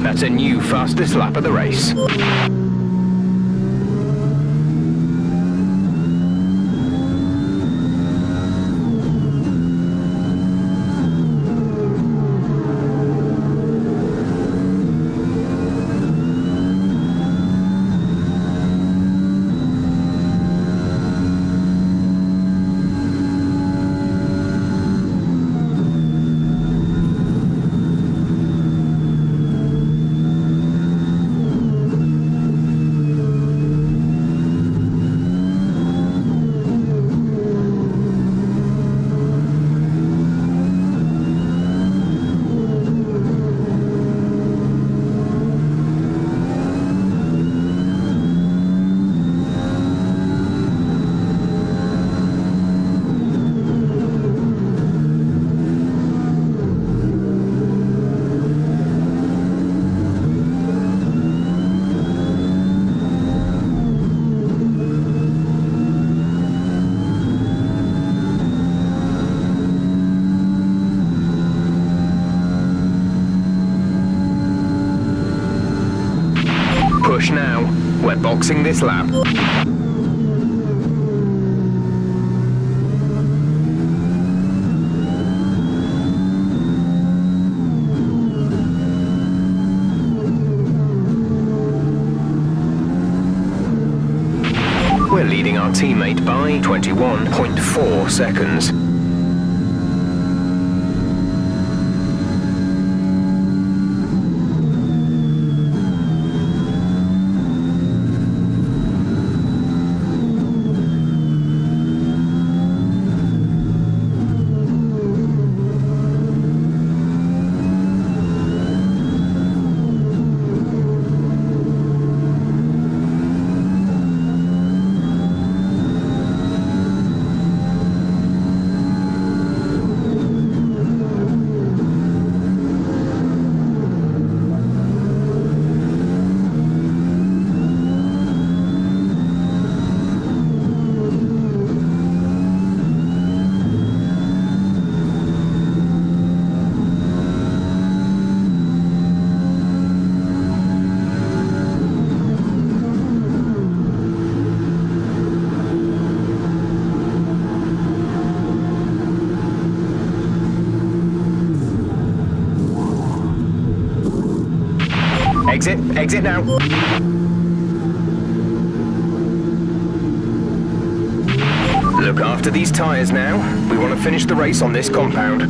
S3: That's a new fastest lap of the race. push now. We're boxing this lap. We're leading our teammate by 21.4 seconds. Exit now. Look after these tyres now. We want to finish the race on this compound.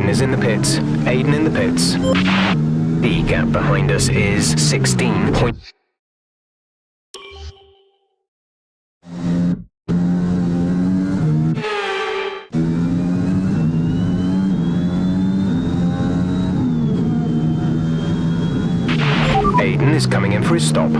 S3: Is in the pits. Aiden in the pits. The gap behind us is 16 point. Aiden is coming in for his stop.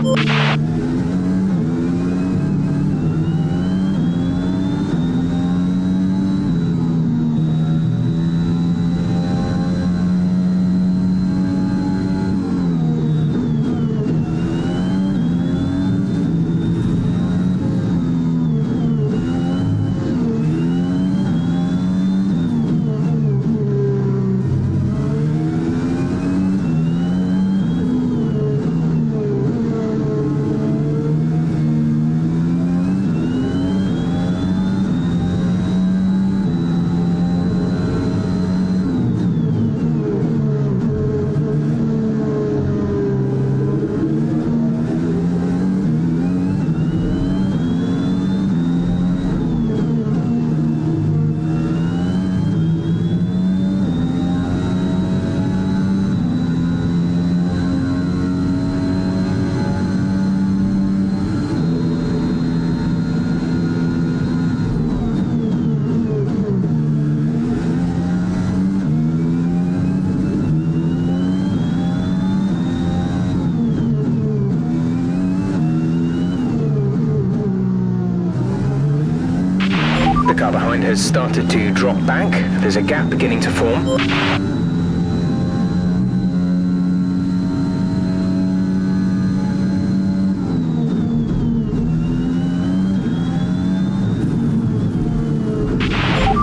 S3: The car behind has started to drop back. There's a gap beginning to form.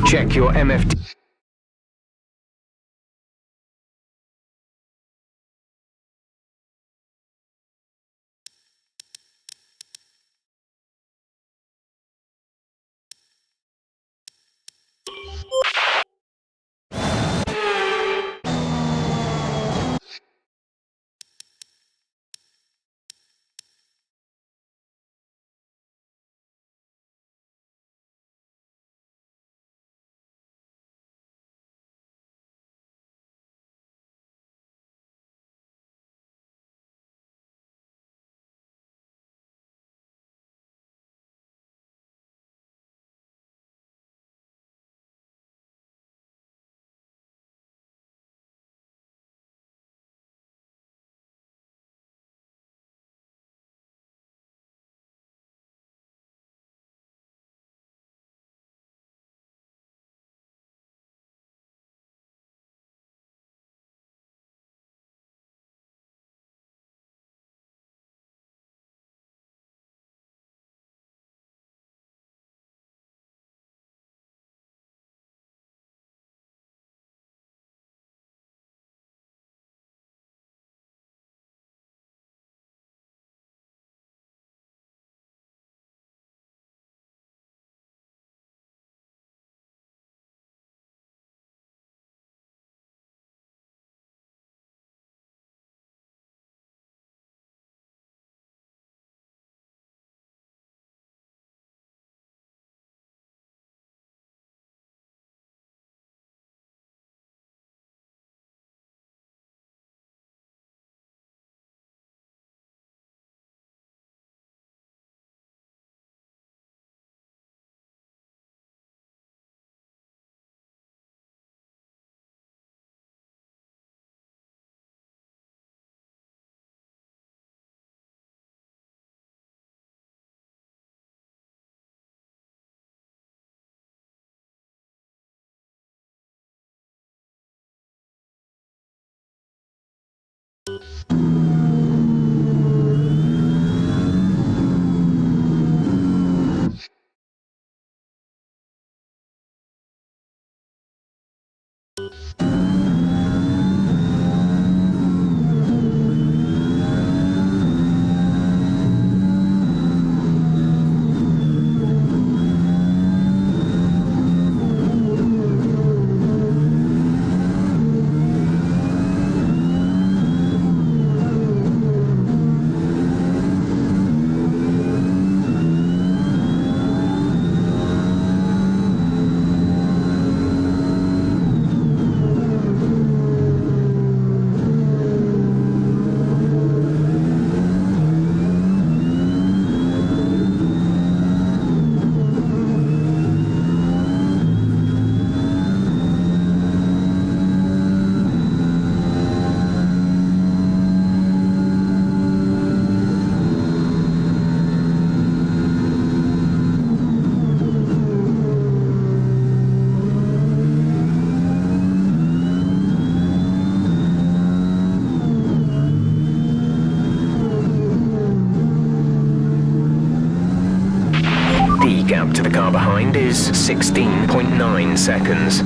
S3: Check your MFD. Gap to the car behind is 16.9 seconds.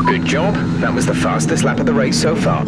S3: Good job. That was the fastest lap of the race so far.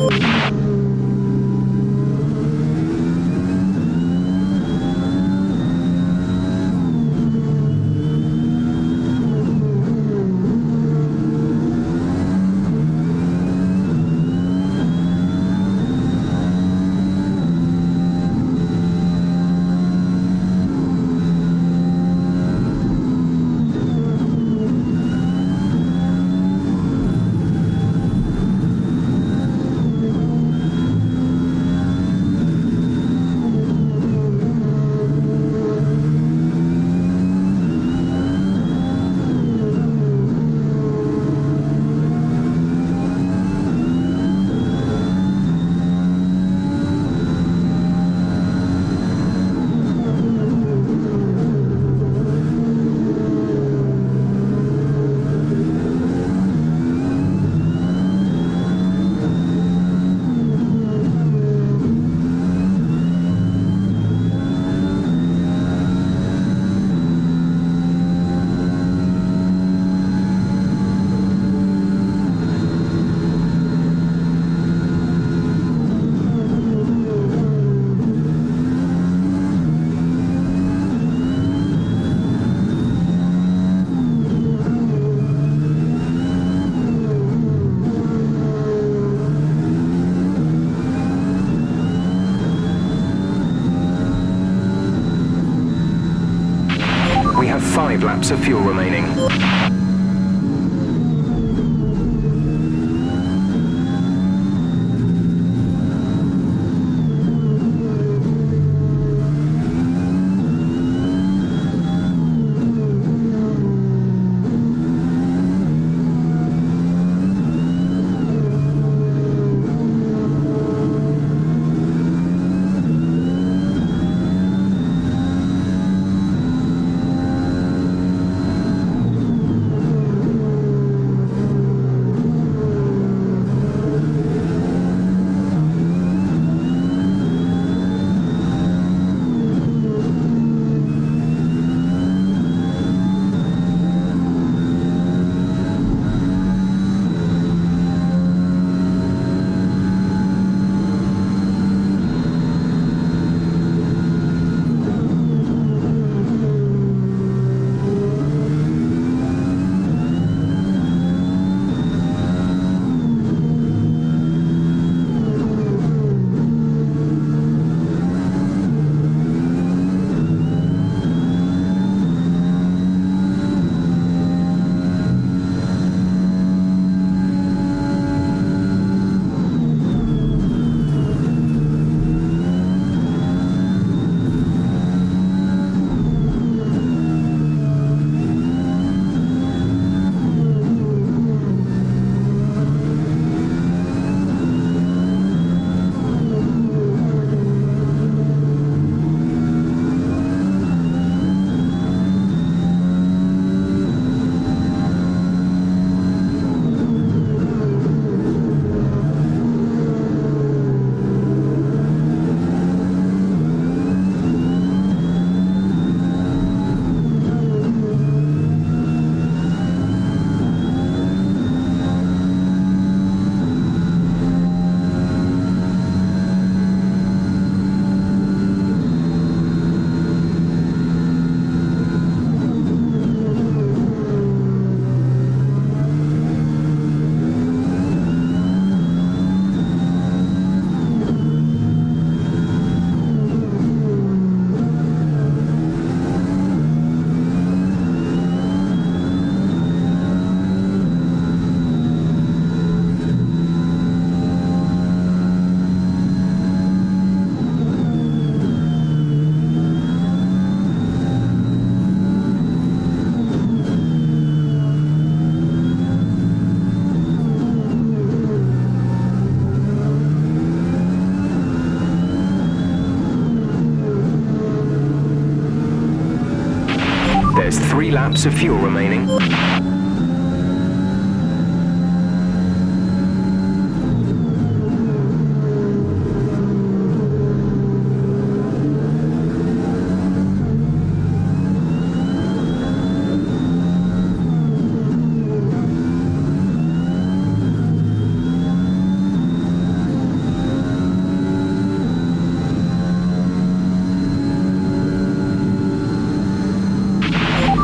S3: laps of fuel remaining. There's 3 laps of fuel remaining.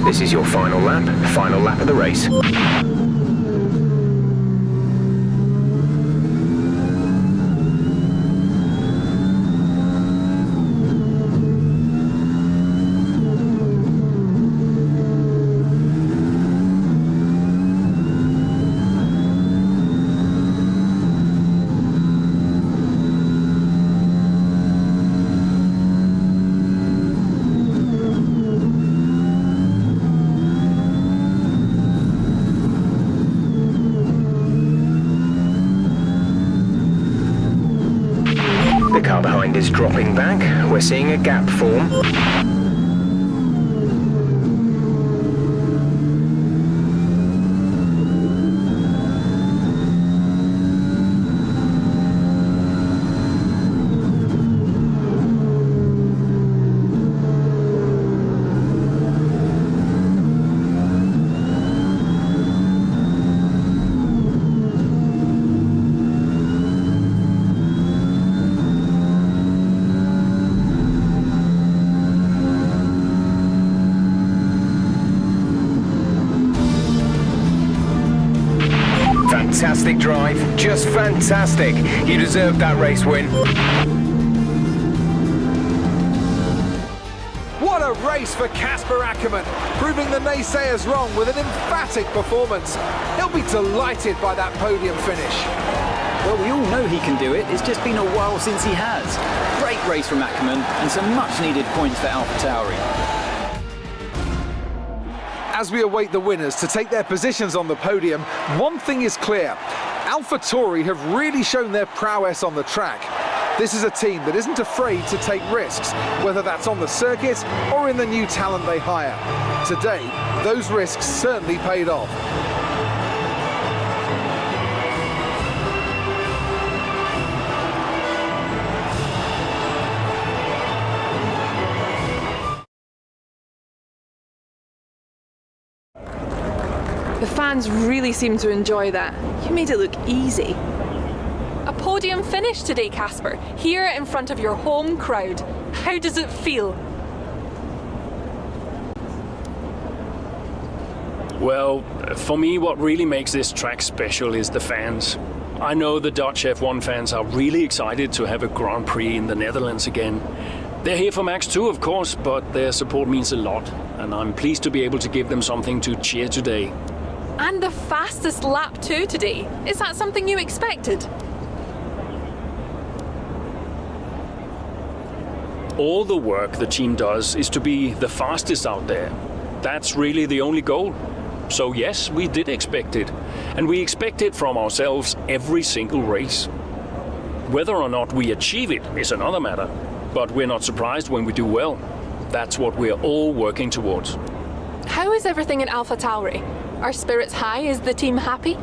S3: This is your final lap of the race. The car behind is dropping back. We're seeing a gap form. Fantastic drive, just fantastic. You deserved that race win.
S1: What a race for Kasper Ackermann, proving the naysayers wrong with an emphatic performance. He'll be delighted by that podium finish.
S14: Well, we all know he can do it. It's just been a while since he has. Great race from Ackermann and some much-needed points for AlphaTauri.
S1: As we await the winners to take their positions on the podium, one thing is clear. AlphaTauri have really shown their prowess on the track. This is a team that isn't afraid to take risks, whether that's on the circuit or in the new talent they hire. Today, those risks certainly paid off.
S7: The fans really seem to enjoy that. You made it look easy. A podium finish today, Kasper, here in front of your home crowd. How does it feel?
S15: Well, for me, what really makes this track special is the fans. I know the Dutch F1 fans are really excited to have a Grand Prix in the Netherlands again. They're here for Max too, of course, but their support means a lot, and I'm pleased to be able to give them something to cheer today.
S7: And the fastest lap too today. Is that something you expected?
S15: All the work the team does is to be the fastest out there. That's really the only goal. So yes, we did expect it. And we expect it from ourselves every single race. Whether or not we achieve it is another matter. But we're not surprised when we do well. That's what we're all working towards.
S7: How is everything in AlphaTauri? Are spirits high? Is the team happy?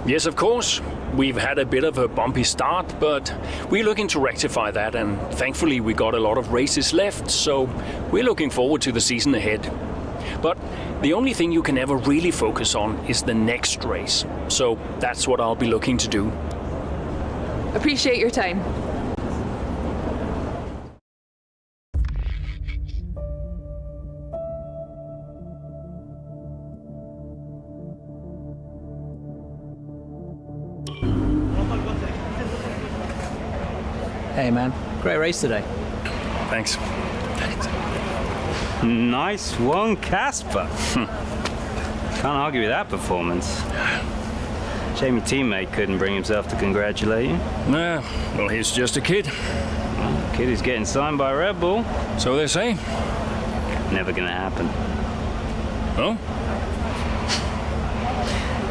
S15: Yes, of course. We've had a bit of a bumpy start, but we're looking to rectify that, and thankfully we got a lot of races left, so we're looking forward to the season ahead. But the only thing you can ever really focus on is the next race, so that's what I'll be looking to do.
S7: Appreciate your time.
S19: Hey man, great race today.
S15: Thanks.
S16: Nice one, Kasper. Can't argue with that performance. Shame your teammate couldn't bring himself to congratulate you.
S15: Nah, well, he's just a kid.
S16: Well, kid is getting signed by Red Bull.
S15: So they say.
S16: Never gonna happen.
S15: Oh?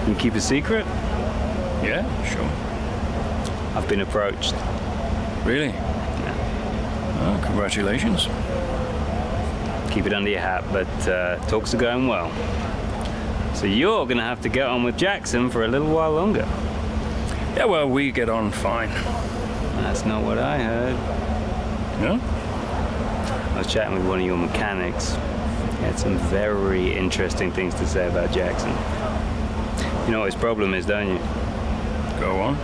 S16: You keep a secret?
S15: Yeah, sure.
S16: I've been approached.
S15: Really?
S16: Yeah.
S15: Oh, congratulations.
S16: Keep it under your hat, but talks are going well. So you're gonna have to get on with Jackson for a little while longer.
S15: Yeah, well, we get on fine.
S16: That's not what I heard.
S15: No?
S16: I was chatting with one of your mechanics. He had some very interesting things to say about Jackson. You know what his problem is, don't you?
S15: Go on.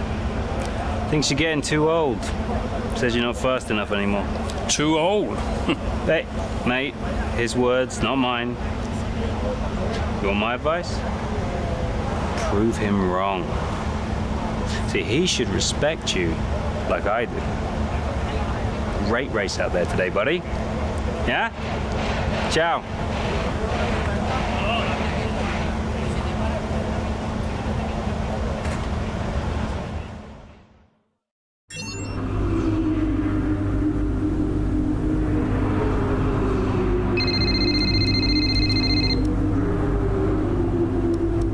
S16: Thinks you're getting too old. Says you're not fast enough anymore.
S15: Too old?
S16: Hey, mate, his words, not mine. You want my advice? Prove him wrong. See, he should respect you like I do. Great race out there today, buddy. Yeah? Ciao.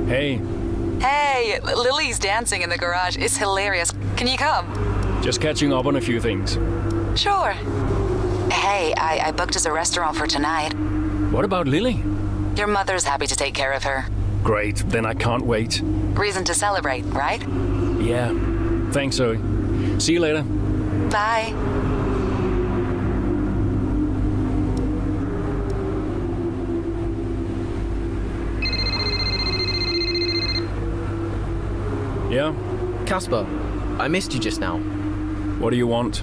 S15: Hey.
S22: Hey, Lily's dancing in the garage. It's hilarious. Can you come?
S15: Just catching up on a few things.
S22: Sure. Hey, I booked us a restaurant for tonight.
S15: What about Lily?
S22: Your mother's happy to take care of her.
S15: Great, then I can't wait.
S22: Reason to celebrate, right?
S15: Yeah. Thanks, Zoe. See you later.
S22: Bye.
S15: Yeah?
S9: Kasper, I missed you just now.
S15: What do you want?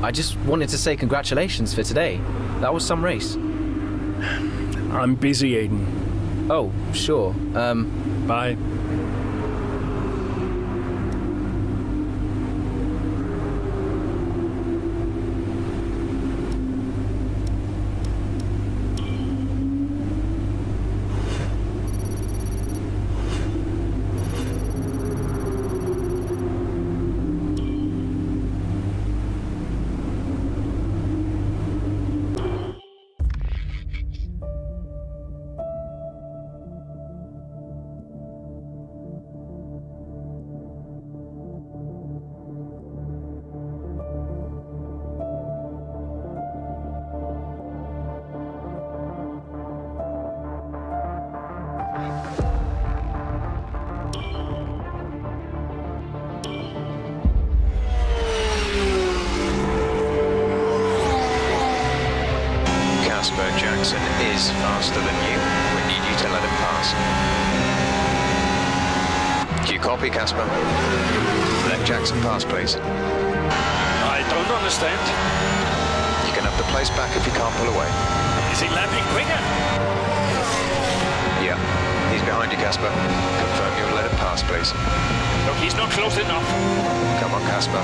S9: I just wanted to say congratulations for today. That was some race.
S15: I'm busy, Aiden.
S9: Oh, sure.
S15: Bye.
S13: Jackson is faster than you. We need you to let him pass. Do you copy, Casper? Let Jackson pass, please.
S8: I don't understand.
S13: You can have the place back if you can't pull away.
S8: Is he lapping quicker?
S13: Yeah, he's behind you, Casper. Confirm you'll let him pass, please.
S8: Look, he's not close enough.
S13: Come on, Casper.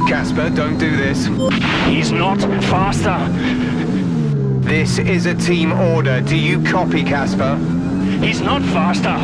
S3: Casper, don't do this.
S8: He's not faster.
S3: This is a team order. Do you copy, Casper?
S8: He's not faster.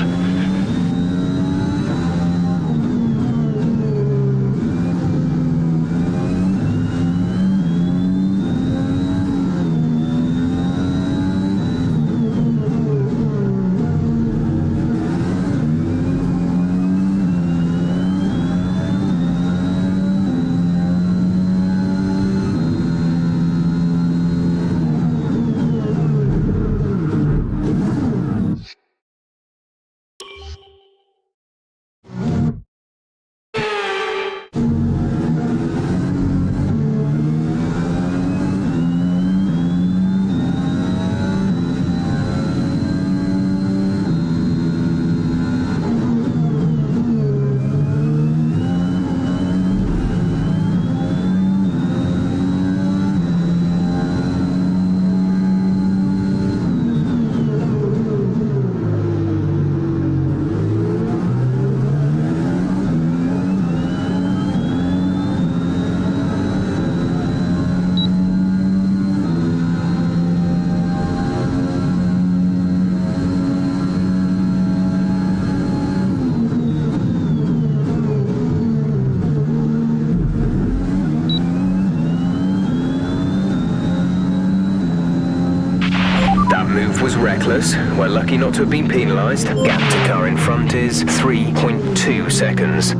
S3: Was reckless. We're lucky not to have been penalised. Gap to car in front is 3.2 seconds.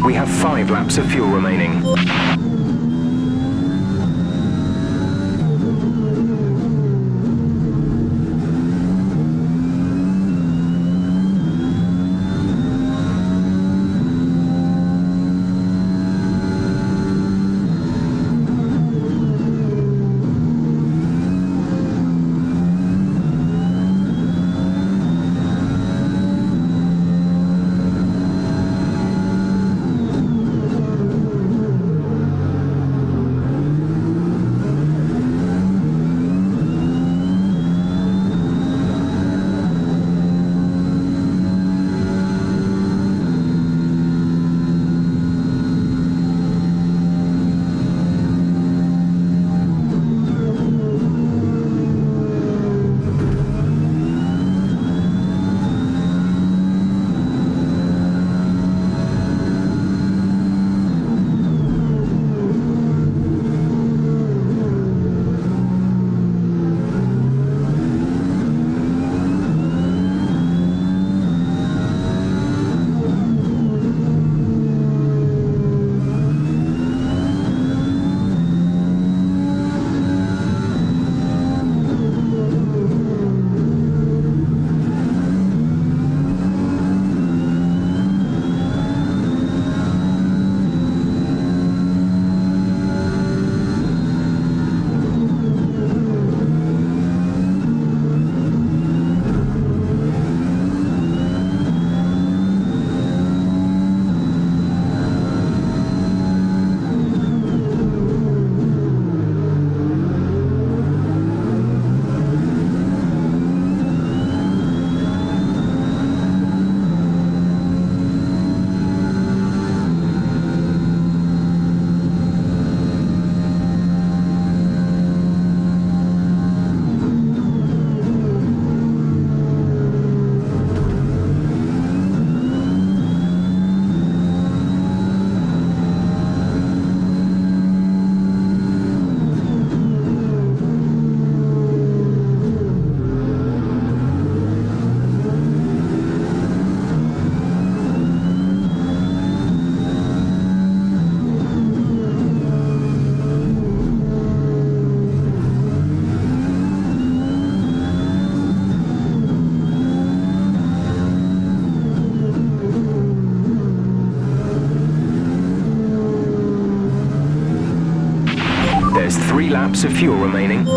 S3: We have 5 laps of fuel remaining. There's 3 laps of fuel remaining.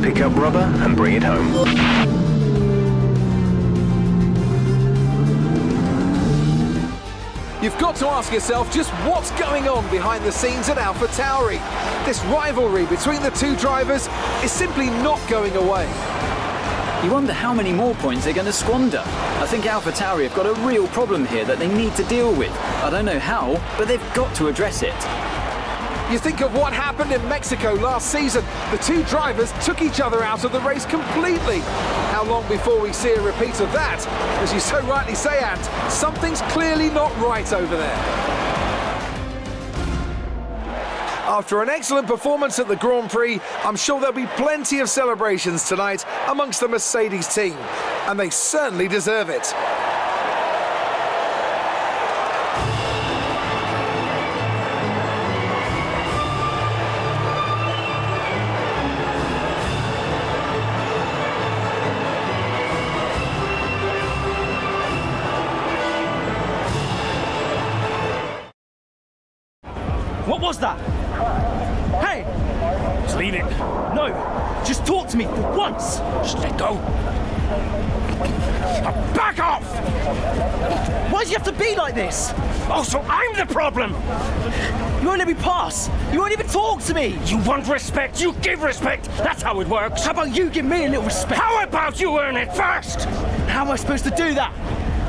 S3: Pick up rubber and bring it home.
S1: You've got to ask yourself just what's going on behind the scenes at AlphaTauri. This rivalry between the two drivers is simply not going away.
S14: You wonder how many more points they're going to squander. I think AlphaTauri have got a real problem here that they need to deal with. I don't know how, but they've got to address it.
S1: You think of what happened in Mexico last season. The two drivers took each other out of the race completely. How long before we see a repeat of that? As you so rightly say, Ant, something's clearly not right over there. After an excellent performance at the Grand Prix, I'm sure there'll be plenty of celebrations tonight amongst the Mercedes team, and they certainly deserve it.
S12: What was that? Hey!
S8: Just leave it.
S12: No! Just talk to me for once!
S8: Just let go. Back off!
S12: Why do you have to be like this?
S8: Oh, so I'm the problem!
S12: You won't let me pass! You won't even talk to me!
S8: You want respect, you give respect! That's how it works!
S12: How about you give me a little respect?
S8: How about you earn it first?
S12: How am I supposed to do that?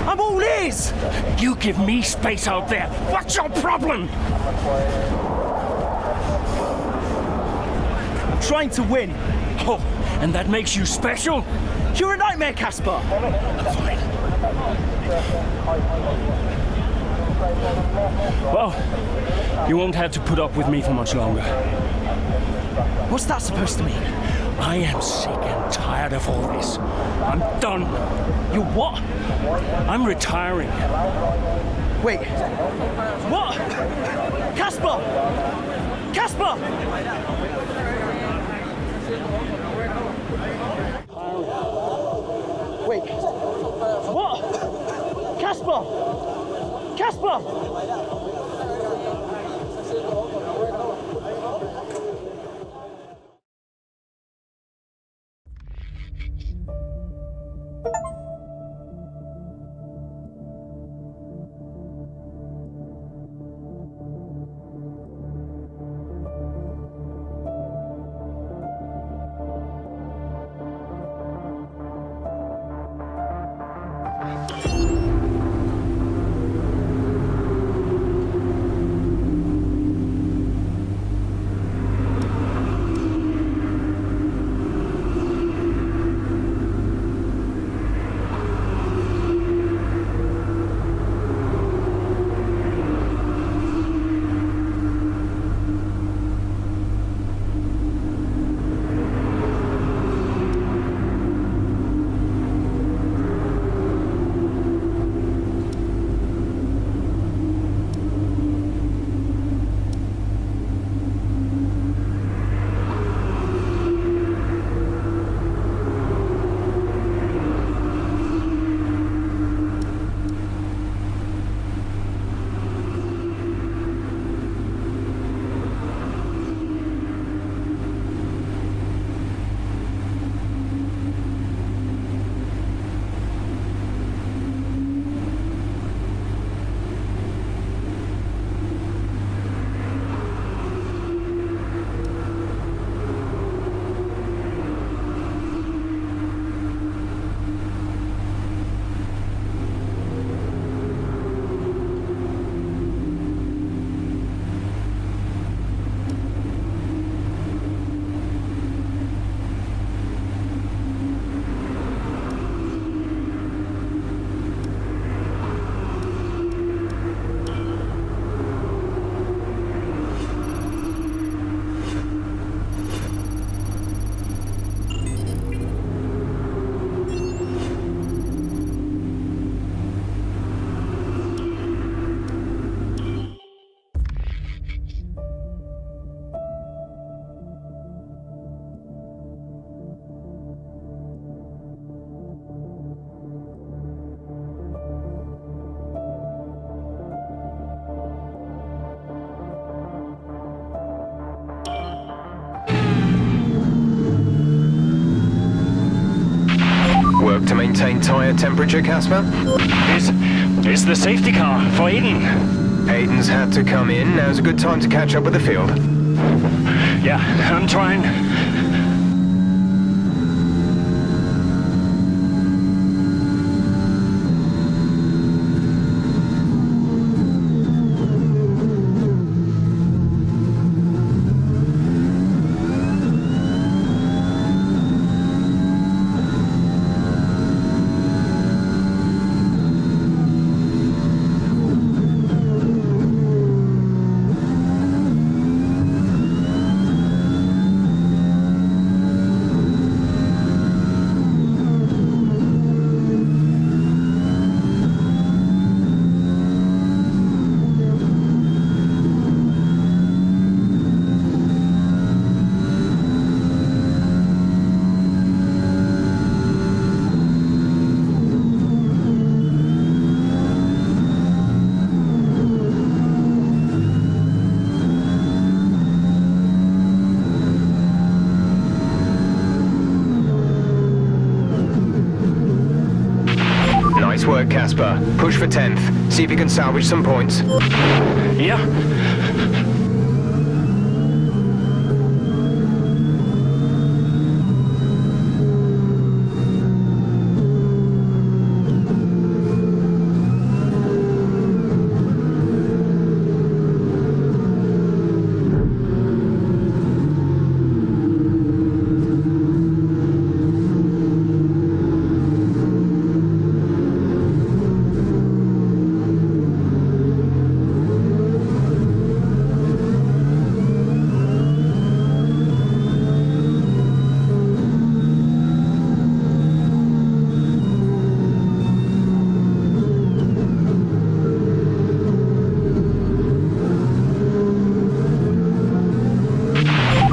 S12: I'm all ears!
S8: You give me space out there. What's your problem?
S12: I'm trying to win.
S8: Oh, and that makes you special?
S12: You're a nightmare, Casper.
S8: Fine. Well, you won't have to put up with me for much longer.
S12: What's that supposed to mean?
S8: I am sick and tired of all this. I'm done.
S12: You what?
S8: I'm retiring.
S12: Wait. What? Casper! Casper! Wait. What? Casper! Casper!
S3: look to maintain tyre temperature, Casper?
S15: It's the safety car for Aiden.
S3: Aiden's had to come in. Now's a good time to catch up with the field.
S15: Yeah, I'm trying.
S3: Nice work, Casper. Push for 10th. See if you can salvage some points.
S15: Yeah.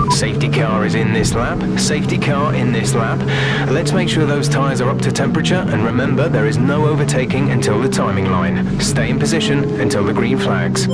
S3: Safety car is in this lap. Safety car in this lap. Let's make sure those tyres are up to temperature, and remember, there is no overtaking until the timing line. Stay in position until the green flags.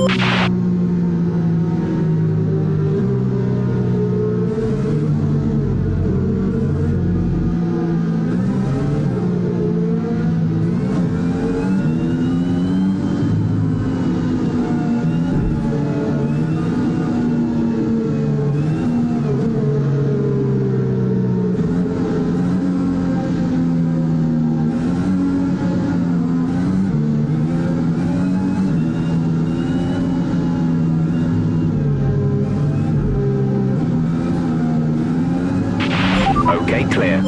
S3: Okay, clear.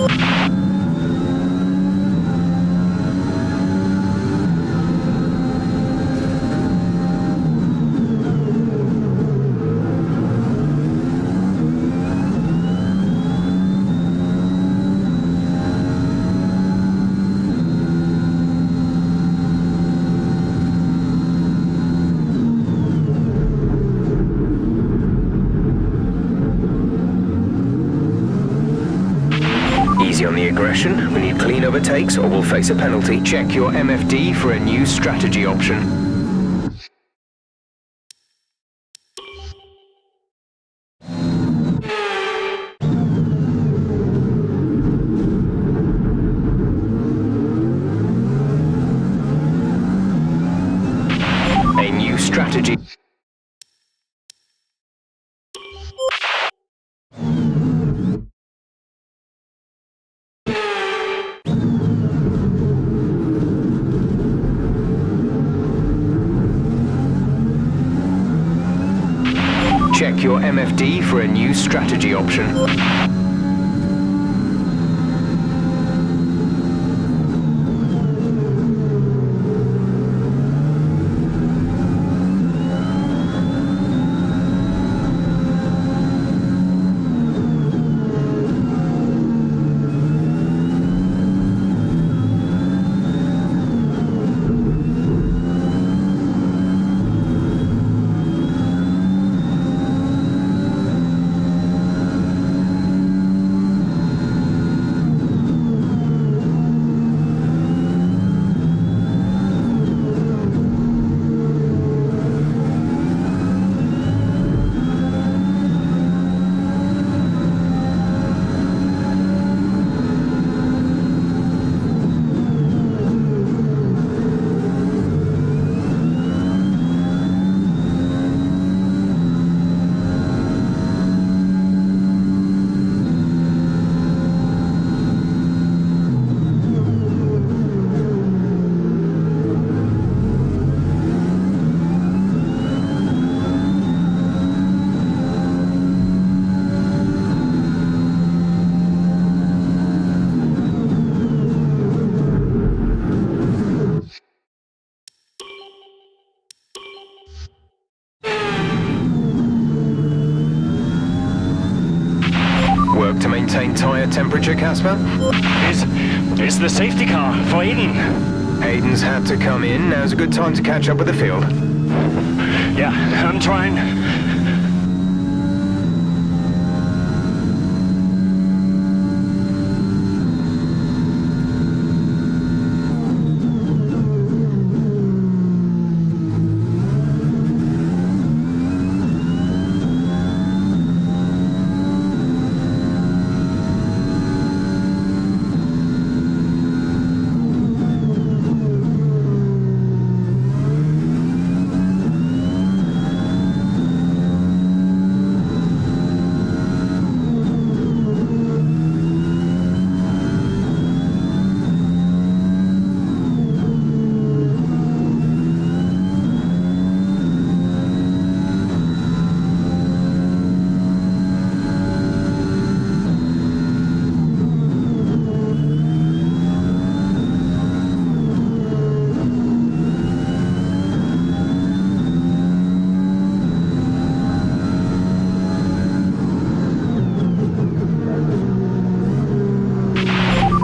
S3: Easy on the aggression. We need clean overtakes or we'll face a penalty. Check your MFD for a new strategy option. A new strategy. Check your MFD for a new strategy option. tyre temperature, Casper?
S15: It's the safety car for Aiden.
S3: Aiden's had to come in. Now's a good time to catch up with the field.
S15: Yeah, I'm trying.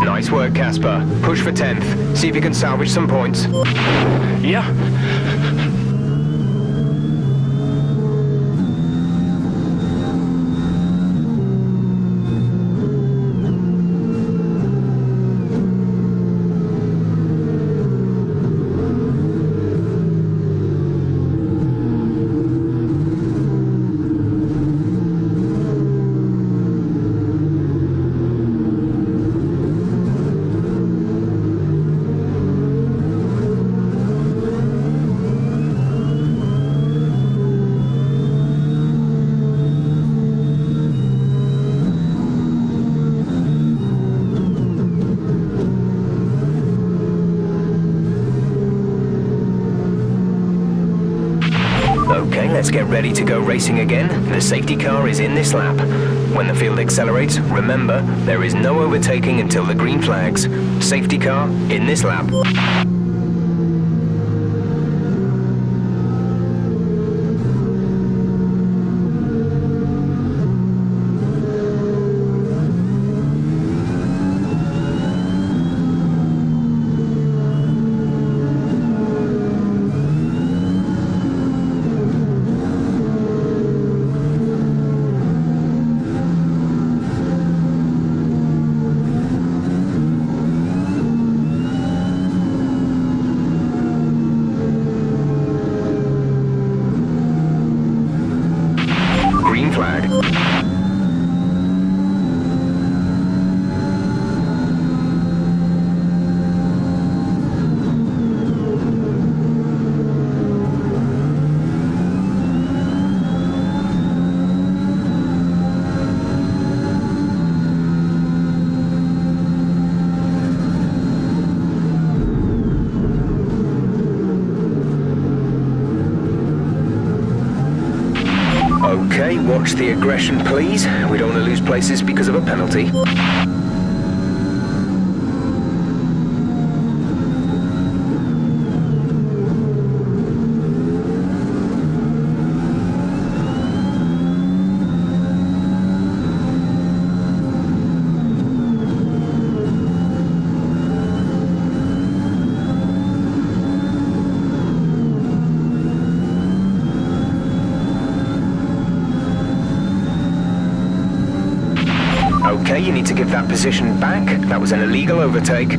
S3: Nice work, Casper. Push for 10th. See if you can salvage some points.
S15: Yeah.
S3: Okay, let's get ready to go racing again. The safety car is in this lap. When the field accelerates, remember, there is no overtaking until the green flags. Safety car in this lap. Flag. Okay, watch the aggression, please. We don't want to lose places because of a penalty. Okay, you need to give that position back. That was an illegal overtake.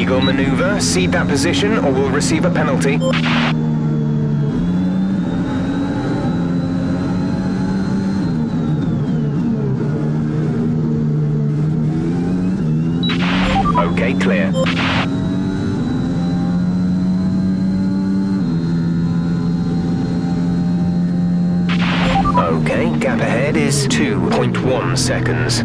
S3: illegal maneuver. Cede that position or we'll receive a penalty. Okay, clear. Okay, gap ahead is 2.1 seconds.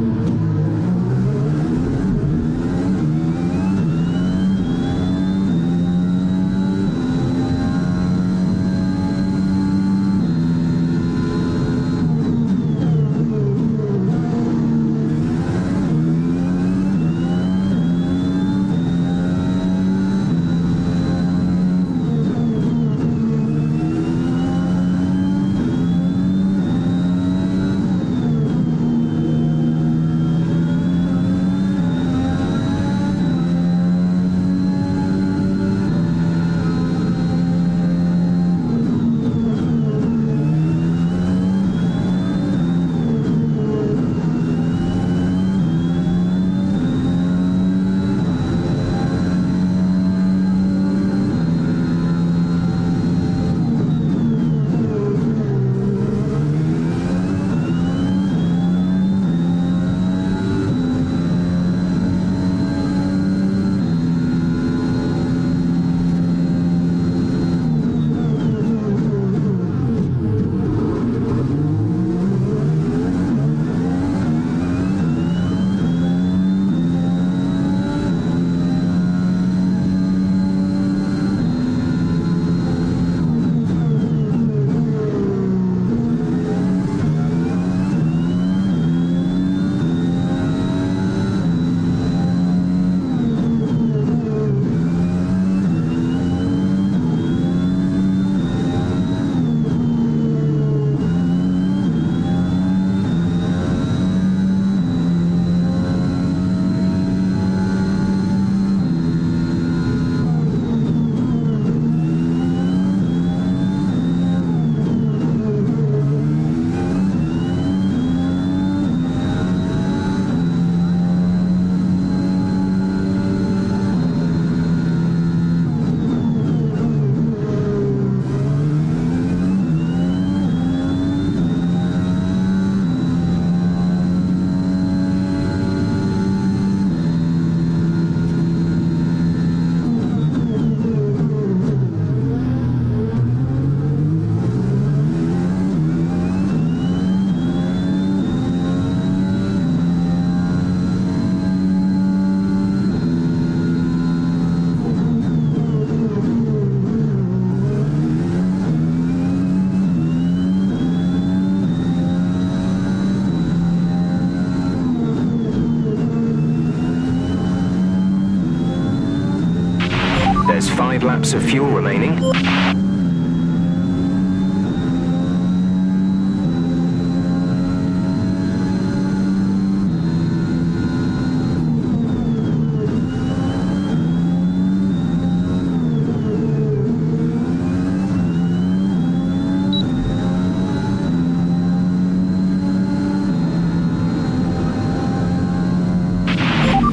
S3: There's 5 laps of fuel remaining.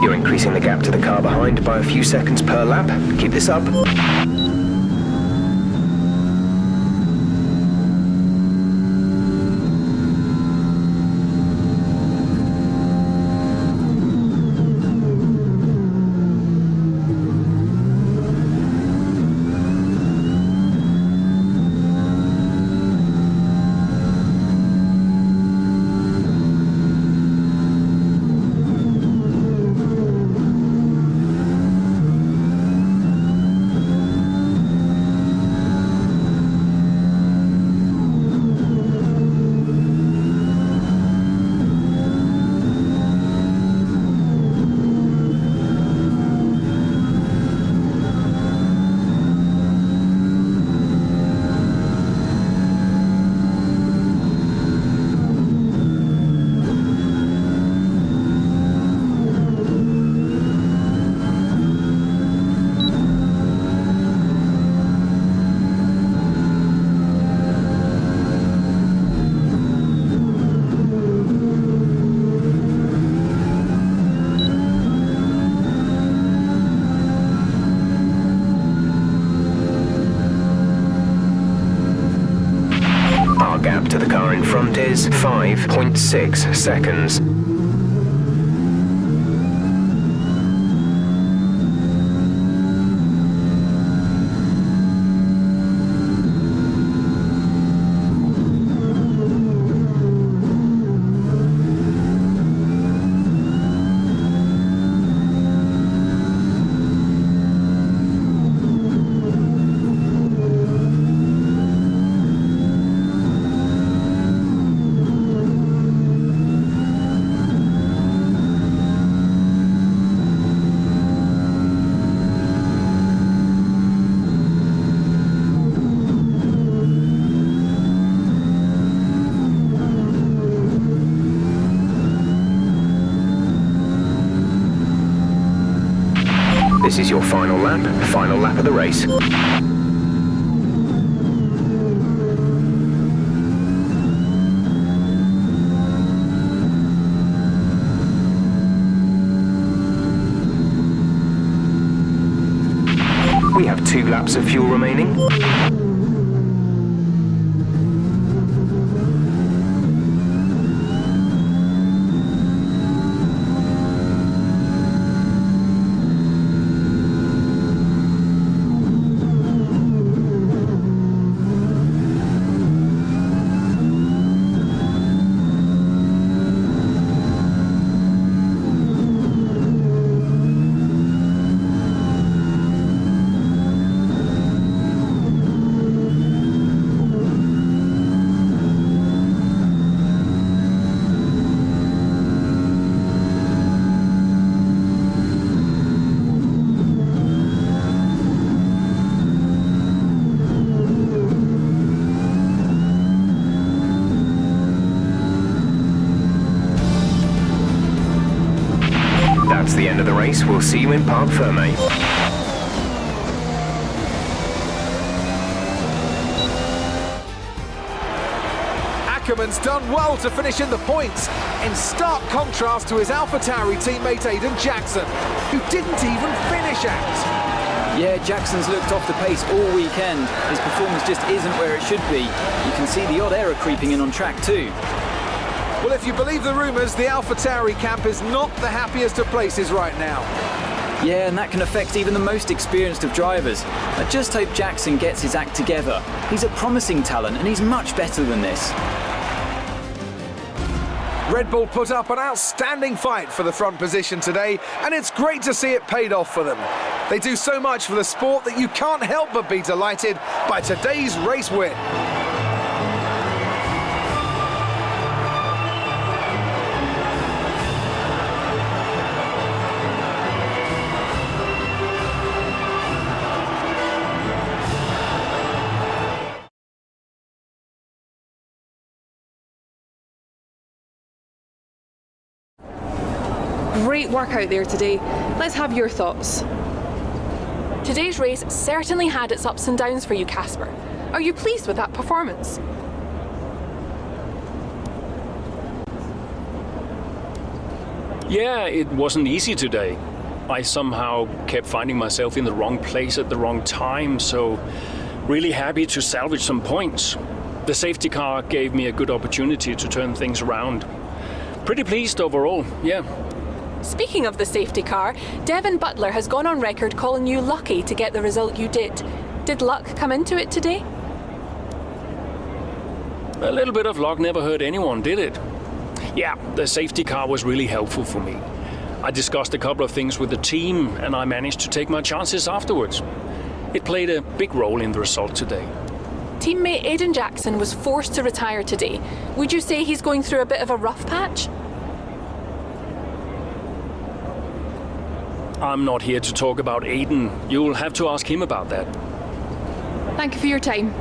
S3: You're increasing the gap to the car behind by a few seconds per lap. Keep this up. car in front is 5.6 seconds. This is your final lap of the race. We have 2 laps of fuel remaining. That's the end of the race. We'll see you in Parc Fermé.
S1: Ackerman's done well to finish in the points, in stark contrast to his AlphaTauri teammate Aiden Jackson, who didn't even finish out.
S14: Yeah, Jackson's looked off the pace all weekend. His performance just isn't where it should be. You can see the odd error creeping in on track too.
S1: Well, if you believe the rumours, the AlphaTauri camp is not the happiest of places right now.
S14: Yeah, and that can affect even the most experienced of drivers. I just hope Jackson gets his act together. He's a promising talent, and he's much better than this.
S1: Red Bull put up an outstanding fight for the front position today, and it's great to see it paid off for them. They do so much for the sport that you can't help but be delighted by today's race win.
S7: Great work out there today. Let's have your thoughts. Today's race certainly had its ups and downs for you, Casper. Are you pleased with that performance?
S15: Yeah, it wasn't easy today. I somehow kept finding myself in the wrong place at the wrong time, so really happy to salvage some points. The safety car gave me a good opportunity to turn things around. Pretty pleased overall, yeah.
S7: Speaking of the safety car, Devin Butler has gone on record calling you lucky to get the result you did. Did luck come into it today?
S15: A little bit of luck never hurt anyone, did it? Yeah, the safety car was really helpful for me. I discussed a couple of things with the team, and I managed to take my chances afterwards. It played a big role in the result today.
S7: Teammate Aiden Jackson was forced to retire today. Would you say he's going through a bit of a rough patch?
S15: I'm not here to talk about Aiden. You'll have to ask him about that.
S7: Thank you for your time.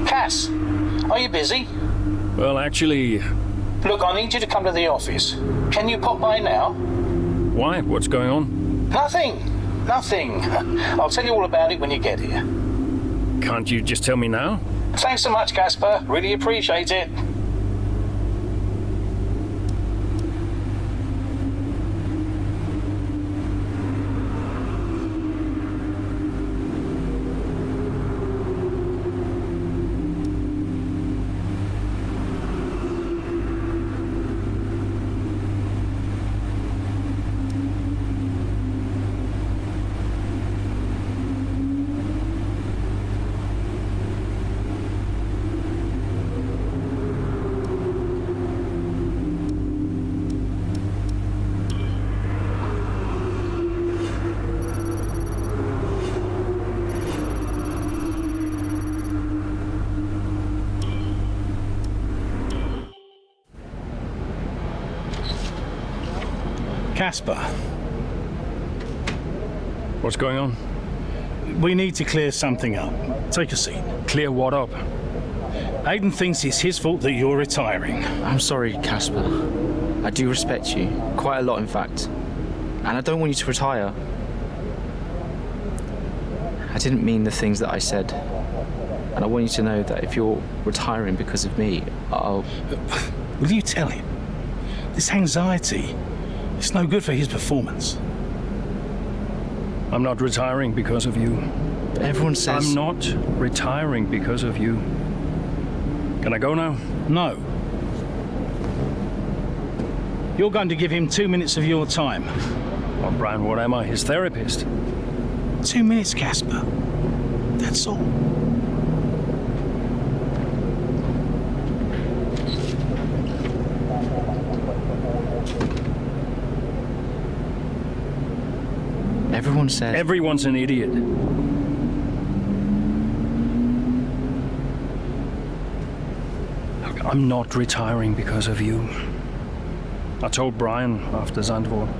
S10: Cass, are you busy?
S15: Well, actually...
S10: Look, I need you to come to the office. Can you pop by now?
S15: Why? What's going on?
S10: Nothing. I'll tell you all about it when you get here.
S15: Can't you just tell me now?
S10: Thanks so much, Casper. Really appreciate it.
S8: Casper,
S15: What's going on?
S8: we need to clear something up. Take a seat.
S15: Clear what up?
S8: Aiden thinks it's his fault that you're retiring.
S6: I'm sorry, Casper. I do respect you. Quite a lot, in fact. And I don't want you to retire. I didn't mean the things that I said. And I want you to know that if you're retiring because of me, I'll...
S8: Will you tell him? This anxiety, it's no good for his performance.
S15: I'm not retiring because of you.
S6: Everyone says...
S15: I'm not retiring because of you. Can I go now?
S8: No. You're going to give him 2 minutes of your time.
S15: Well, Brian, what am I? His therapist?
S8: 2 minutes, Casper. That's all.
S6: Everyone says...
S15: Everyone's an idiot. Look, I'm not retiring because of you. I told Brian after Zandvoort.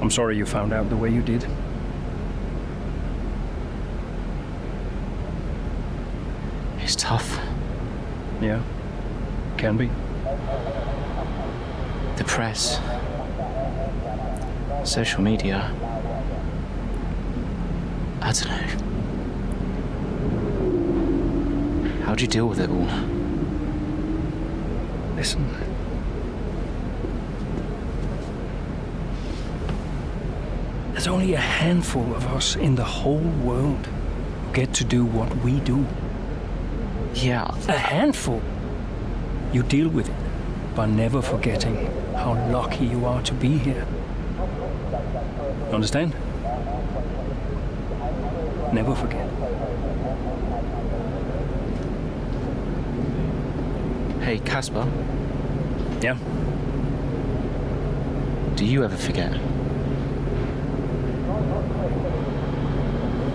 S15: I'm sorry you found out the way you did.
S6: It's tough.
S15: Yeah, can be.
S6: The press. Social media. I don't know. How'd you deal with it all?
S15: Listen. There's only a handful of us in the whole world who get to do what we do.
S6: Yeah.
S15: A handful. You deal with it by never forgetting how lucky you are to be here. Understand? Never forget.
S6: Hey, Casper.
S15: Yeah?
S6: Do you ever forget?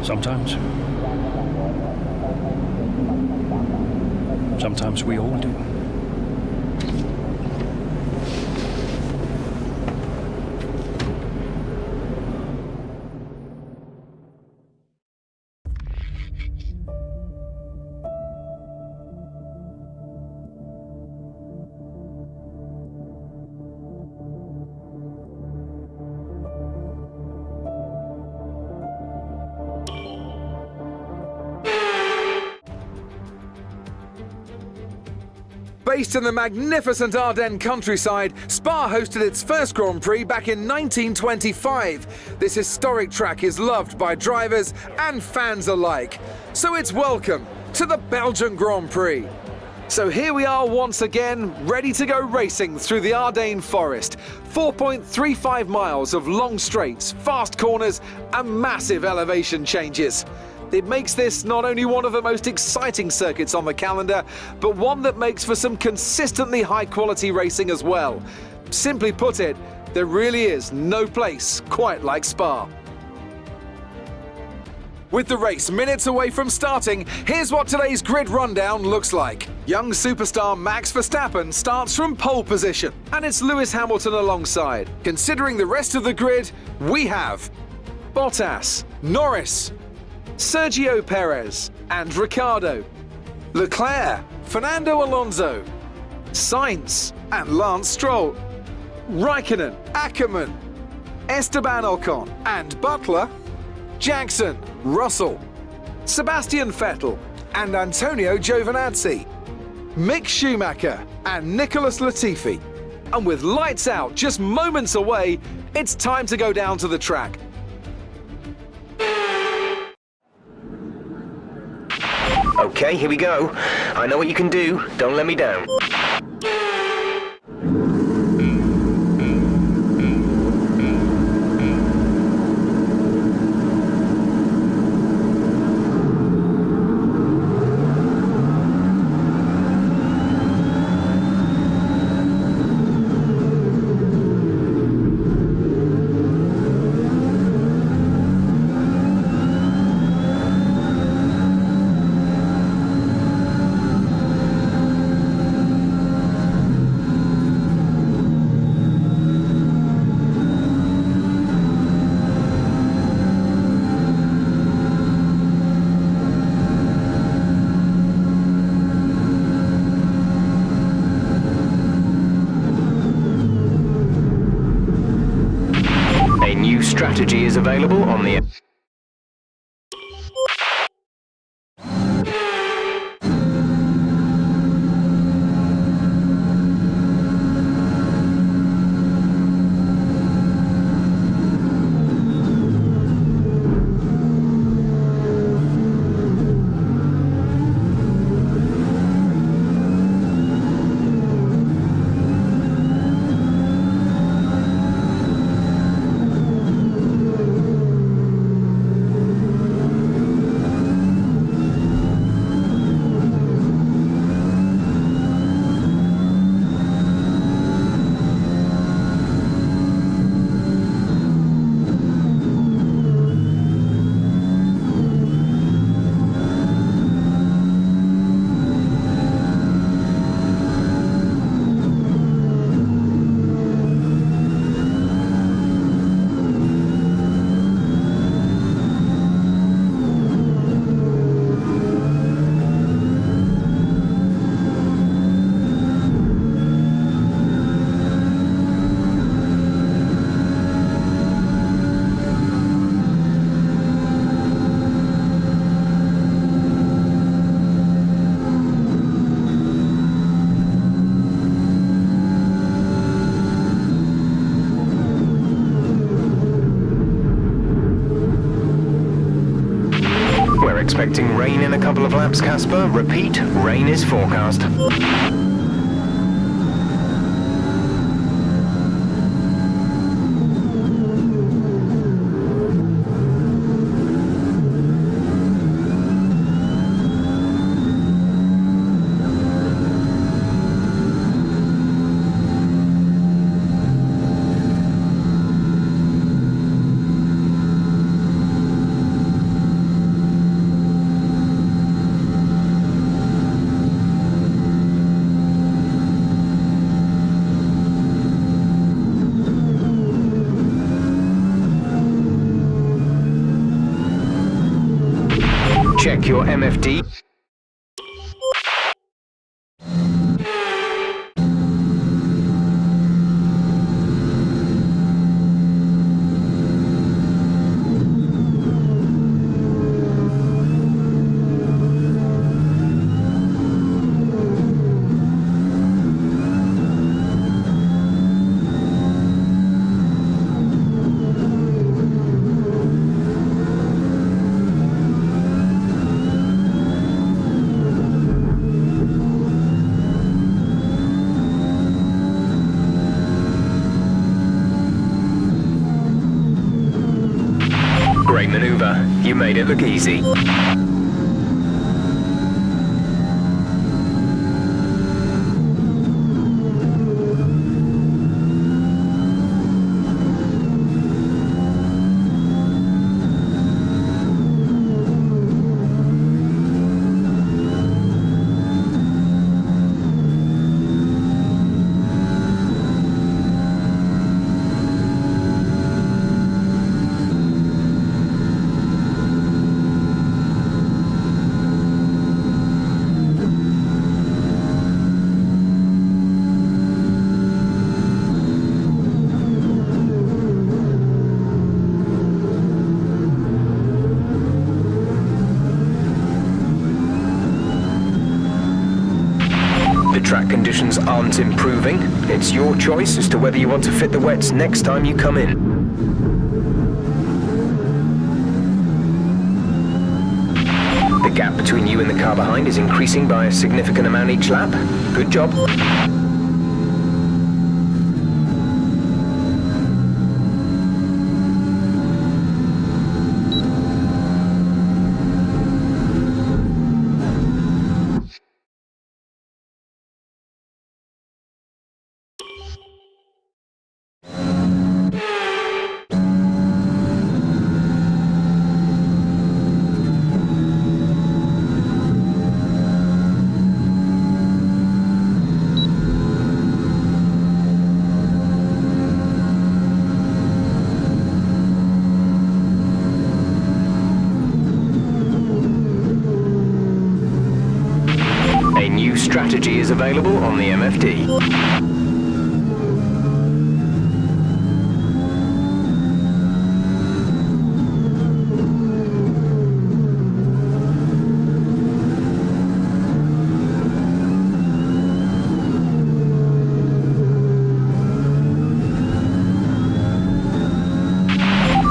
S15: Sometimes. Sometimes we all do.
S1: Based in the magnificent Ardennes countryside, Spa hosted its first Grand Prix back in 1925. This historic track is loved by drivers and fans alike. So it's welcome to the Belgian Grand Prix. So here we are once again, ready to go racing through the Ardennes forest. 4.35 miles of long straights, fast corners and massive elevation changes. It makes this not only one of the most exciting circuits on the calendar, but one that makes for some consistently high-quality racing as well. Simply put it, there really is no place quite like Spa. With the race minutes away from starting, here's what today's grid rundown looks like. Young superstar Max Verstappen starts from pole position, and it's Lewis Hamilton alongside. Considering the rest of the grid, we have Bottas, Norris, Sergio Perez and Ricciardo, Leclerc, Fernando Alonso, Sainz and Lance Stroll, Raikkonen, Ackermann, Esteban Ocon and Butler, Jackson, Russell, Sebastian Vettel and Antonio Giovinazzi, Mick Schumacher and Nicholas Latifi. And with lights out just moments away, it's time to go down to the track.
S3: Okay, here we go. I know what you can do. Don't let me down. Strategy is available on the... Expecting rain in a couple of laps, Casper. Repeat, rain is forecast. Check your MFD. Great maneuver. You made it look easy. track conditions aren't improving. It's your choice as to whether you want to fit the wets next time you come in. The gap between you and the car behind is increasing by a significant amount each lap. Good job. Strategy is available on the MFD.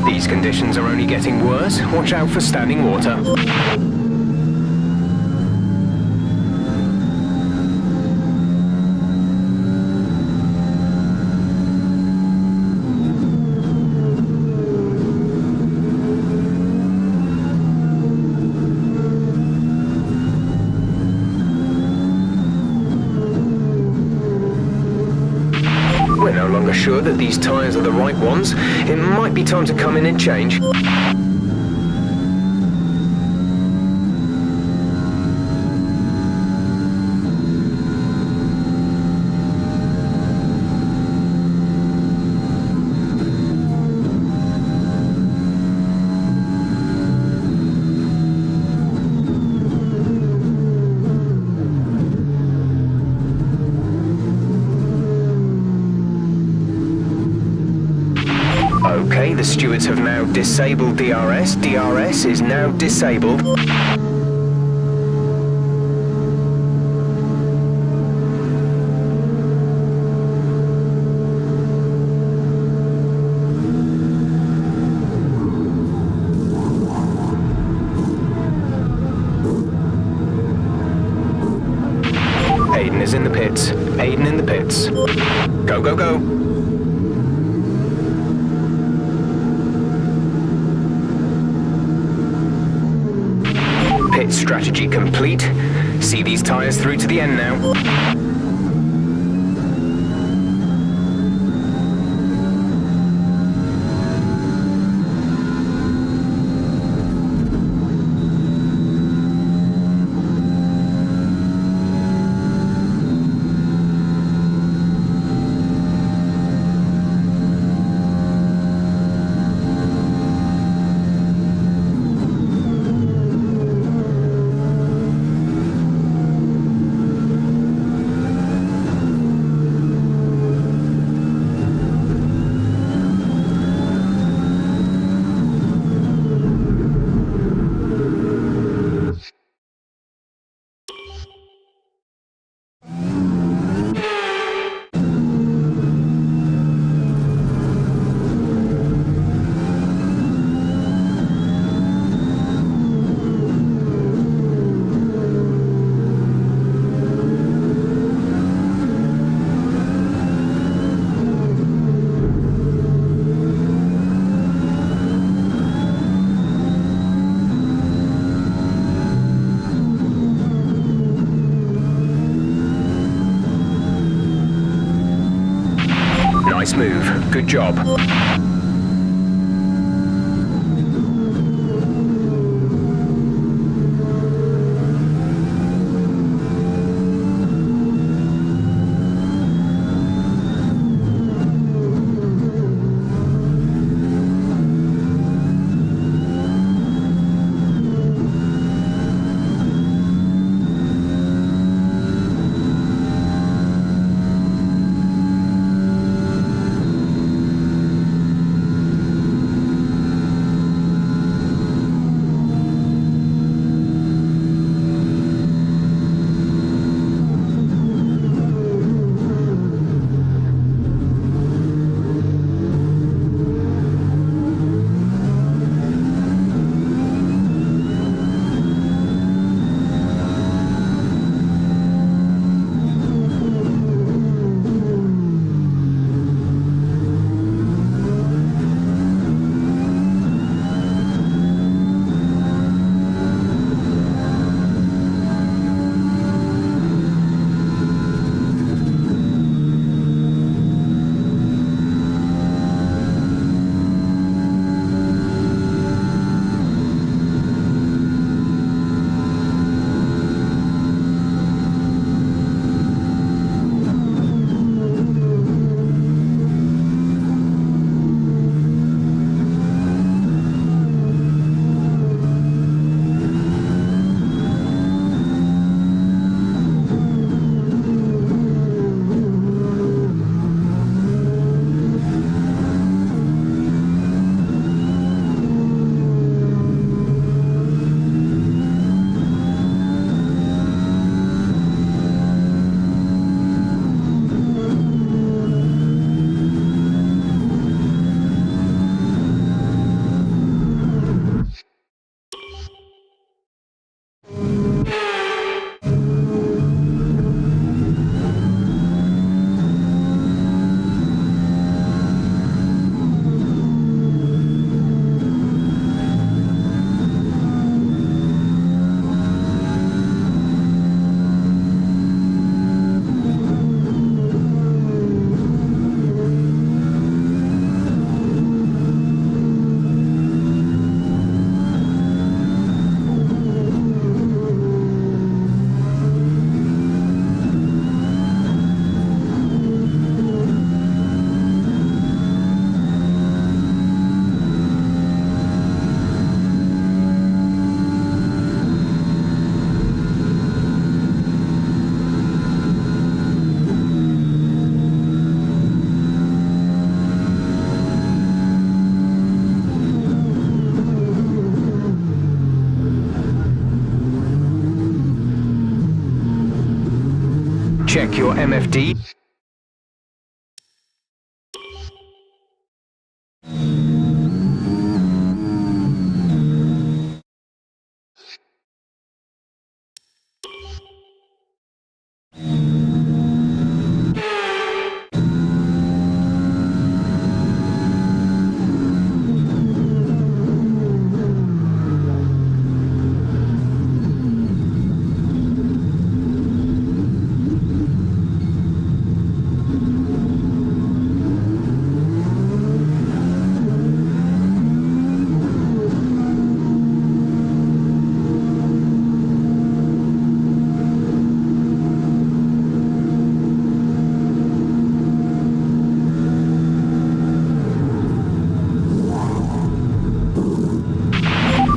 S3: These conditions are only getting worse. Watch out for standing water. We're no longer sure that these tyres are the right ones. It might be time to come in and change. Okay, the stewards have now disabled DRS. DRS is now disabled. Aiden is in the pits. Aiden in the pits. Go, go, go. Pit strategy complete. See these tyres through to the end now. Nice move. Good job. check your MFD.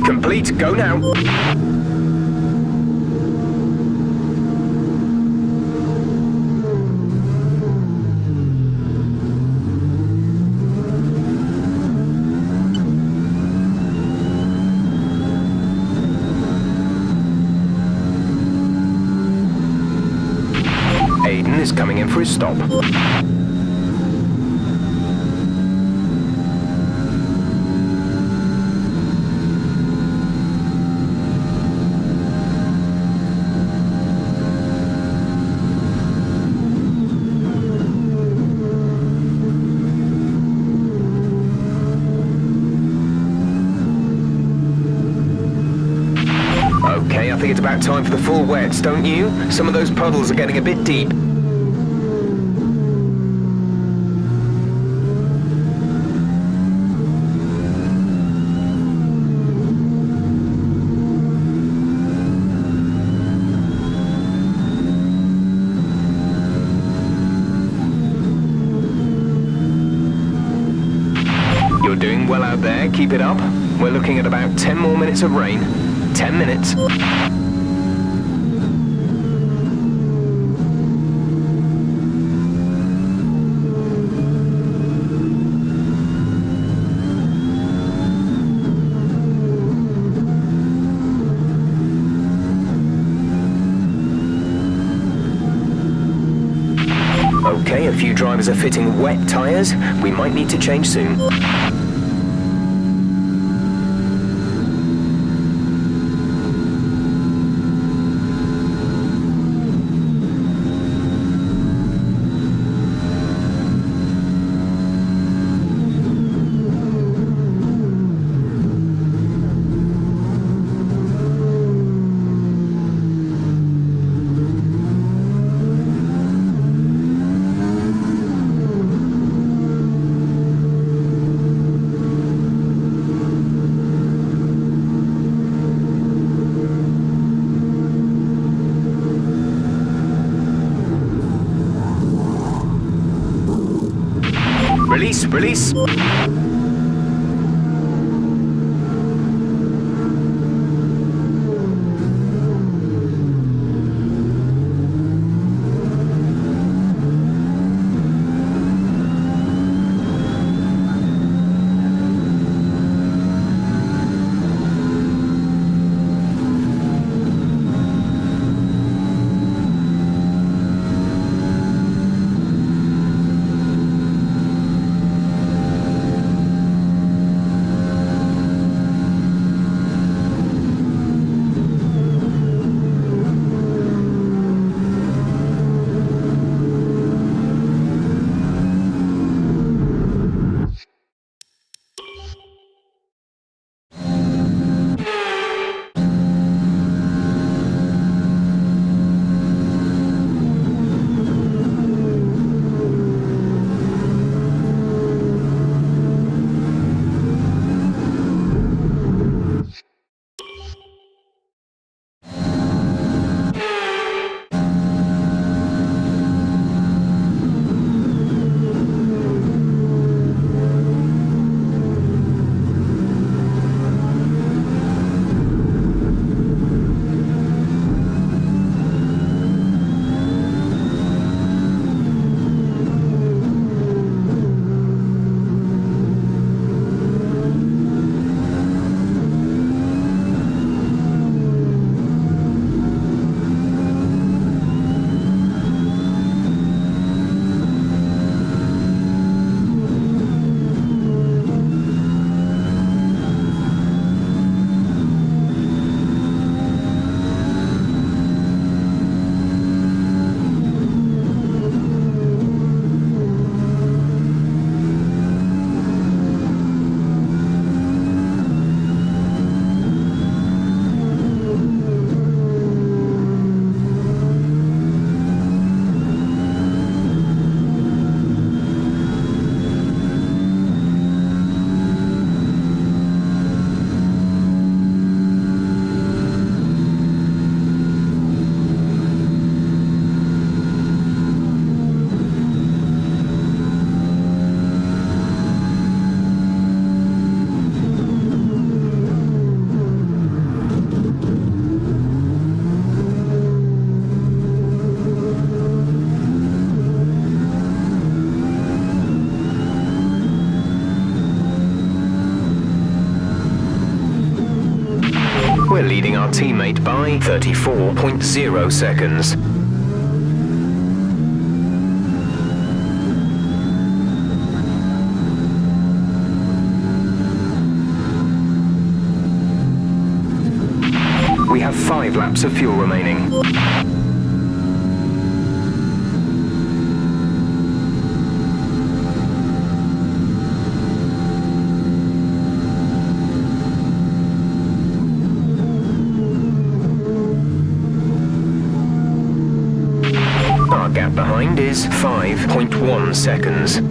S3: Complete, go now. Aiden is coming in for his stop. Okay, I think it's about time for the full wets, don't you? Some of those puddles are getting a bit deep. You're doing well out there, keep it up. We're looking at about 10 more minutes of rain. 10 minutes. Okay, a few drivers are fitting wet tyres. We might need to change soon. Release, release. our teammate by 34.0 seconds. We have 5 laps of fuel remaining. Our gap behind is 5.1 seconds.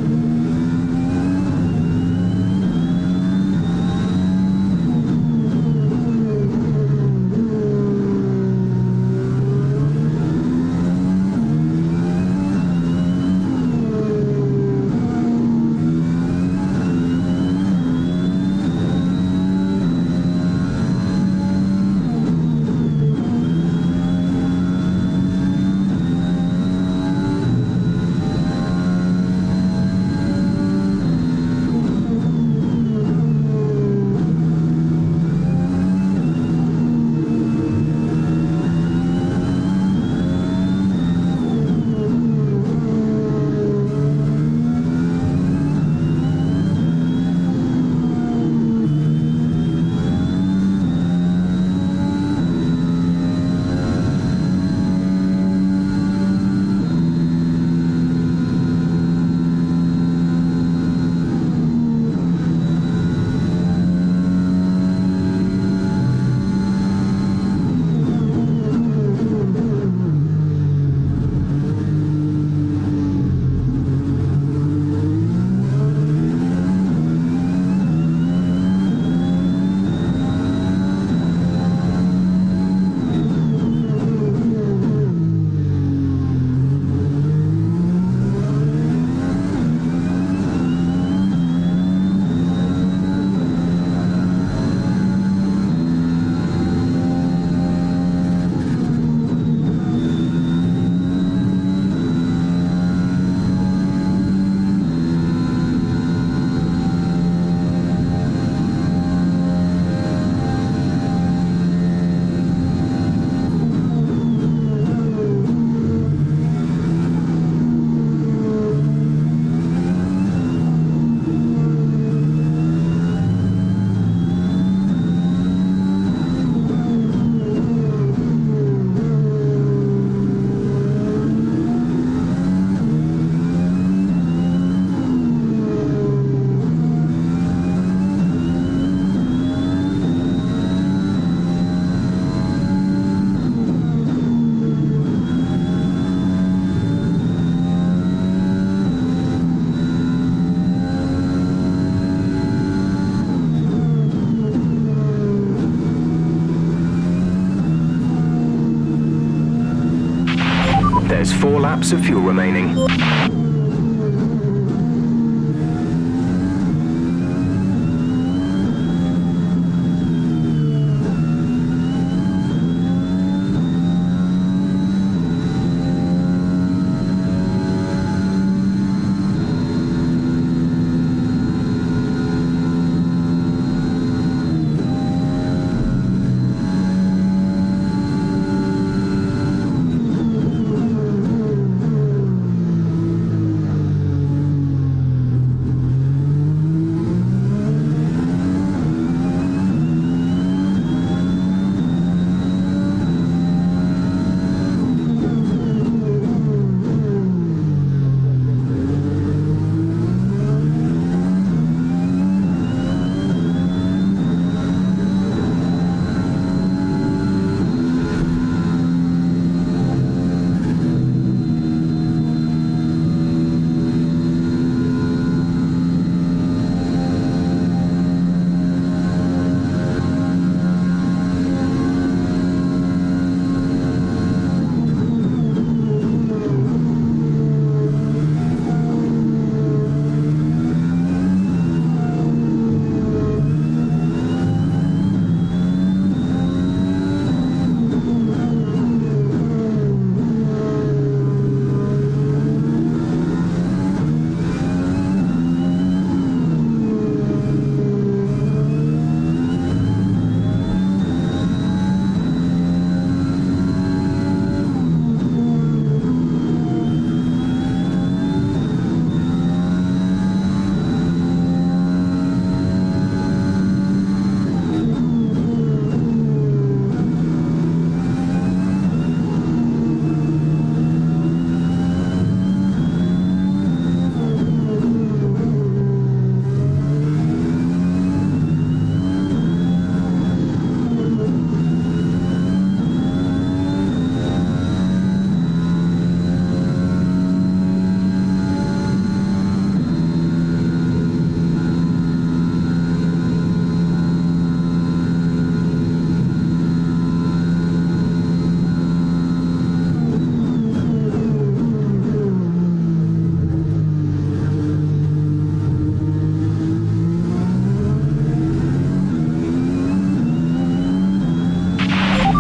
S3: There's 4 laps of fuel remaining.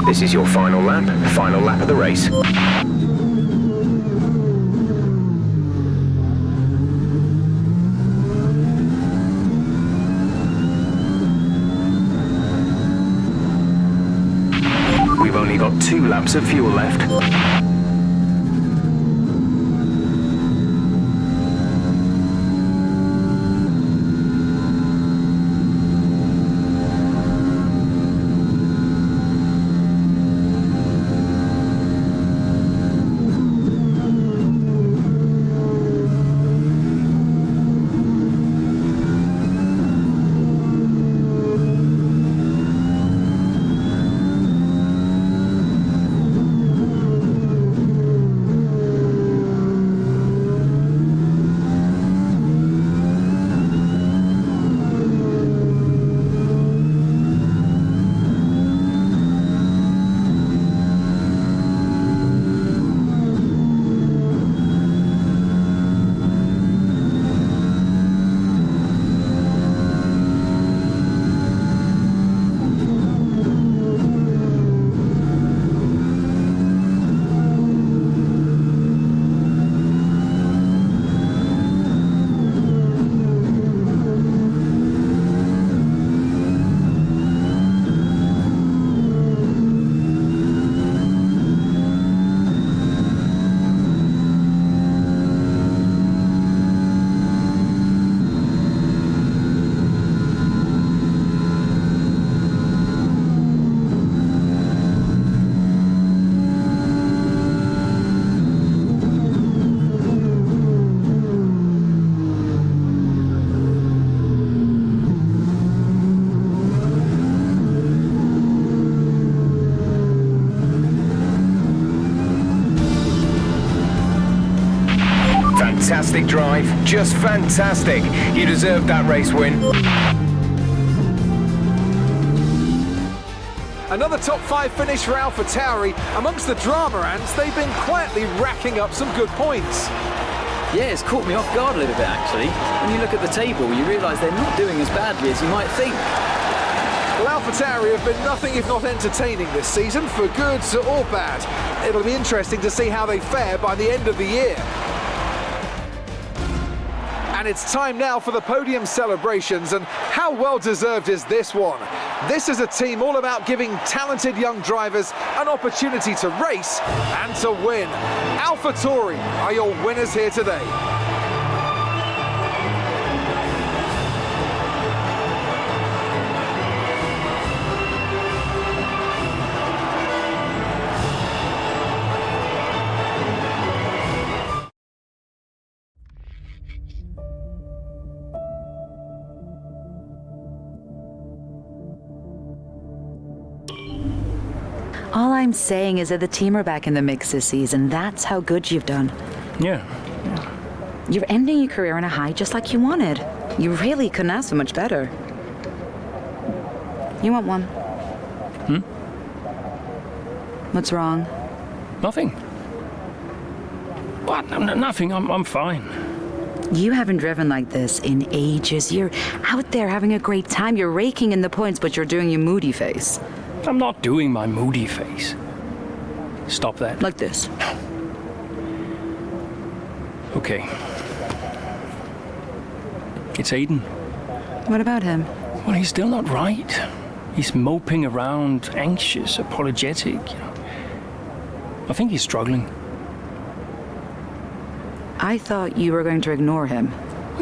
S3: This is your final lap of the race. We've only got 2 laps of fuel left. Fantastic drive, just fantastic. You deserved that race win.
S1: Another top 5 finish for AlphaTauri. Amongst the drama ants, they've been quietly racking up some good points.
S12: Yeah, it's caught me off guard a little bit, actually. When you look at the table, you realise they're not doing as badly as you might think.
S1: Well, AlphaTauri have been nothing if not entertaining this season, for good or bad. It'll be interesting to see how they fare by the end of the year. And it's time now for the podium celebrations, and how well deserved is this one? This is a team all about giving talented young drivers an opportunity to race and to win. AlphaTauri are your winners here today.
S20: All I'm saying is that the team are back in the mix this season. That's how good you've done.
S15: Yeah.
S20: You're ending your career on a high just like you wanted. You really couldn't ask for much better. You want one? What's wrong?
S15: Nothing. What? No, nothing. I'm fine.
S20: You haven't driven like this in ages. You're out there having a great time. You're raking in the points, but you're doing your moody face.
S15: I'm not doing my moody face. Stop that.
S20: Like this.
S15: Okay. It's Aiden.
S20: What about him?
S15: Well, he's still not right. He's moping around, anxious, apologetic. I think he's struggling.
S20: I thought you were going to ignore him.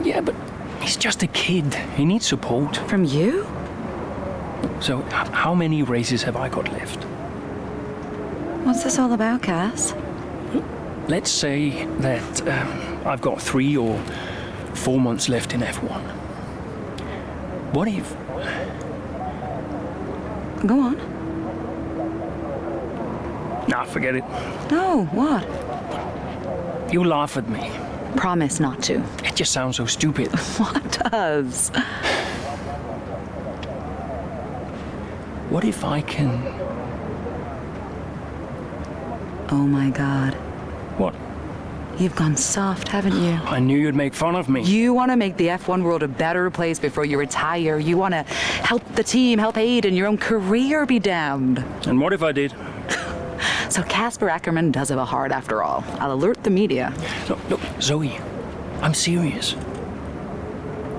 S15: Yeah, but he's just a kid. He needs support.
S20: From you?
S15: So, how many races have I got left?
S20: What's this all about, Cass?
S15: Let's say that I've got 3 or 4 months left in F1. What if...
S20: Go on.
S15: Nah, forget it.
S20: No, what?
S15: You laugh at me.
S20: Promise not to.
S15: It just sounds so stupid.
S20: What does?
S15: What if I can...
S20: Oh my God.
S15: What?
S20: You've gone soft, haven't you?
S15: I knew you'd make fun of me.
S22: You want to make the F1 world a better place before you retire. You want to help the team, help Aiden, your own career be damned.
S15: And what if I did?
S22: So Casper Ackerman does have a heart after all. I'll alert the media.
S15: No, Zoe, I'm serious.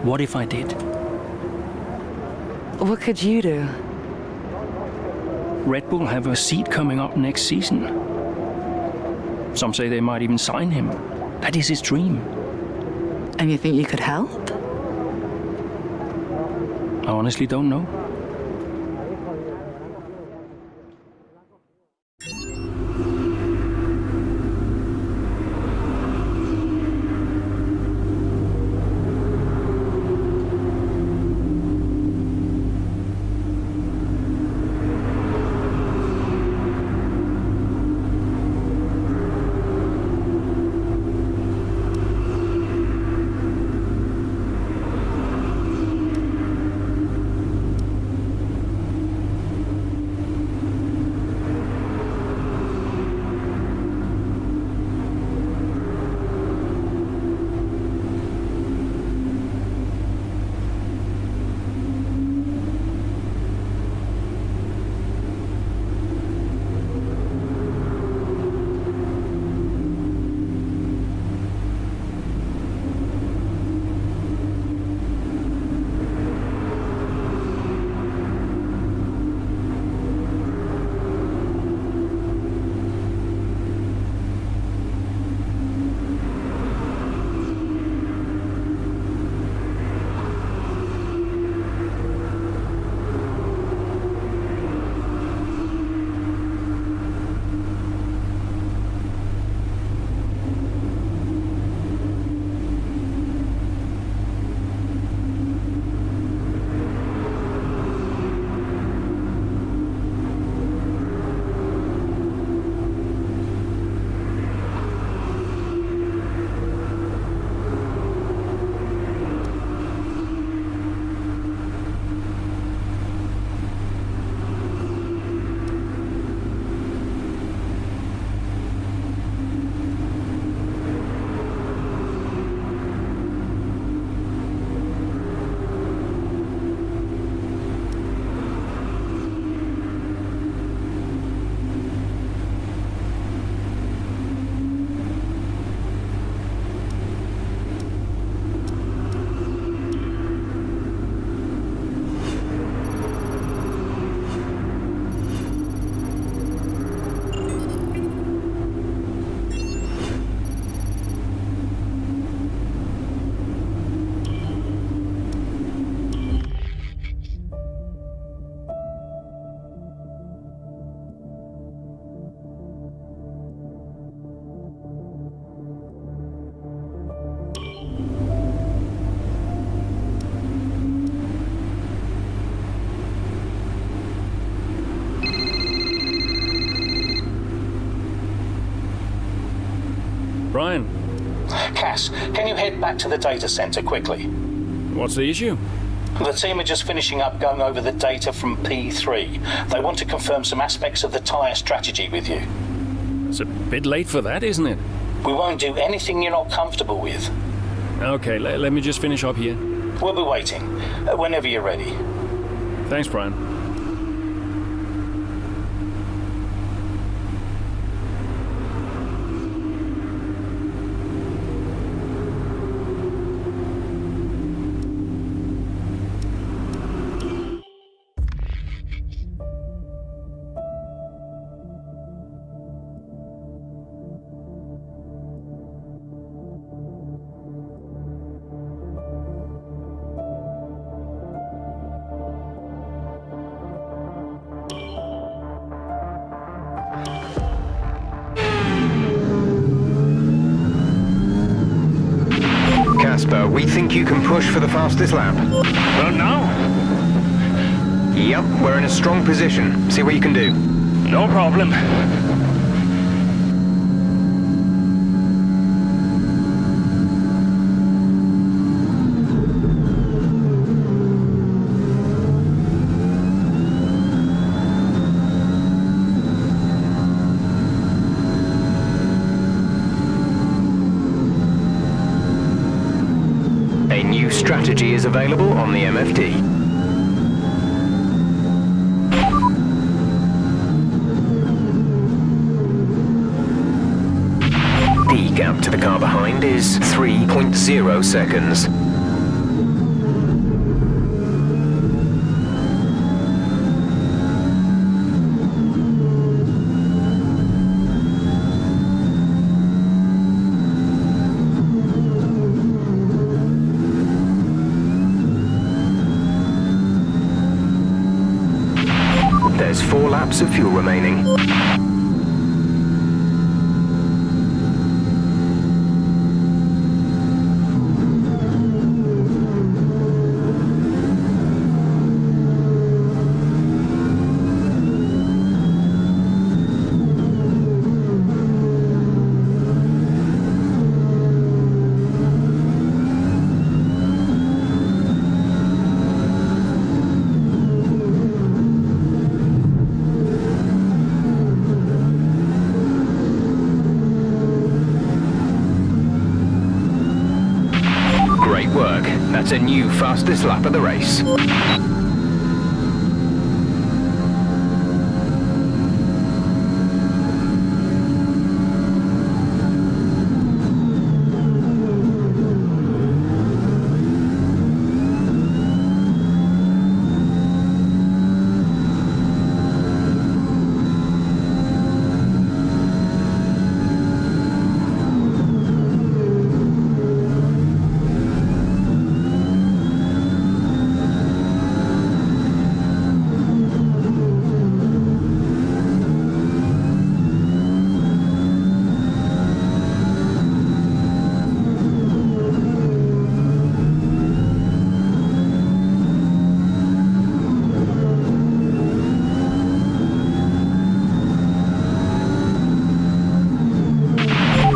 S15: What if I did?
S22: What could you do?
S15: Red Bull have a seat coming up next season. Some say they might even sign him. That is his dream.
S22: And you think you could help?
S15: I honestly don't know.
S10: Brian. Cass, can you head back to the data center quickly?
S15: What's the issue?
S10: The team are just finishing up going over the data from P3. They want to confirm some aspects of the tyre strategy with you.
S15: It's a bit late for that, isn't it?
S10: We won't do anything you're not comfortable with.
S15: Okay, let me just finish up here.
S10: We'll be waiting, whenever you're ready.
S15: Thanks, Brian.
S3: Casper, we think you can push for the fastest lap.
S15: Well, now?
S3: Yep, we're in a strong position. See what you can do.
S15: No problem.
S3: strategy is available on the MFD. The gap to the car behind is 3.0 seconds. There's 4 laps of fuel remaining. Great work. That's a new fastest lap of the race.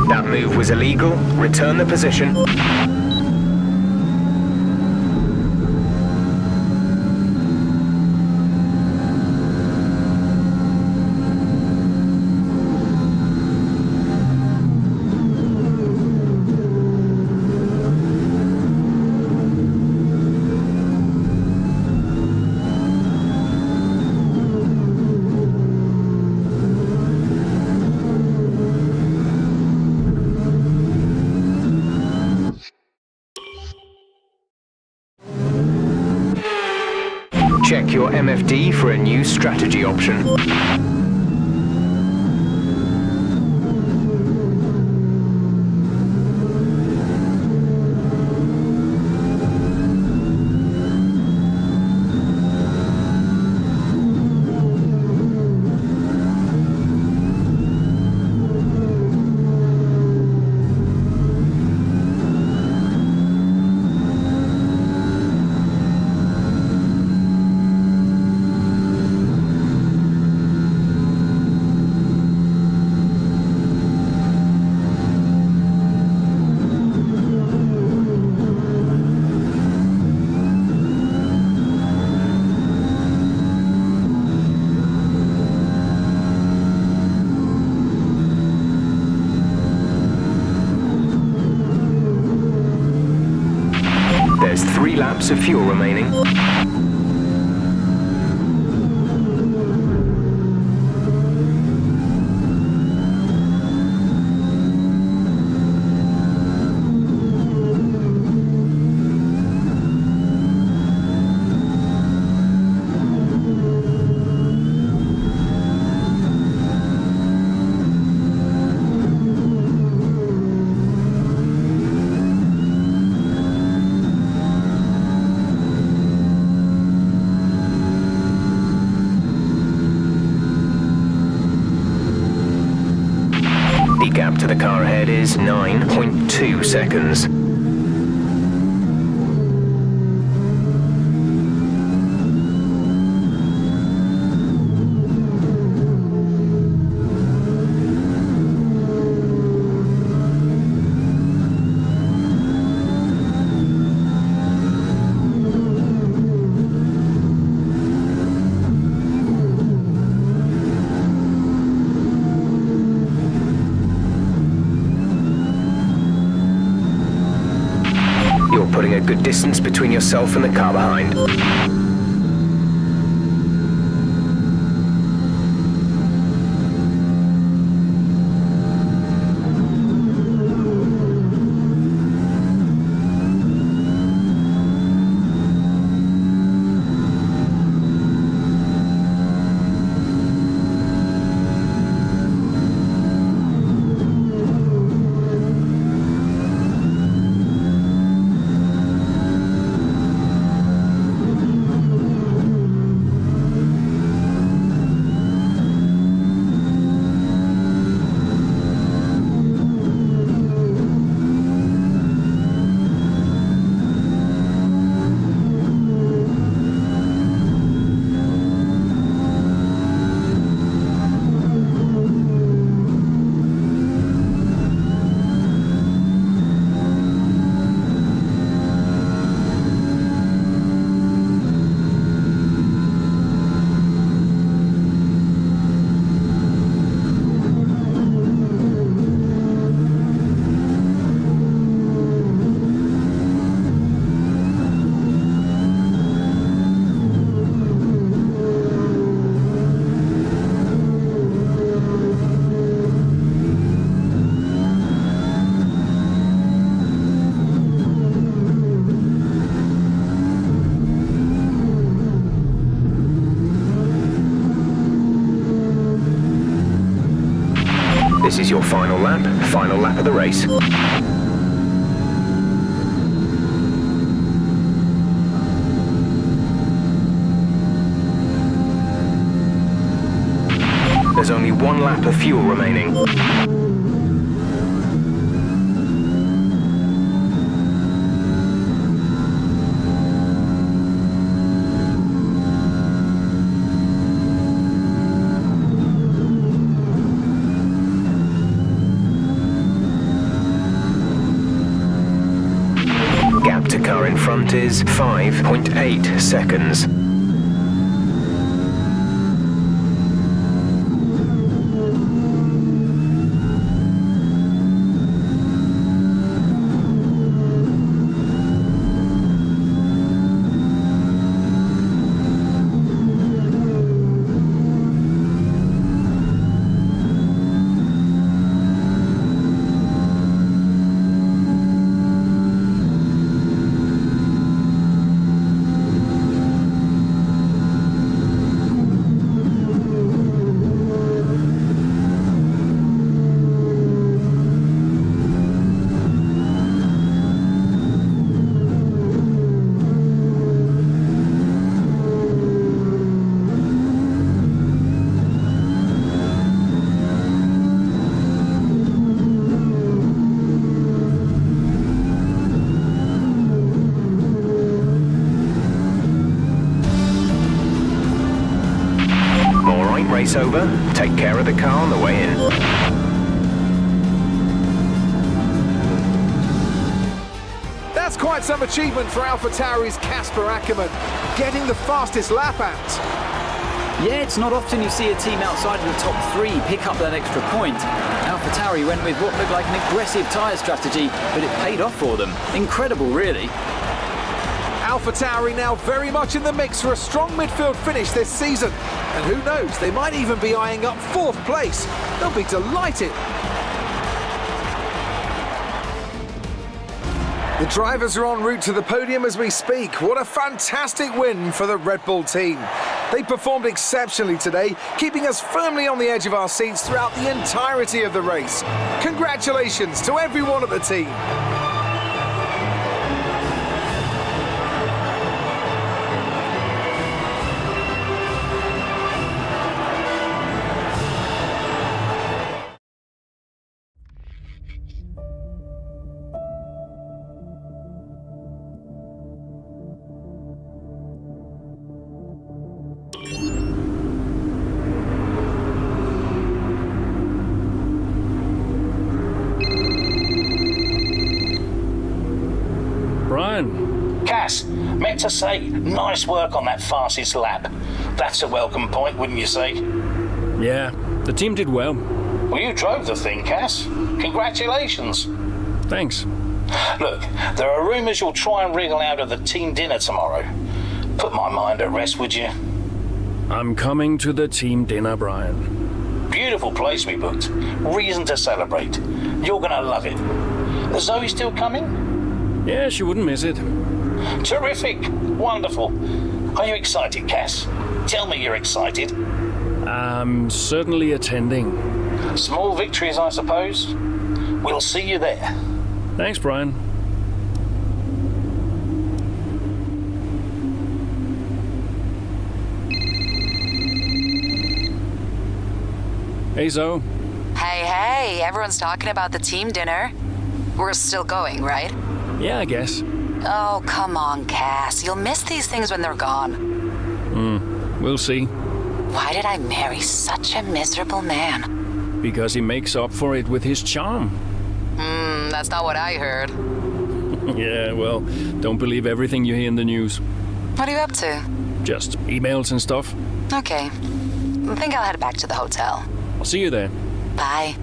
S3: That move was illegal. Return the position. Check your MFD for a new strategy option. There's 3 laps of fuel remaining. The gap to the car ahead is 9.2 seconds. good distance between yourself and the car behind. This is your final lap of the race. There's only 1 lap of fuel remaining. Gap to car in front is 5.8 seconds. Race over. Take care of the car on the way in.
S1: That's quite some achievement for AlphaTauri's Casper Ackermann, getting the fastest lap out.
S14: Yeah, it's not often you see a team outside of the top 3 pick up that extra point. AlphaTauri went with what looked like an aggressive tyre strategy, but it paid off for them. Incredible, really.
S1: AlphaTauri now very much in the mix for a strong midfield finish this season. And who knows, they might even be eyeing up 4th place. They'll be delighted. The drivers are en route to the podium as we speak. What a fantastic win for the Red Bull team. They performed exceptionally today, keeping us firmly on the edge of our seats throughout the entirety of the race. Congratulations to everyone at the team.
S10: Cass, meant to say, nice work on that fastest lap. That's a welcome point, wouldn't you say?
S15: Yeah, the team did well.
S10: Well, you drove the thing, Cass. Congratulations.
S15: Thanks.
S10: Look, there are rumours you'll try and wriggle out of the team dinner tomorrow. Put my mind at rest, would you?
S15: I'm coming to the team dinner, Brian.
S10: Beautiful place we booked. Reason to celebrate. You're gonna love it. Is Zoe still coming?
S15: Yeah, she wouldn't miss it.
S10: Terrific. Wonderful. Are you excited, Cass? Tell me you're excited.
S15: I'm certainly attending.
S10: Small victories, I suppose. We'll see you there.
S15: Thanks, Brian. Hey, Zoe.
S22: Hey, everyone's talking about the team dinner. We're still going, right?
S15: Yeah, I guess.
S22: Oh, come on, Cass. You'll miss these things when they're gone.
S15: We'll see.
S22: Why did I marry such a miserable man?
S15: Because he makes up for it with his charm.
S22: That's not what I heard.
S15: Yeah, well, don't believe everything you hear in the news.
S22: What are you up to?
S15: Just emails and stuff.
S22: Okay. I think I'll head back to the hotel.
S15: I'll see you there.
S22: Bye.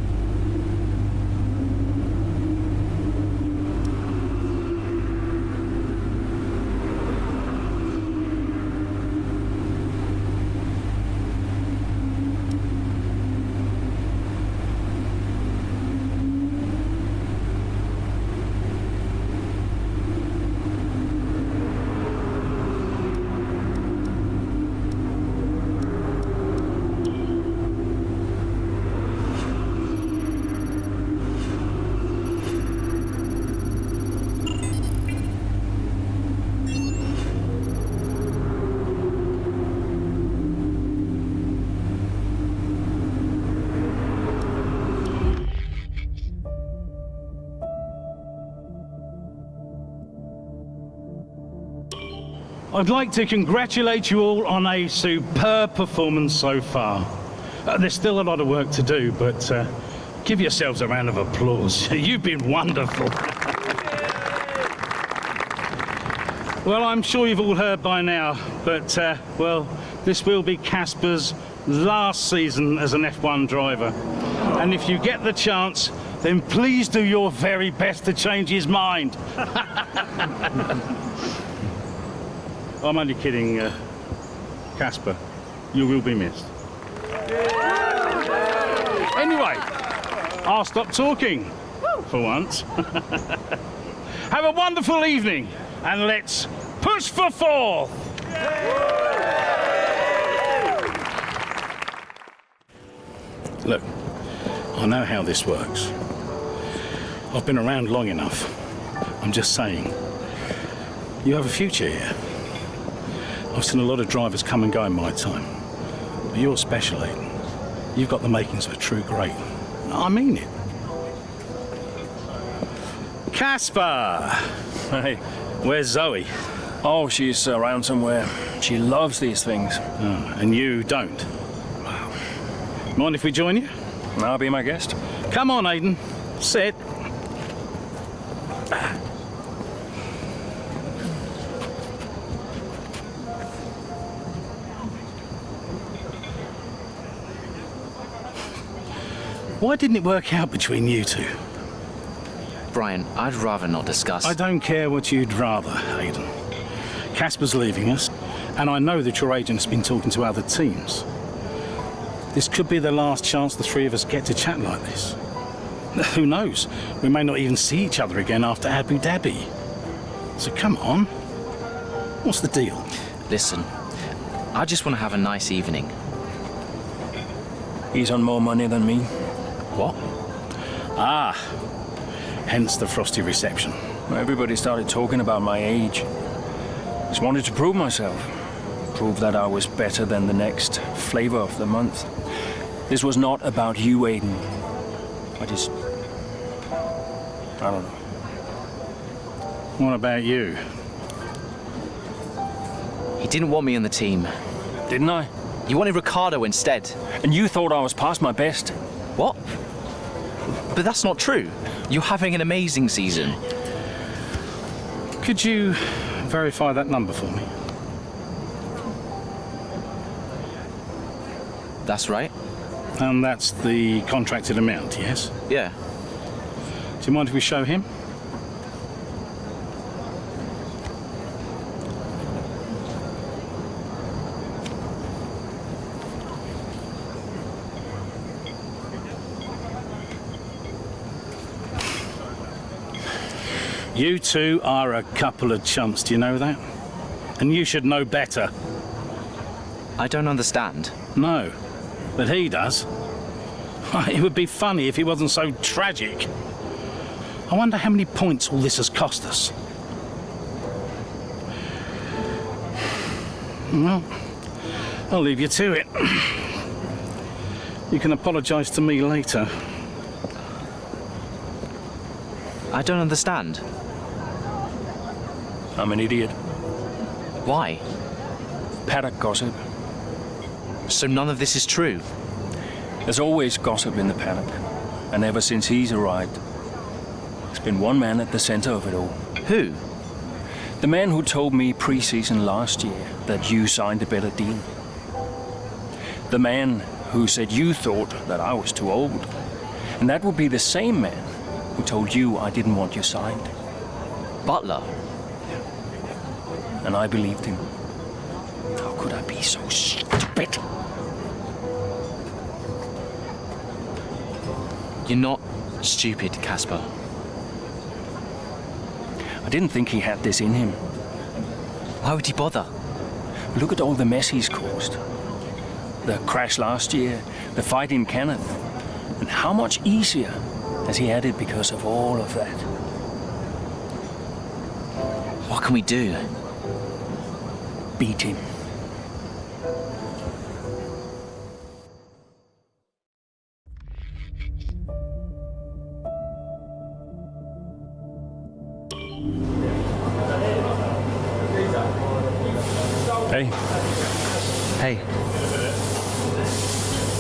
S8: I'd like to congratulate you all on a superb performance so far. There's still a lot of work to do, but give yourselves a round of applause. You've been wonderful. Well, I'm sure you've all heard by now, but, well, this will be Casper's last season as an F1 driver. And if you get the chance, then please do your very best to change his mind. I'm only kidding, Casper. You will be missed. Anyway, I'll stop talking for once. Have a wonderful evening, and let's push for fourth!
S2: Look, I know how this works. I've been around long enough. I'm just saying, you have a future here. I've seen a lot of drivers come and go in my time. But you're special, Aiden. You've got the makings of a true great. I mean it. Casper!
S15: Hey.
S2: Where's Zoe?
S15: Oh, she's around somewhere. She loves these things.
S2: Oh, and you don't? Mind if we join you?
S15: I'll be my guest.
S2: Come on, Aiden. Sit. Why didn't it work out between you two?
S6: Brian, I'd rather not discuss.
S2: I don't care what you'd rather, Aiden. Casper's leaving us, and I know that your agent has been talking to other teams. This could be the last chance the three of us get to chat like this. Who knows? We may not even see each other again after Abu Dhabi. So come on. What's the deal?
S6: Listen, I just want to have a nice evening.
S15: He's on more money than me.
S2: What? Ah, hence the frosty reception.
S15: Everybody started talking about my age. Just wanted to prove myself. Prove that I was better than the next flavor of the month. This was not about you, Aiden. I don't know.
S2: What about you?
S6: He didn't want me on the team.
S15: Didn't I?
S6: You wanted Ricardo instead.
S15: And you thought I was past my best.
S6: What? But that's not true. You're having an amazing season.
S2: Could you verify that number for me?
S6: That's right.
S2: And that's the contracted amount, yes?
S6: Yeah.
S2: Do you mind if we show him? You two are a couple of chumps, do you know that? And you should know better.
S6: I don't understand.
S2: No, but he does. It would be funny if he wasn't so tragic. I wonder how many points all this has cost us. Well, I'll leave you to it. You can apologise to me later.
S6: I don't understand.
S15: I'm an idiot.
S6: Why?
S15: Paddock gossip.
S6: So none of this is true?
S15: There's always gossip in the paddock. And ever since he's arrived, there's been one man at the center of it all.
S6: Who?
S15: The man who told me pre-season last year that you signed a better deal. The man who said you thought that I was too old. And that would be the same man who told you I didn't want you signed.
S6: Butler?
S15: And I believed him. How could I be so stupid?
S6: You're not stupid, Casper.
S15: I didn't think he had this in him.
S6: Why would he bother?
S15: Look at all the mess he's caused. The crash last year, the fight in Kenneth. And how much easier has he had it because of all of that?
S6: What can we do?
S15: Beat him. Hey.
S6: Hey.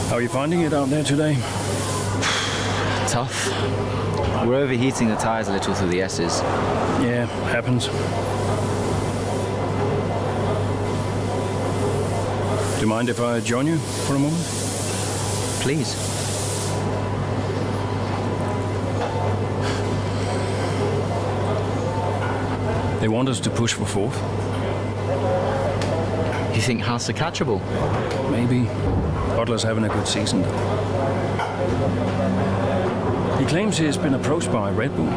S15: How are you finding it out there today?
S6: Tough. We're overheating the tires a little through the S's.
S15: Yeah, happens. Do you mind if I join you for a moment?
S6: Please.
S15: They want us to push for fourth.
S6: You think Haas are catchable?
S15: Maybe. Butler's having a good season, though. He claims he has been approached by Red Bull.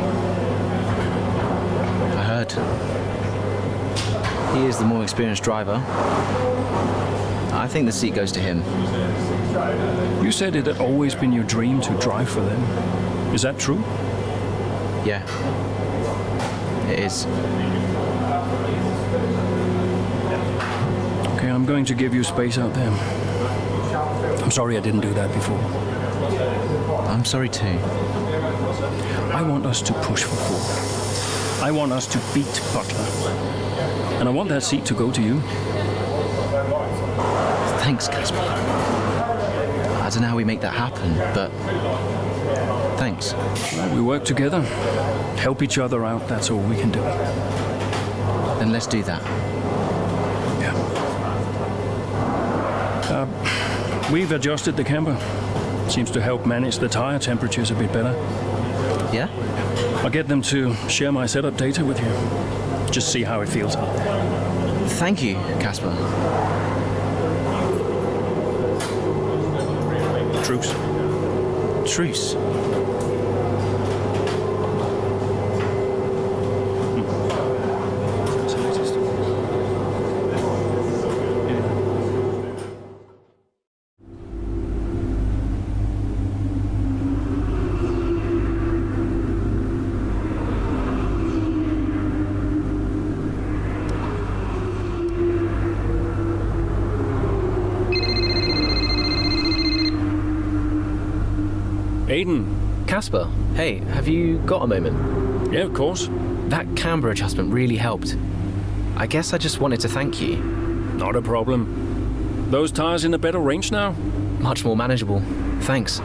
S6: I heard. He is the more experienced driver. I think the seat goes to him.
S15: You said it had always been your dream to drive for them. Is that true?
S6: Yeah. It is.
S15: Okay, I'm going to give you space out there. I'm sorry I didn't do that before.
S6: I'm sorry too.
S15: I want us to push for fourth. I want us to beat Butler. And I want that seat to go to you.
S6: Thanks, Casper. I don't know how we make that happen, but thanks.
S15: Well, we work together, help each other out, that's all we can do.
S6: Then let's do that.
S15: Yeah. We've adjusted the camber. Seems to help manage the tire temperatures a bit better.
S6: Yeah?
S15: I'll get them to share my setup data with you. Just see how it feels out there.
S6: Thank you, Casper.
S15: Truce.
S6: Truce.
S15: Aiden.
S9: Casper, hey, have you got a moment?
S15: Yeah, of course.
S9: That camber adjustment really helped. I guess I just wanted to thank you.
S15: Not a problem. Those tires in a better range now?
S9: Much more manageable. Thanks.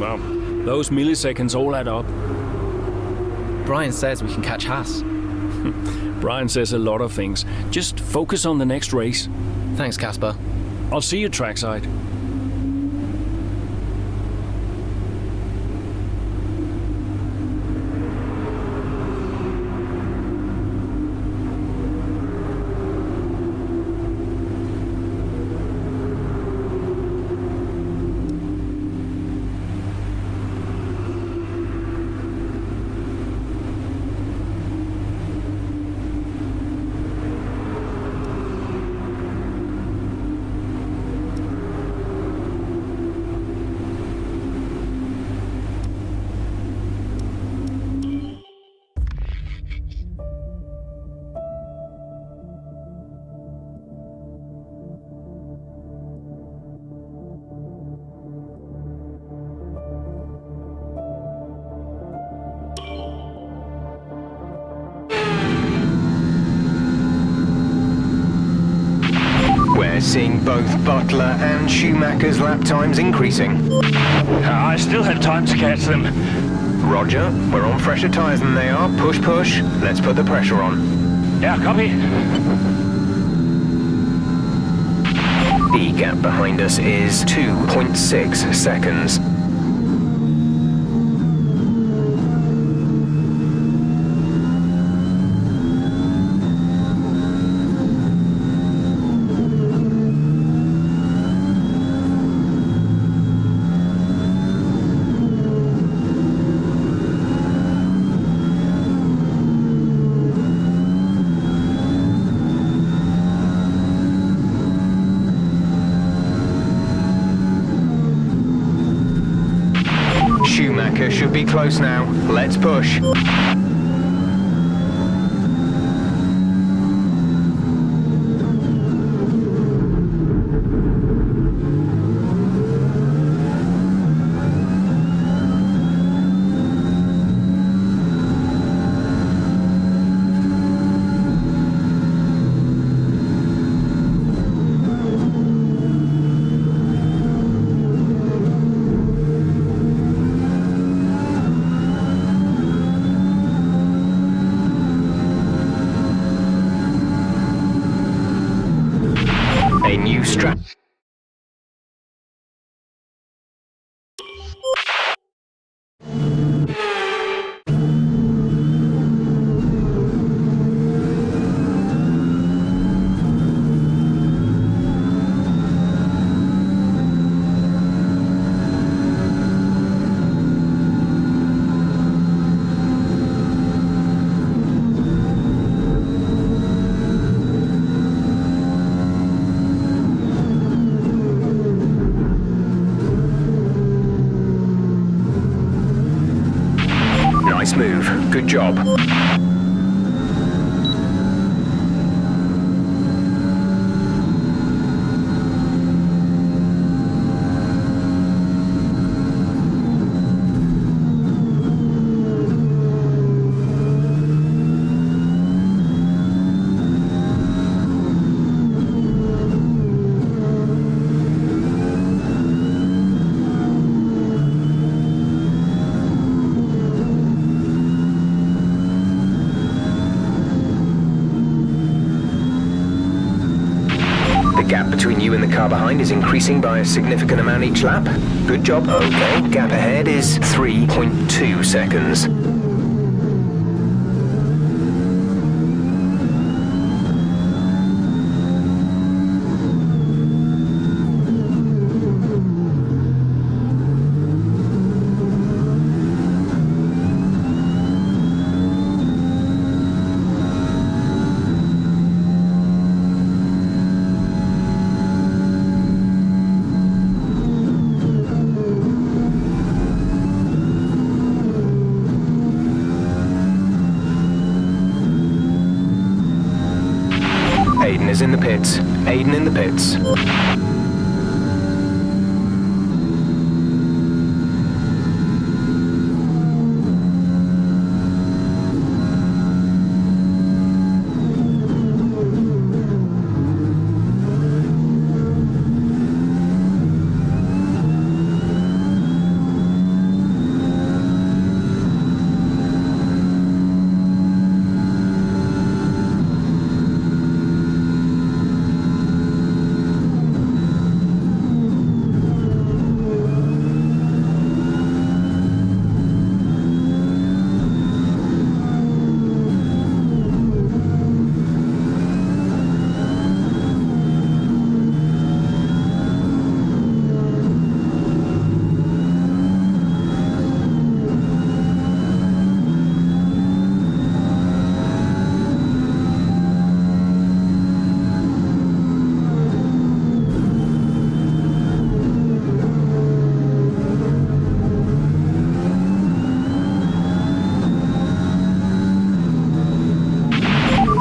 S15: Well, those milliseconds all add up.
S9: Brian says we can catch Haas.
S15: Brian says a lot of things. Just focus on the next race.
S9: Thanks, Casper.
S15: I'll see you trackside.
S3: We're seeing both Butler and Schumacher's lap times increasing.
S15: I still have time to catch them.
S3: Roger, we're on fresher tyres than they are. Push, push. Let's put the pressure on.
S15: Yeah, copy.
S3: The gap behind us is 2.6 seconds. Schumacher should be close now. Let's push. A new strap. Nice move. Good job. The gap between you and the car behind is increasing by a significant amount each lap. Good job. Okay, gap ahead is 3.2 seconds. Aiden is in the pits. Aiden in the pits.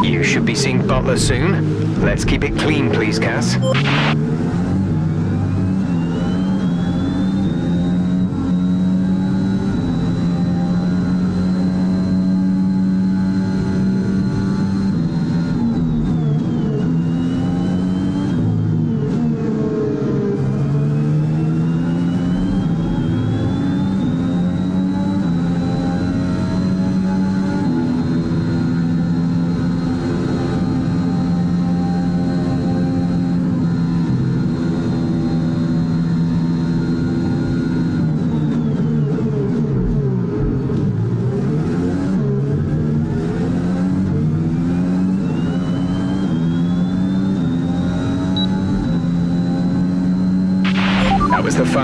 S3: You should be seeing Butler soon. Let's keep it clean, please, Cass.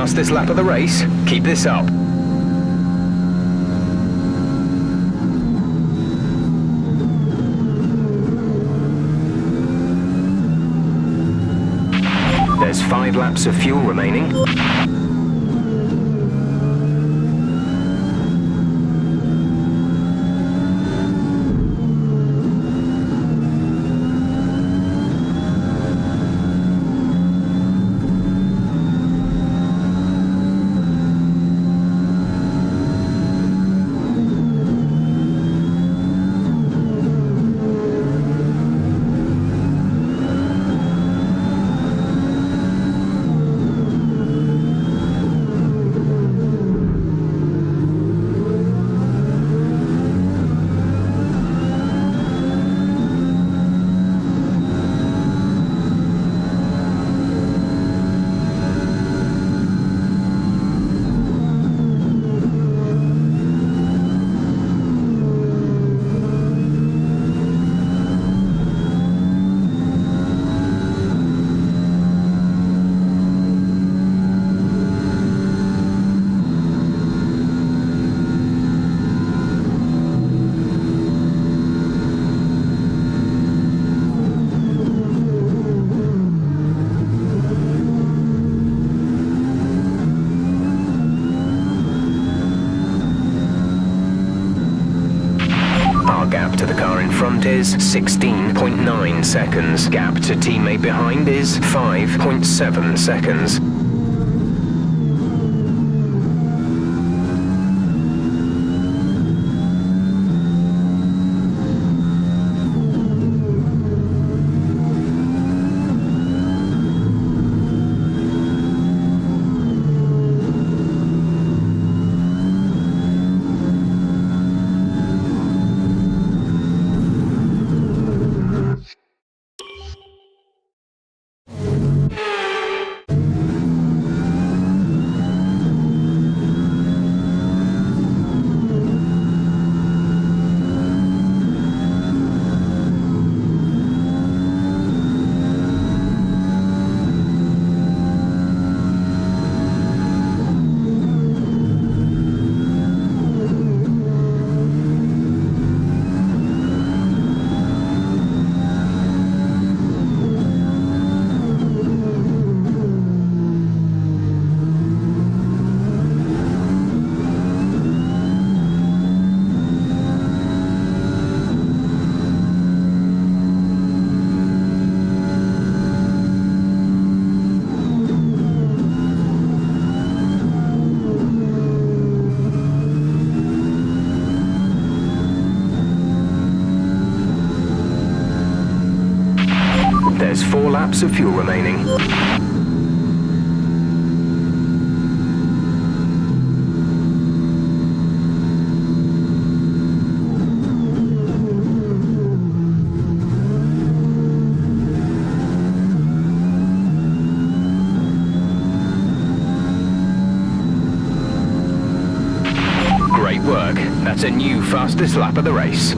S3: fastest lap of the race. Keep this up. There's 5 laps of fuel remaining. Is 16.9 seconds. Gap to teammate behind is 5.7 seconds. There's 4 laps of fuel remaining. Great work. That's a new fastest lap of the race.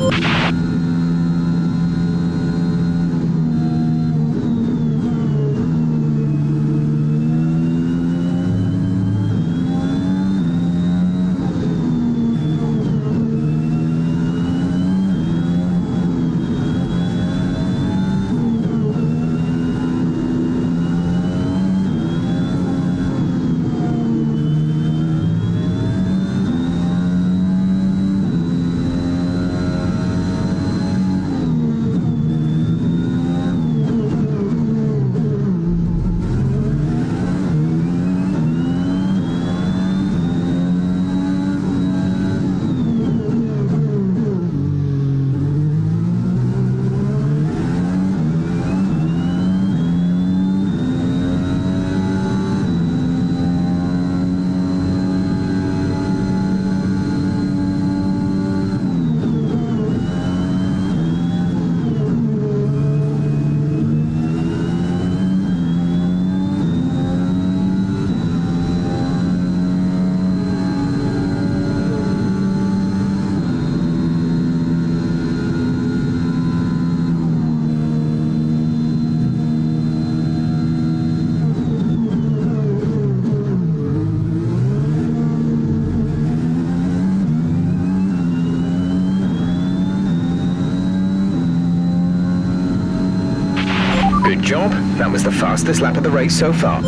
S3: Good job. That was the fastest lap of the race so far.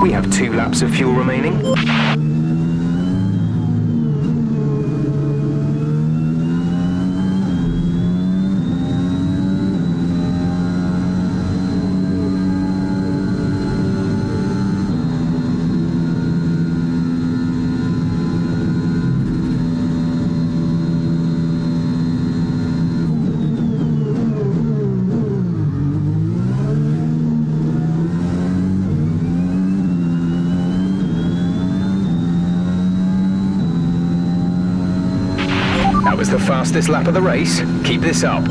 S3: We have 2 laps of fuel remaining. That was the fastest lap of the race. Keep this up.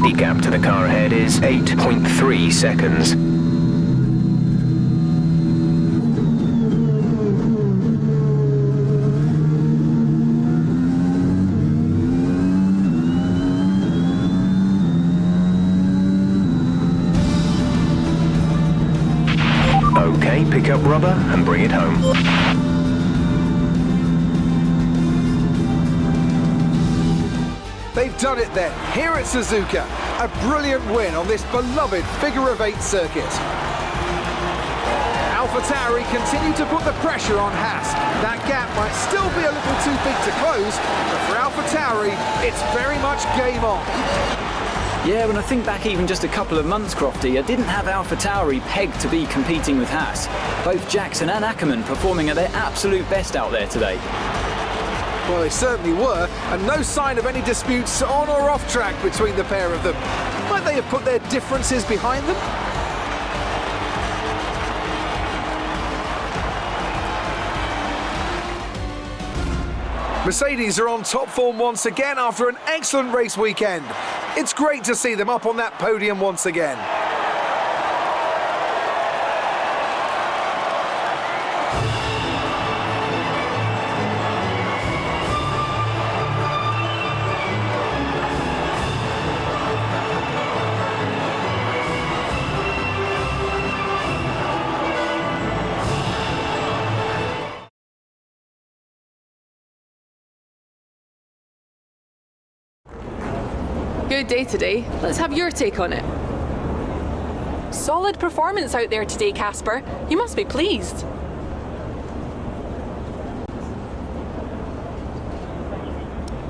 S3: The gap to the car ahead is 8.3 seconds. Okay, pick up rubber and bring it home.
S1: They've done it then, here at Suzuka. A brilliant win on this beloved figure-of-8 circuit. AlphaTauri continue to put the pressure on Haas. That gap might still be a little too big to close, but for AlphaTauri, it's very much game on.
S14: Yeah, when I think back even just a couple of months, Crofty, I didn't have AlphaTauri pegged to be competing with Haas. Both Jackson and Ackerman performing at their absolute best out there today.
S1: Well, they certainly were, and no sign of any disputes on or off track between the pair of them. Might they have put their differences behind them? Mercedes are on top form once again after an excellent race weekend. It's great to see them up on that podium once again.
S7: Good day today. Let's have your take on it. Solid performance out there today, Casper. You must be pleased.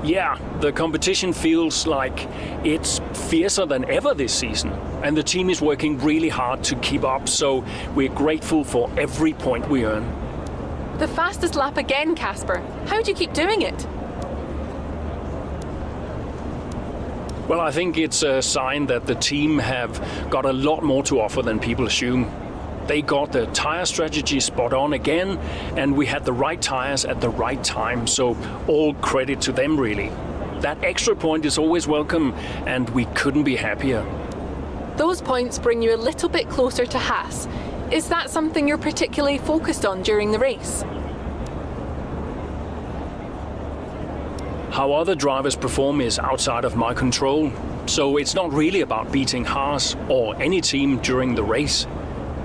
S15: Yeah, the competition feels like it's fiercer than ever this season. And the team is working really hard to keep up, so we're grateful for every point we earn.
S7: The fastest lap again, Casper. How do you keep doing it?
S15: Well, I think it's a sign that the team have got a lot more to offer than people assume. They got the tire strategy spot on again, and we had the right tires at the right time, so all credit to them, really. That extra point is always welcome, and we couldn't be happier.
S7: Those points bring you a little bit closer to Haas. Is that something you're particularly focused on during the race?
S15: How other drivers perform is outside of my control, so it's not really about beating Haas or any team during the race.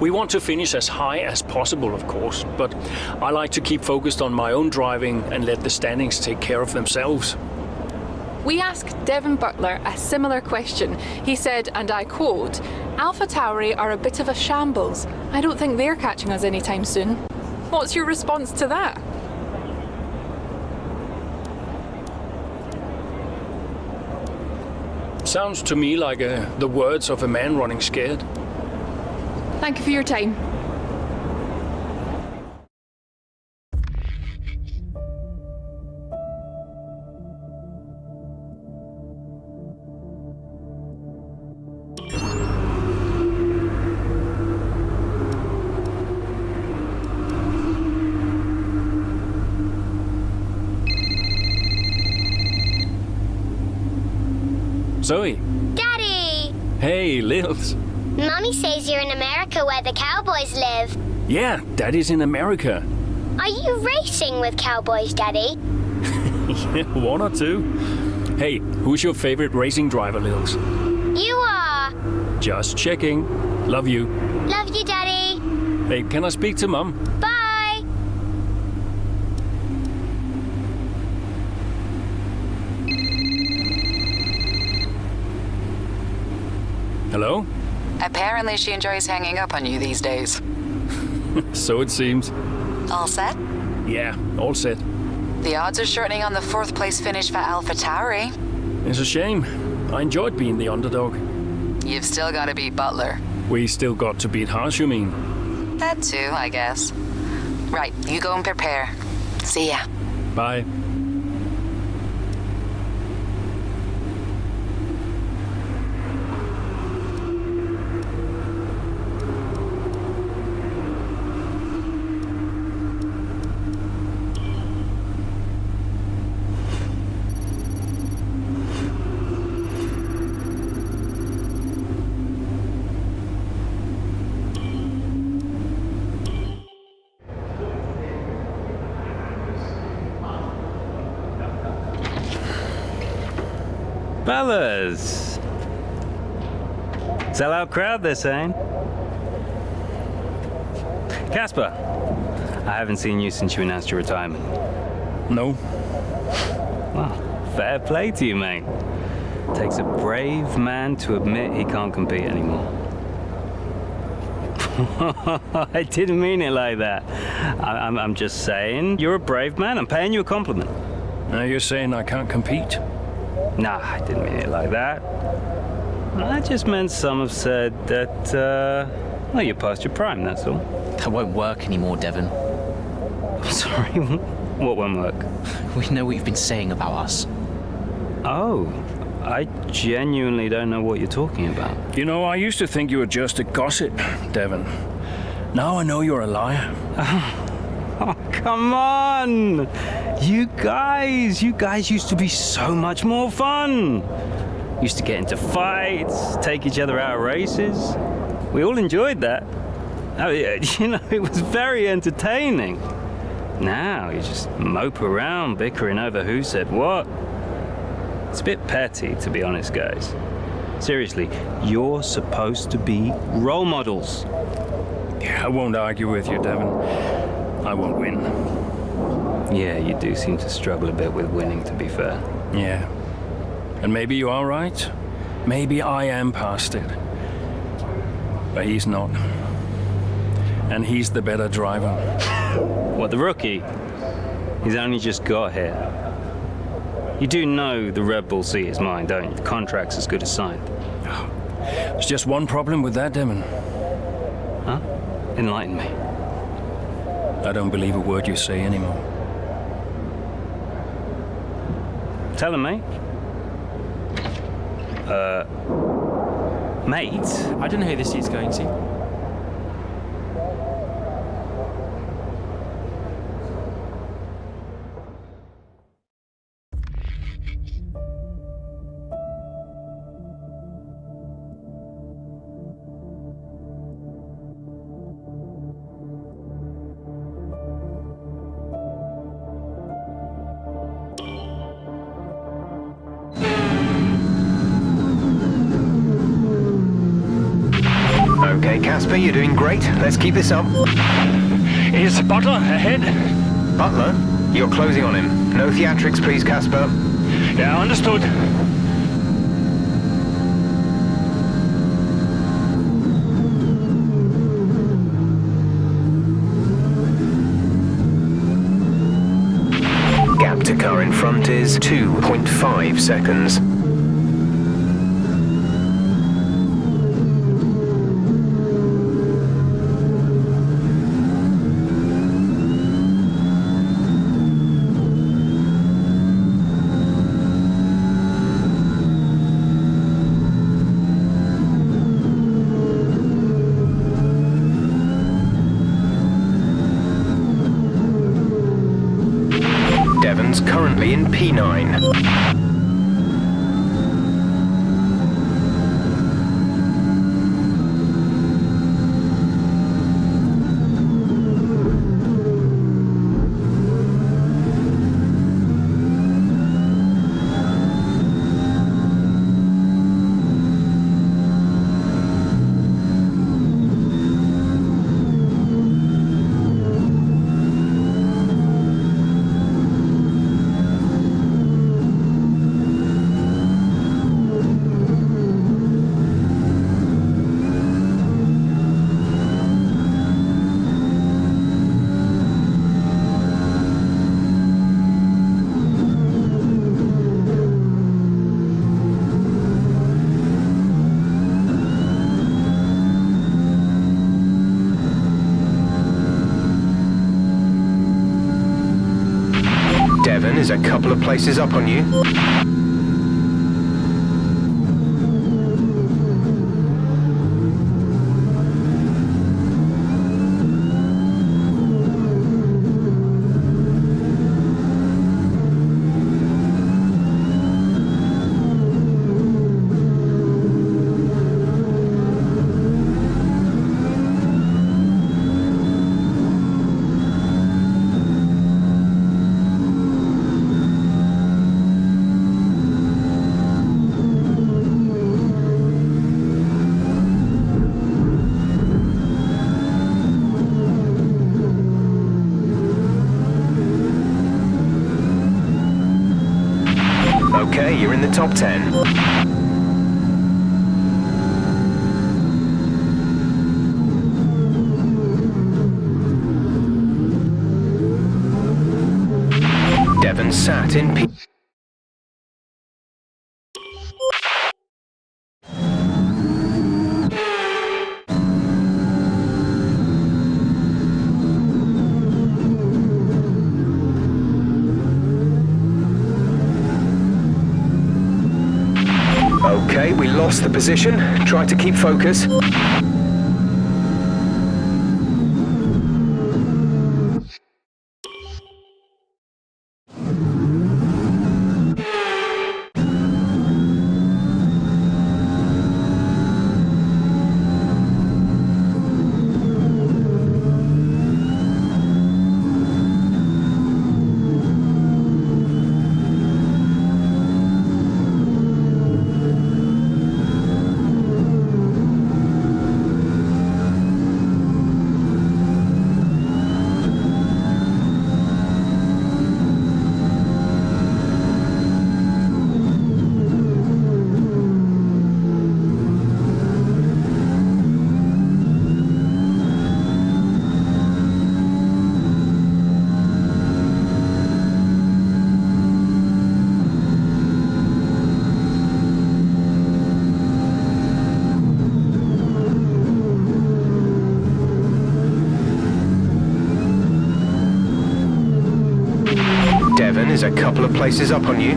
S15: We want to finish as high as possible, of course, but I like to keep focused on my own driving and let the standings take care of themselves.
S7: We asked Devon Butler a similar question. He said, and I quote, "AlphaTauri are a bit of a shambles. I don't think they're catching us anytime soon." What's your response to that?
S15: Sounds to me like the words of a man running scared.
S7: Thank you for your time.
S15: Zoe.
S21: Daddy!
S15: Hey, Lils.
S21: Mummy says you're in America where the cowboys live.
S15: Yeah, Daddy's in America.
S21: Are you racing with cowboys, Daddy?
S15: Yeah, one or two. Hey, who's your favorite racing driver, Lils?
S21: You are.
S15: Just checking. Love you.
S21: Love you, Daddy.
S15: Hey, can I speak to Mum?
S21: Bye.
S15: Hello?
S22: Apparently she enjoys hanging up on you these days.
S15: So it seems.
S22: All set?
S15: Yeah, all set.
S22: The odds are shortening on the 4th place finish for AlphaTauri.
S15: It's a shame. I enjoyed being the underdog.
S22: You've still got to beat Butler.
S15: We still got to beat Haas, you mean?
S22: That too, I guess. Right, you go and prepare. See ya.
S15: Bye.
S16: Fellas! Sell-out crowd, they're saying. Casper, I haven't seen you since you announced your retirement.
S15: No.
S16: Well, fair play to you, mate. Takes a brave man to admit he can't compete anymore. I didn't mean it like that. I'm just saying, you're a brave man. I'm paying you a compliment.
S15: Now you're saying I can't compete?
S16: Nah, I didn't mean it like that. I just meant some have said that, well, you're past your prime, that's all.
S6: That won't work anymore, Devon.
S16: Sorry, what won't work?
S6: We know what you've been saying about us.
S16: Oh, I genuinely don't know what you're talking about.
S15: You know, I used to think you were just a gossip, Devon. Now I know you're a liar.
S16: Oh, come on! You guys used to be so much more fun. Used to get into fights, take each other out of races. We all enjoyed that. Oh, yeah, you know, it was very entertaining. Now you just mope around bickering over who said what. It's a bit petty, to be honest, guys. Seriously, you're supposed to be role models.
S15: Yeah, I won't argue with you, Devon. I won't win.
S16: Yeah, you do seem to struggle a bit with winning, to be fair.
S15: Yeah. And maybe you are right. Maybe I am past it. But he's not. And he's the better driver.
S16: What, the rookie? He's only just got here. You do know the Red Bull seat is mine, don't you? The contract's as good as signed.
S15: There's just one problem with that, Devon.
S16: Huh? Enlighten me.
S15: I don't believe a word you say anymore.
S16: Tell him, mate. Mate?
S5: I don't know who this seat's going to.
S3: Okay, Casper, you're doing great. Let's keep this up.
S15: Is Butler ahead?
S3: Butler? You're closing on him. No theatrics, please, Casper.
S15: Yeah, understood.
S3: Gap to car in front is 2.5 seconds. Devon's currently in P9. Devon is a couple of places up on you. Okay, you're in the top 10. Devon sat in P. Okay, we lost the position. Try to keep focus. is a couple of places up on you.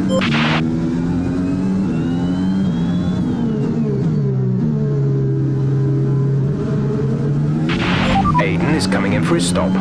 S3: Aiden is coming in for his stop.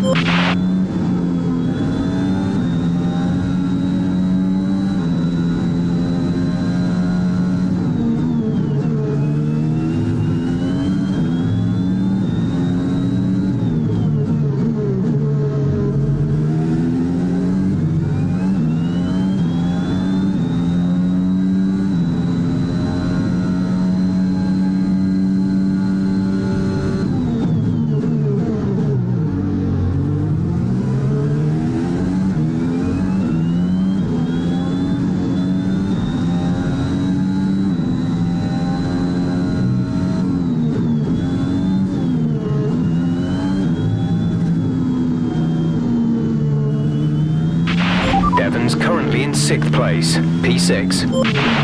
S3: Devon's currently in 6th place, P6.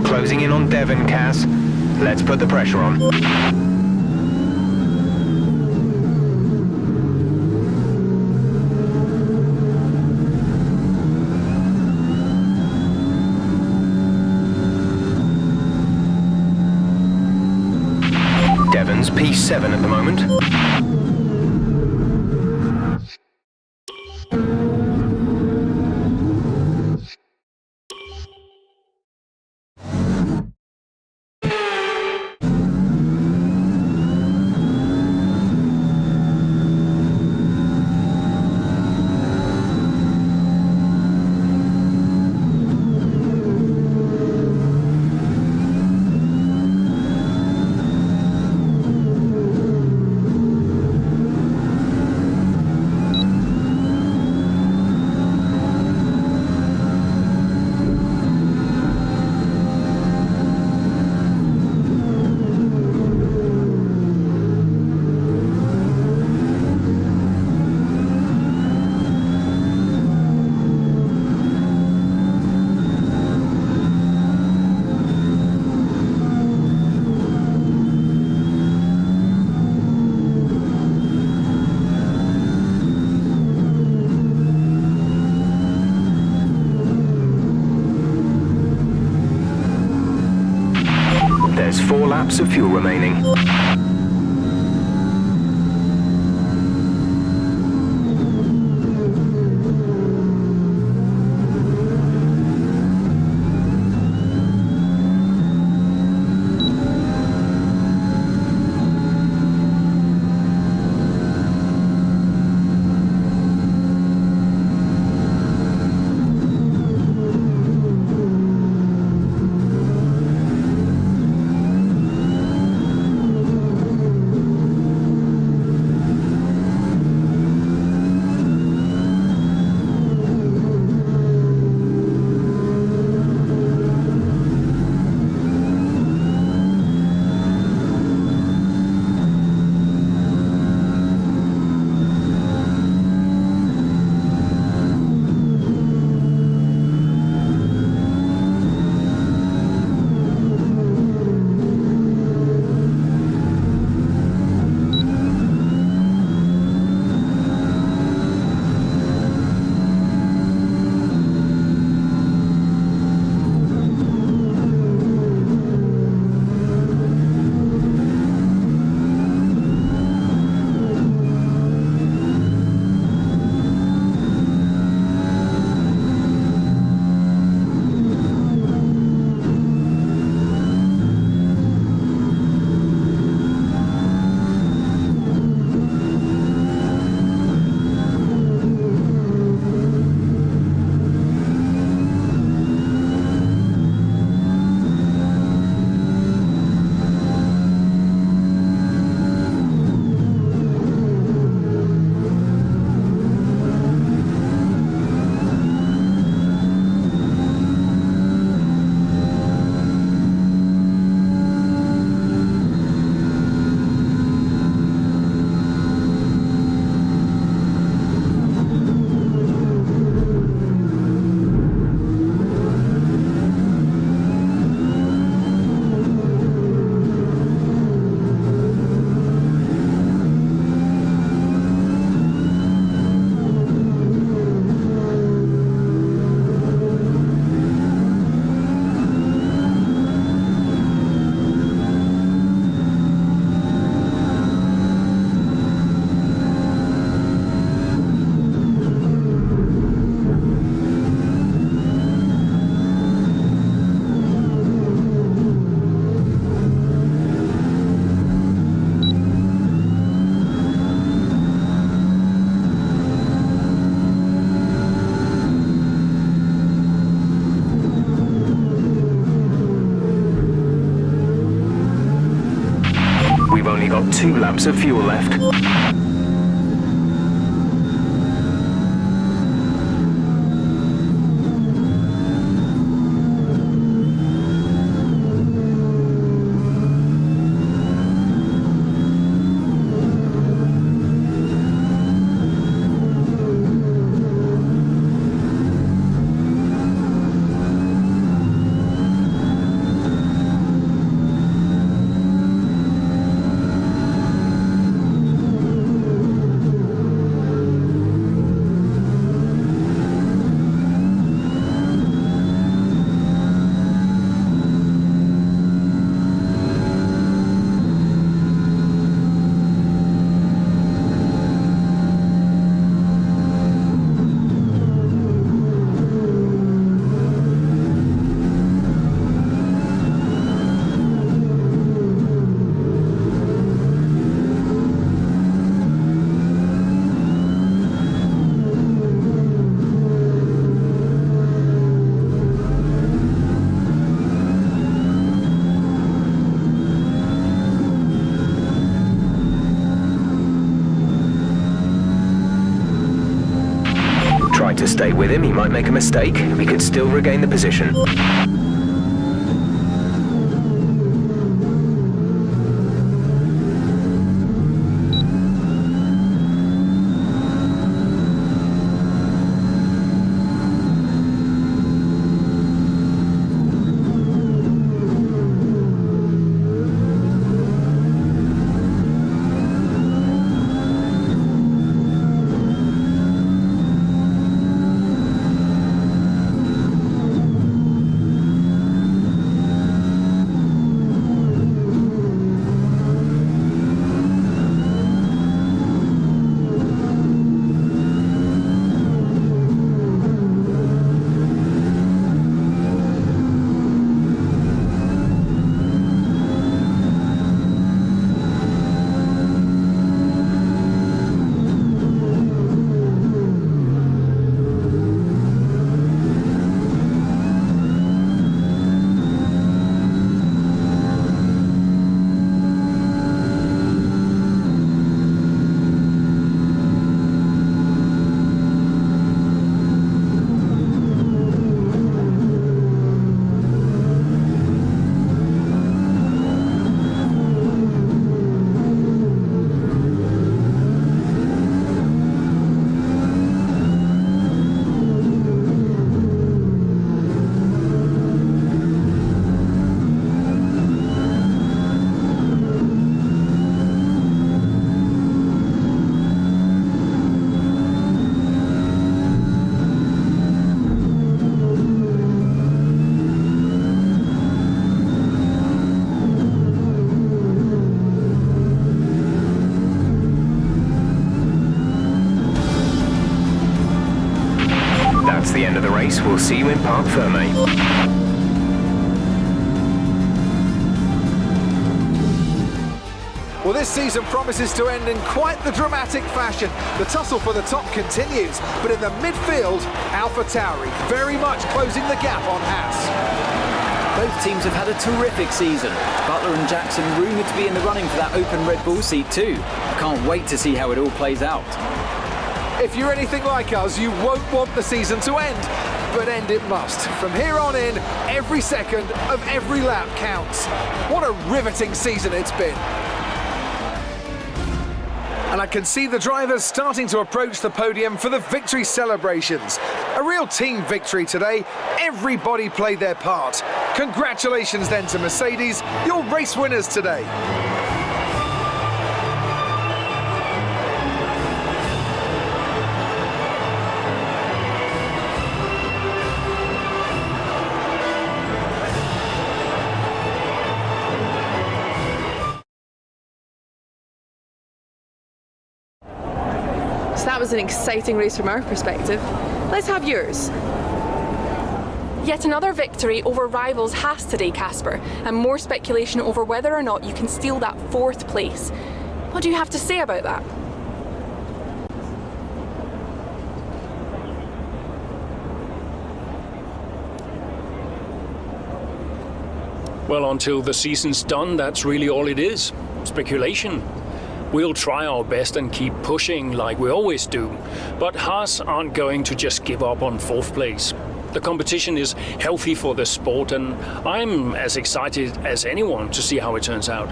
S3: Closing in on Devon, Cass. Let's put the pressure on. Devon's P7 at the moment. There's 4 laps of fuel remaining. 2 laps of fuel left. To stay with him, he might make a mistake. We could still regain the position. That's the end of the race. We'll see you in Parc Ferme.
S1: Well, this season promises to end in quite the dramatic fashion. The tussle for the top continues, but in the midfield, AlphaTauri very much closing the gap on Haas.
S14: Both teams have had a terrific season. Butler and Jackson rumoured to be in the running for that open Red Bull seat too. I can't wait to see how it all plays out.
S1: If you're anything like us, you won't want the season to end, but end it must. From here on in, every second of every lap counts. What a riveting season it's been. And I can see the drivers starting to approach the podium for the victory celebrations. A real team victory today. Everybody played their part. Congratulations then to Mercedes, your race winners today.
S7: So that was an exciting race from our perspective. Let's have yours. Yet another victory over rivals Haas today, Casper, and more speculation over whether or not you can steal that 4th place. What do you have to say about that?
S15: Well, until the season's done, that's really all it is. Speculation. We'll try our best and keep pushing like we always do, but Haas aren't going to just give up on 4th place. The competition is healthy for the sport, and I'm as excited as anyone to see how it turns out.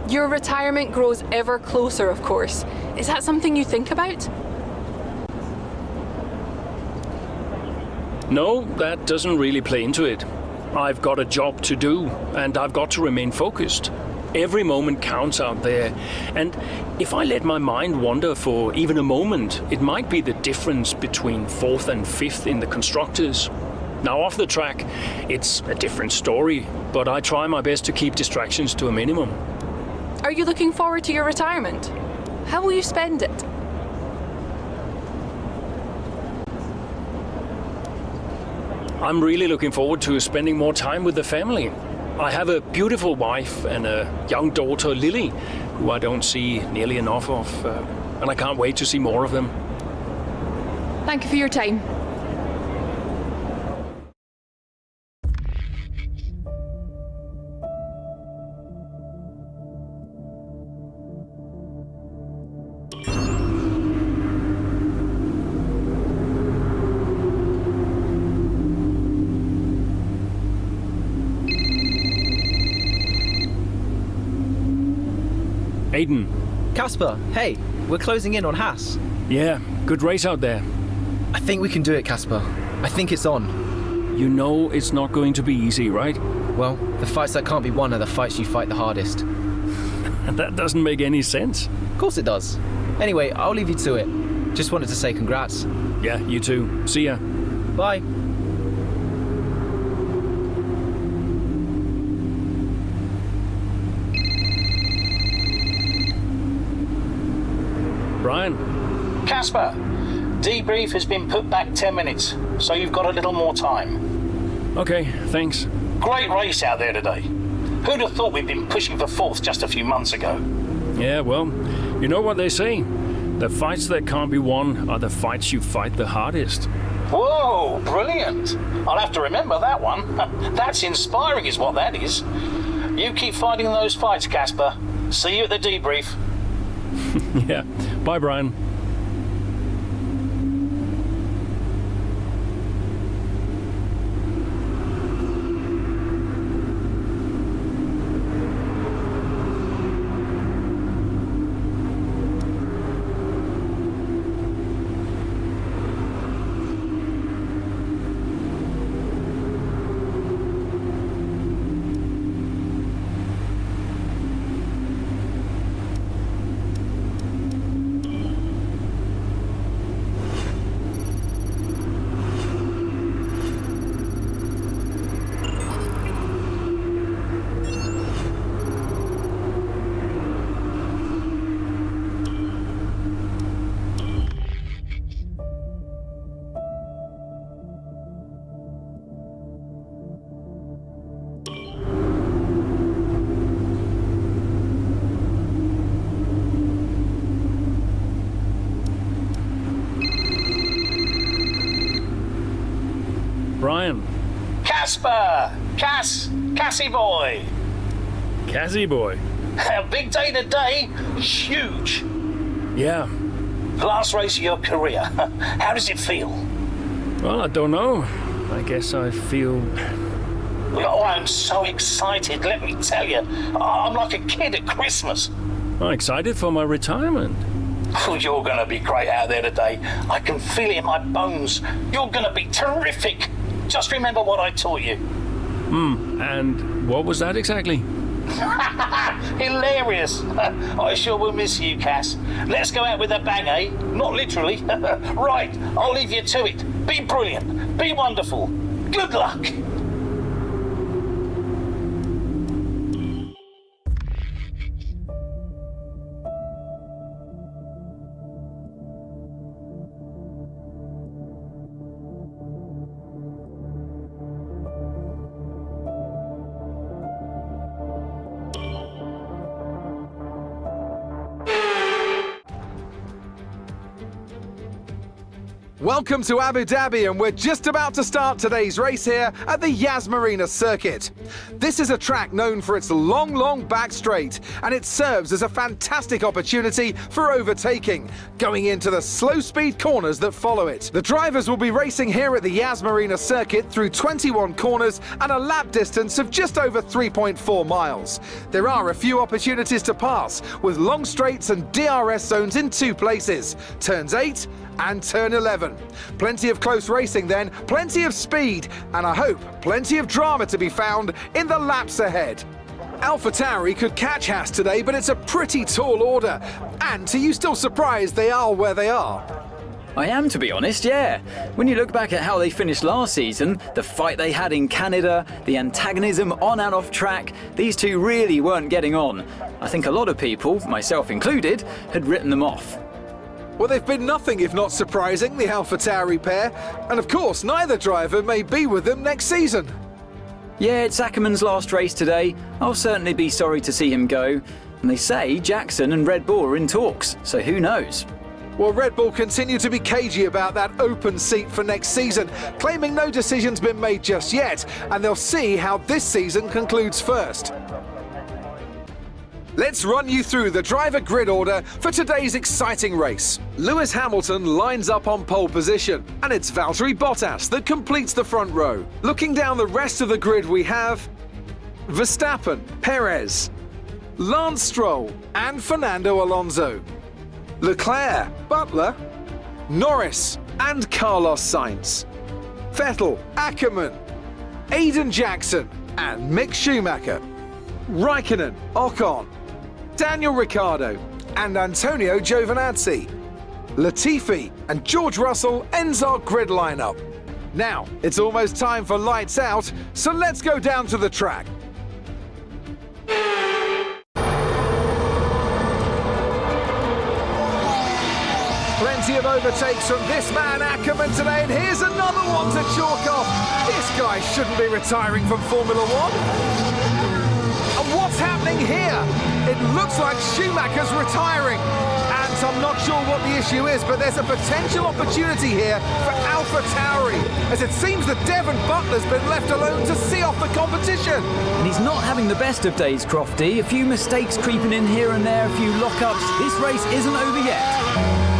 S7: Your retirement grows ever closer, of course. Is that something you think about?
S15: No, that doesn't really play into it. I've got a job to do, and I've got to remain focused. Every moment counts out there, and if I let my mind wander for even a moment, it might be the difference between 4th and 5th in the constructors. Now off the track, it's a different story, but I try my best to keep distractions to a minimum.
S7: Are you looking forward to your retirement? How will you spend it?
S15: I'm really looking forward to spending more time with the family. I have a beautiful wife and a young daughter, Lily, who I don't see nearly enough of, and I can't wait to see more of them.
S7: Thank you for your time.
S15: Aiden.
S9: Casper, hey, we're closing in on Haas.
S15: Yeah, good race out there.
S9: I think we can do it, Casper. I think it's on.
S15: You know it's not going to be easy, right?
S9: Well, the fights that can't be won are the fights you fight the hardest.
S15: That doesn't make any sense.
S9: Of course it does. Anyway, I'll leave you to it. Just wanted to say congrats.
S15: Yeah, you too. See ya.
S9: Bye.
S15: Brian.
S10: Casper, debrief has been put back 10 minutes, so you've got a little more time.
S15: Okay, thanks.
S10: Great race out there today. Who'd have thought we'd been pushing for 4th just a few months ago?
S15: Yeah, well, you know what they say. The fights that can't be won are the fights you fight the hardest.
S10: Whoa, brilliant. I'll have to remember that one. That's inspiring is what that is. You keep fighting those fights, Casper. See you at the debrief.
S15: Yeah. Bye, Brian. Brian.
S10: Casper! Cassie boy!
S15: Cassie boy.
S10: A big day today. Huge.
S15: Yeah.
S10: Last race of your career. How does it feel?
S15: Well, I don't know. I guess I feel...
S10: Oh, I'm so excited, let me tell you. I'm like a kid at Christmas.
S15: I'm excited for my retirement.
S10: Oh, you're going to be great out there today. I can feel it in my bones. You're going to be terrific. Just remember what I taught you.
S15: And what was that exactly?
S10: Hilarious. I sure will miss you, Cass. Let's go out with a bang, eh? Not literally. Right, I'll leave you to it. Be brilliant. Be wonderful. Good luck.
S1: Welcome to Abu Dhabi, and we're just about to start today's race here at the Yas Marina circuit. This is a track known for its long back straight, and it serves as a fantastic opportunity for overtaking, going into the slow speed corners that follow it. The drivers will be racing here at the Yas Marina circuit through 21 corners and a lap distance of just over 3.4 miles. There are a few opportunities to pass, with long straights and DRS zones in 2 places, turns 8 and turn 11. Plenty of close racing then, plenty of speed, and I hope plenty of drama to be found in the laps ahead. AlphaTauri could catch Haas today, but it's a pretty tall order. And are you still surprised they are where they are?
S14: I am, to be honest, yeah. When you look back at how they finished last season, the fight they had in Canada, the antagonism on and off track, these two really weren't getting on. I think a lot of people, myself included, had written them off.
S1: Well, they've been nothing if not surprising, the AlphaTauri pair. And of course, neither driver may be with them next season.
S14: Yeah, it's Ackerman's last race today. I'll certainly be sorry to see him go. And they say Jackson and Red Bull are in talks, so who knows?
S1: Well, Red Bull continue to be cagey about that open seat for next season, claiming no decision's been made just yet, and they'll see how this season concludes first. Let's run you through the driver grid order for today's exciting race. Lewis Hamilton lines up on pole position, and it's Valtteri Bottas that completes the front row. Looking down the rest of the grid, we have Verstappen, Perez, Lance Stroll, and Fernando Alonso. Leclerc, Butler, Norris, and Carlos Sainz. Vettel, Ackerman, Aiden Jackson, and Mick Schumacher. Raikkonen, Ocon, Daniel Ricciardo, and Antonio Giovinazzi. Latifi and George Russell ends our grid lineup. Now, it's almost time for lights out, so let's go down to the track. Plenty of overtakes from this man Ackerman today, and here's another one to chalk off. This guy shouldn't be retiring from Formula One. And what's happening here? It looks like Schumacher's retiring. And I'm not sure what the issue is, but there's a potential opportunity here for AlphaTauri, as it seems that Devon Butler's been left alone to see off the competition.
S14: And he's not having the best of days, Crofty. A few mistakes creeping in here and there, a few lockups. This race isn't over yet.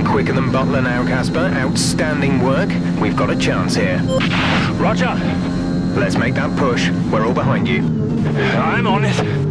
S3: Quicker than Butler now, Casper. Outstanding work. We've got a chance here.
S15: Roger.
S3: Let's make that push. We're all behind you.
S15: I'm on it.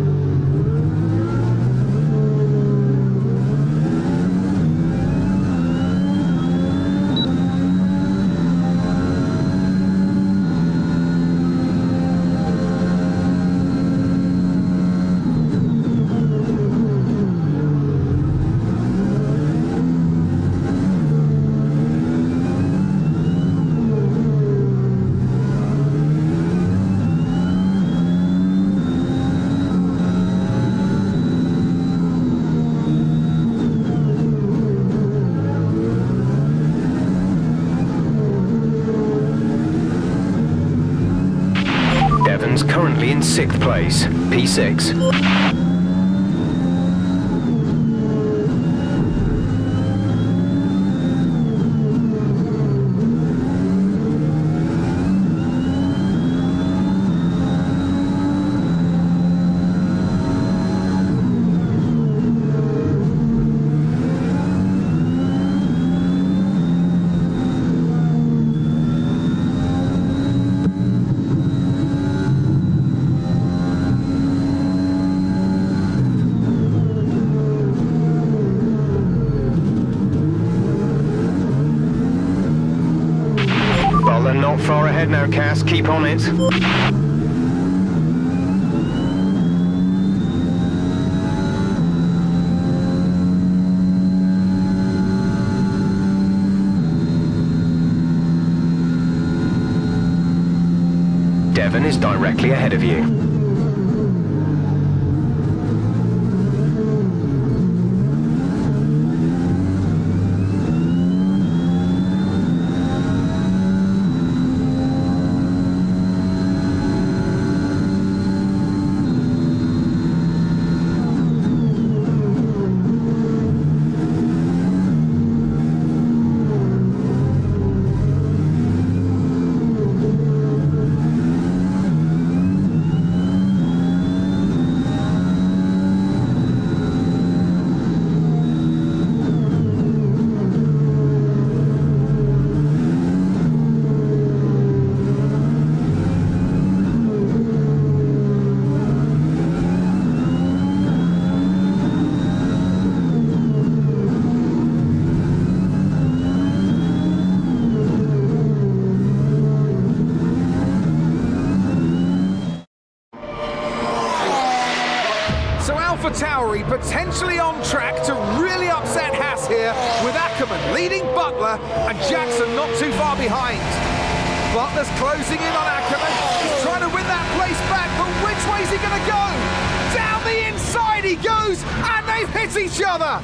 S3: Currently in 6th place, P6. Not far ahead now, Cass. Keep on it. Devon is directly ahead of you.
S1: AlphaTauri potentially on track to really upset Haas here, with Ackerman leading Butler and Jackson not too far behind. Butler's closing in on Ackerman. He's trying to win that place back, but which way's he going to go? Down the inside he goes, and they've hit each other.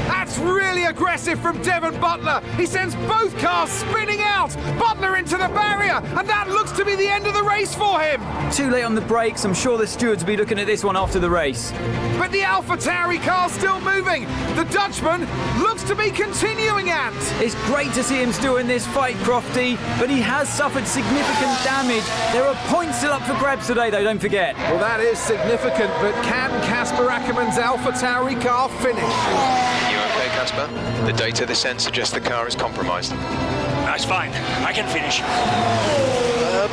S1: That's really aggressive from Devon Butler. He sends both cars spinning out. Butler into the barrier, and that looks to be the end of the race for him.
S14: Too late on the brakes. I'm sure the stewards will be looking at this one after the race.
S1: But the AlphaTauri car's still moving. The Dutchman looks to be continuing, Ant.
S14: It's great to see him still in this fight, Crofty, but he has suffered significant damage. There are points still up for grabs today, though, don't forget.
S1: Well, that is significant, but can Casper Ackerman's AlphaTauri car finish?
S13: You okay, Casper? The data this end suggests the car is compromised.
S8: That's fine. I can finish.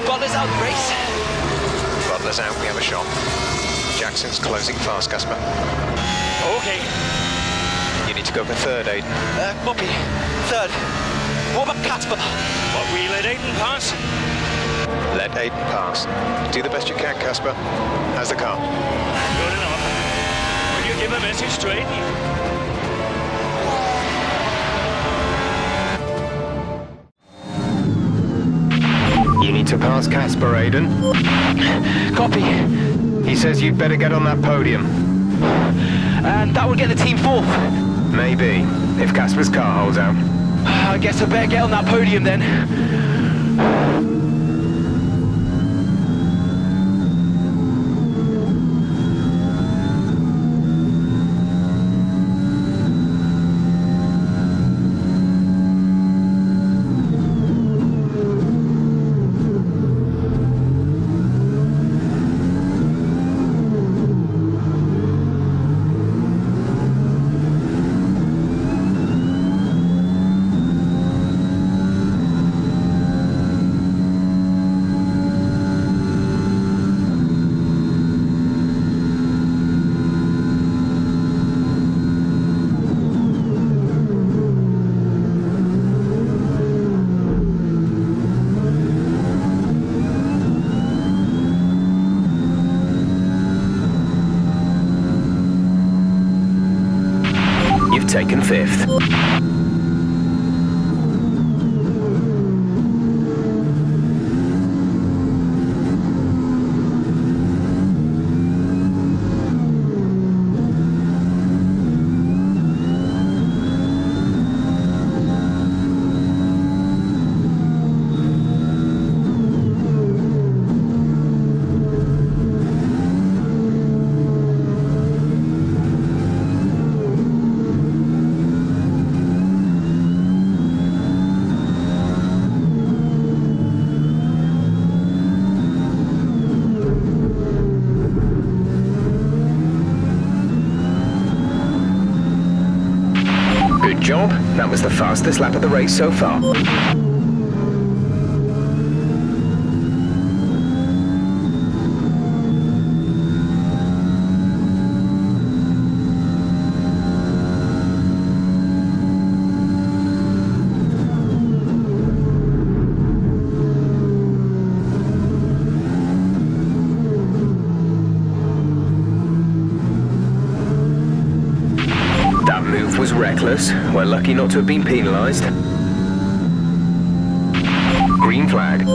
S4: Butler's out the race.
S13: Butler's out, we have a shot. Jackson's closing fast, Casper.
S8: Okay.
S13: You need to go for third, Aiden.
S4: Copy. Third. What about Casper?
S8: What, we let Aiden pass?
S13: Let Aiden pass. Do the best you can, Casper. How's the car?
S8: Good enough. Will you give a message to Aiden?
S3: You need to pass Casper, Aiden.
S4: Copy.
S3: He says you'd better get on that podium.
S4: And that will get the team fourth.
S3: Maybe, if Casper's car holds out.
S4: I guess I better get on that podium then.
S3: Taken fifth. Job. That was the fastest lap of the race so far. Was reckless. We're lucky not to have been penalised. Green flag.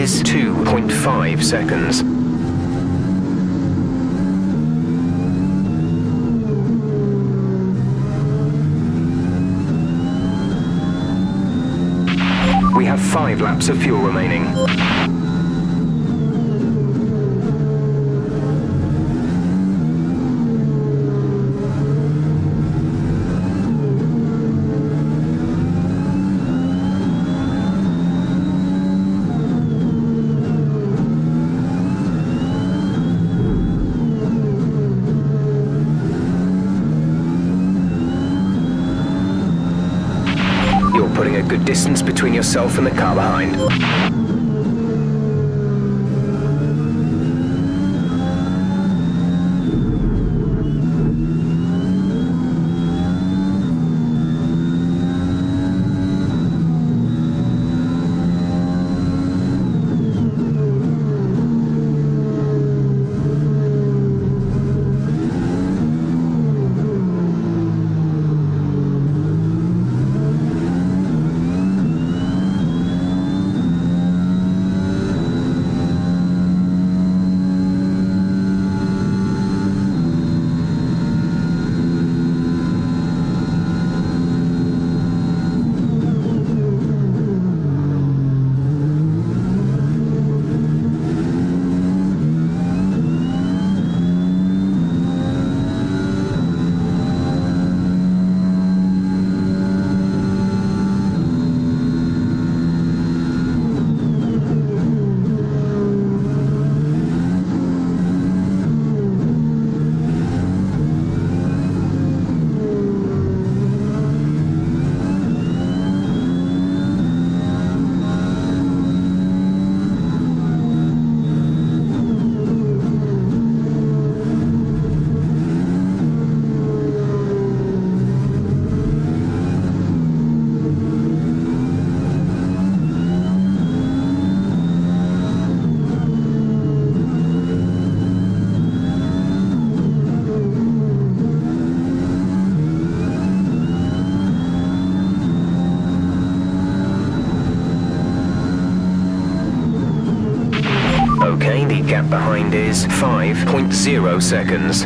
S3: is 2.5 seconds. We have 5 laps of fuel remaining. Putting a good distance between yourself and the car behind. Okay, the gap behind is 5.0 seconds.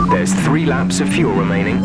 S3: There's 3 laps of fuel remaining.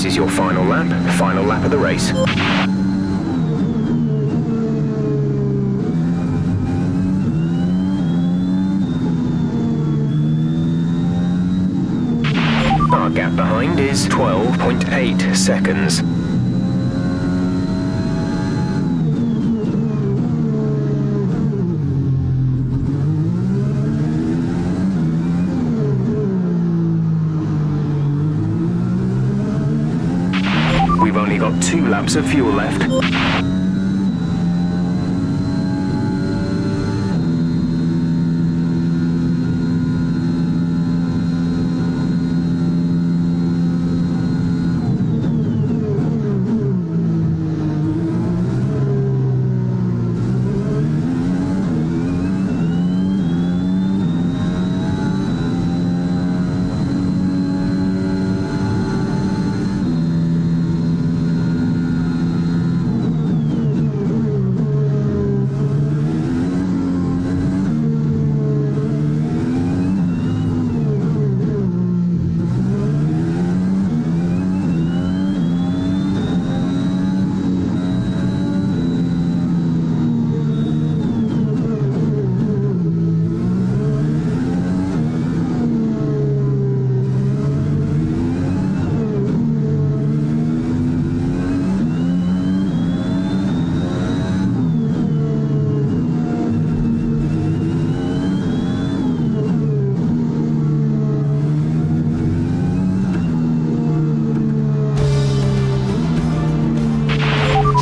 S3: This is your final lap of the race. Our gap behind is 12.8 seconds. We've only got 2 laps of fuel left.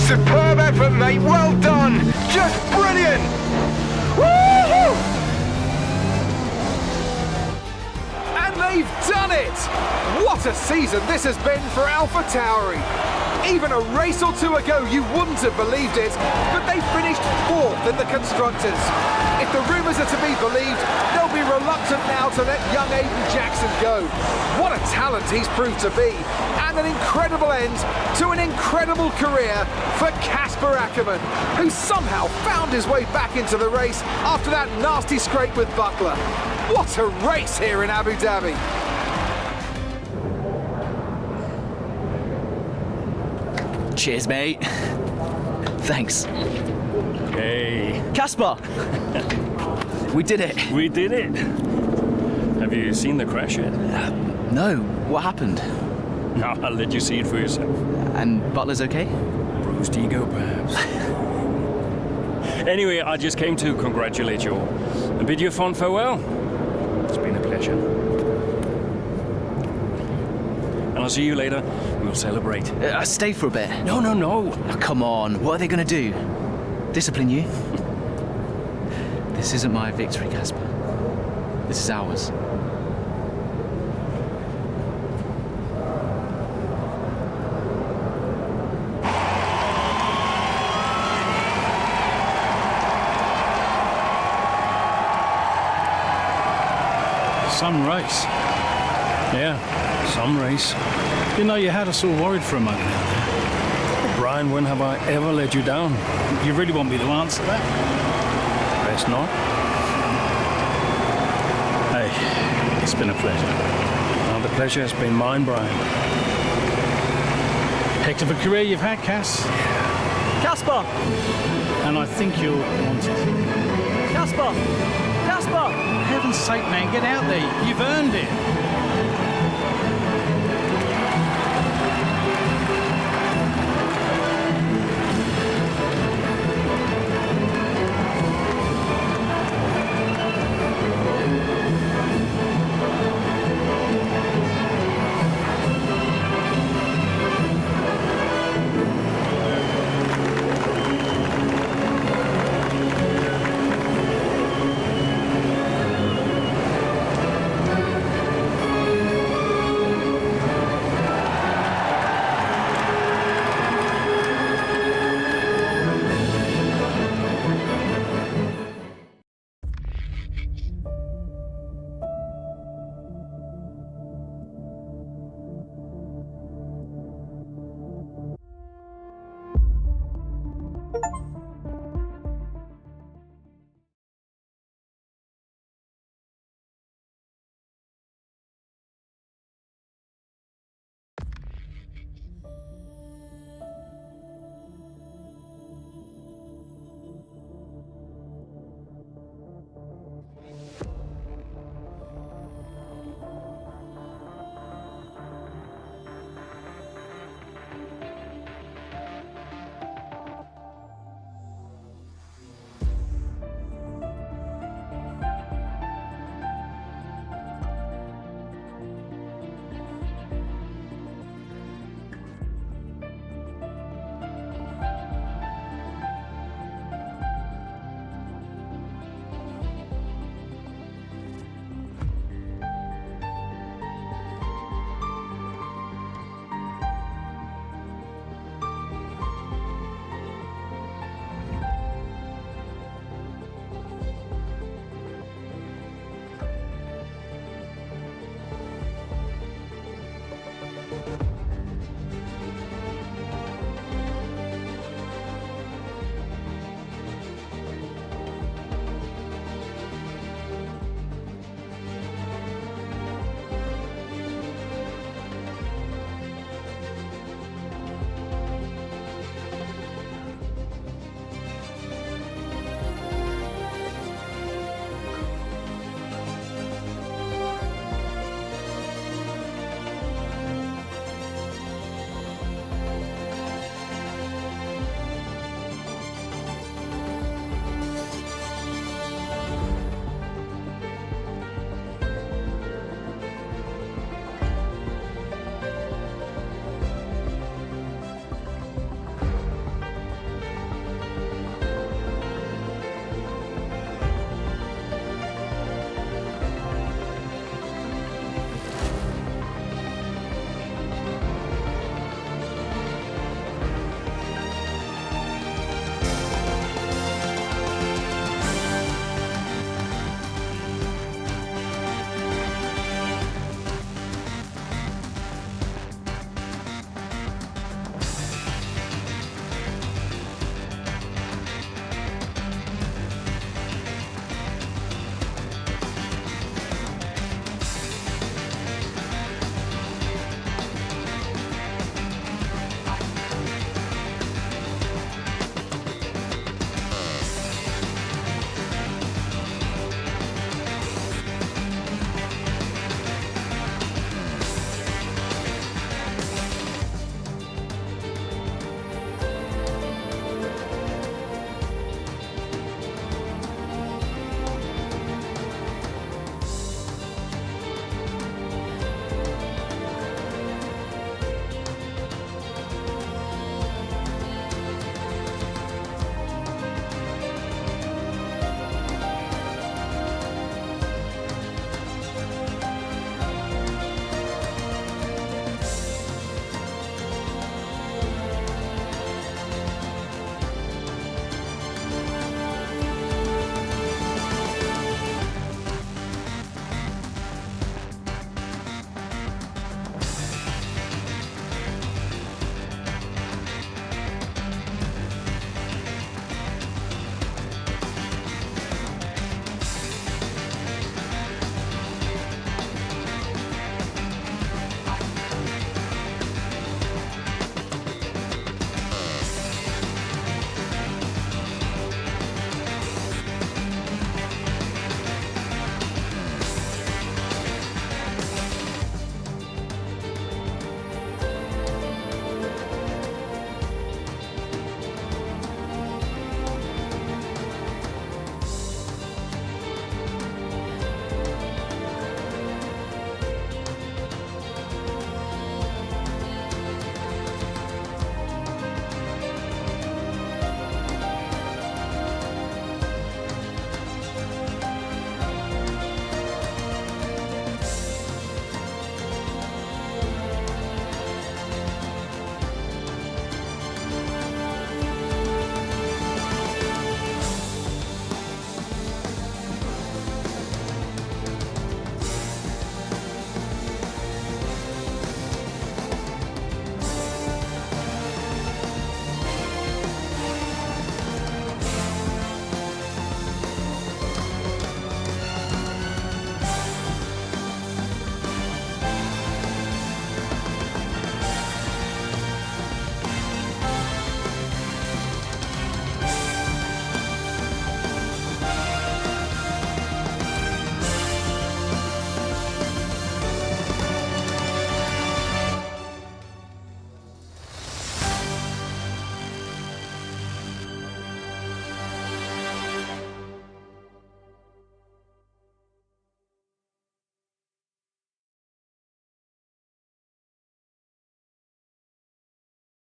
S3: Superb effort, mate. Well done. Just brilliant. Woo-hoo!
S1: And they've done it! What a season this has been for AlphaTauri. Even a race or two ago, you wouldn't have believed it, but they finished 4th in the Constructors. If the rumours are to be believed, they'll be reluctant now to let young Aiden Jackson go. What a talent he's proved to be, and an incredible end to an incredible career for Kasper Ackermann, who somehow found his way back into the race after that nasty scrape with Butler. What a race here in Abu Dhabi.
S6: Cheers, mate. Thanks.
S15: Hey.
S6: Kasper! We did it.
S15: We did it. Have you seen the crash yet?
S6: No. What happened?
S15: No, I'll let you see it for yourself.
S6: And Butler's okay?
S15: Bruised ego, perhaps. Anyway, I just came to congratulate you all and bid you a fond farewell. It's been a pleasure. And I'll see you later. We'll celebrate.
S6: Stay for a bit.
S15: No.
S6: Oh, come on. What are they going to do? Discipline you? This isn't my victory, Kasper. This is ours.
S2: Some race.
S15: Yeah, some race.
S2: You know, you had us all worried for a moment out there.
S15: Brian, when have I ever let you down?
S2: You really want me to answer that?
S15: Best not.
S2: Hey, it's been a pleasure.
S15: Well, the pleasure has been mine, Brian.
S2: Heck of a career you've had, Cass.
S12: Kasper!
S2: And I think you'll want it.
S12: Kasper! Kasper!
S2: For heaven's sake, man, get out there. You've earned it.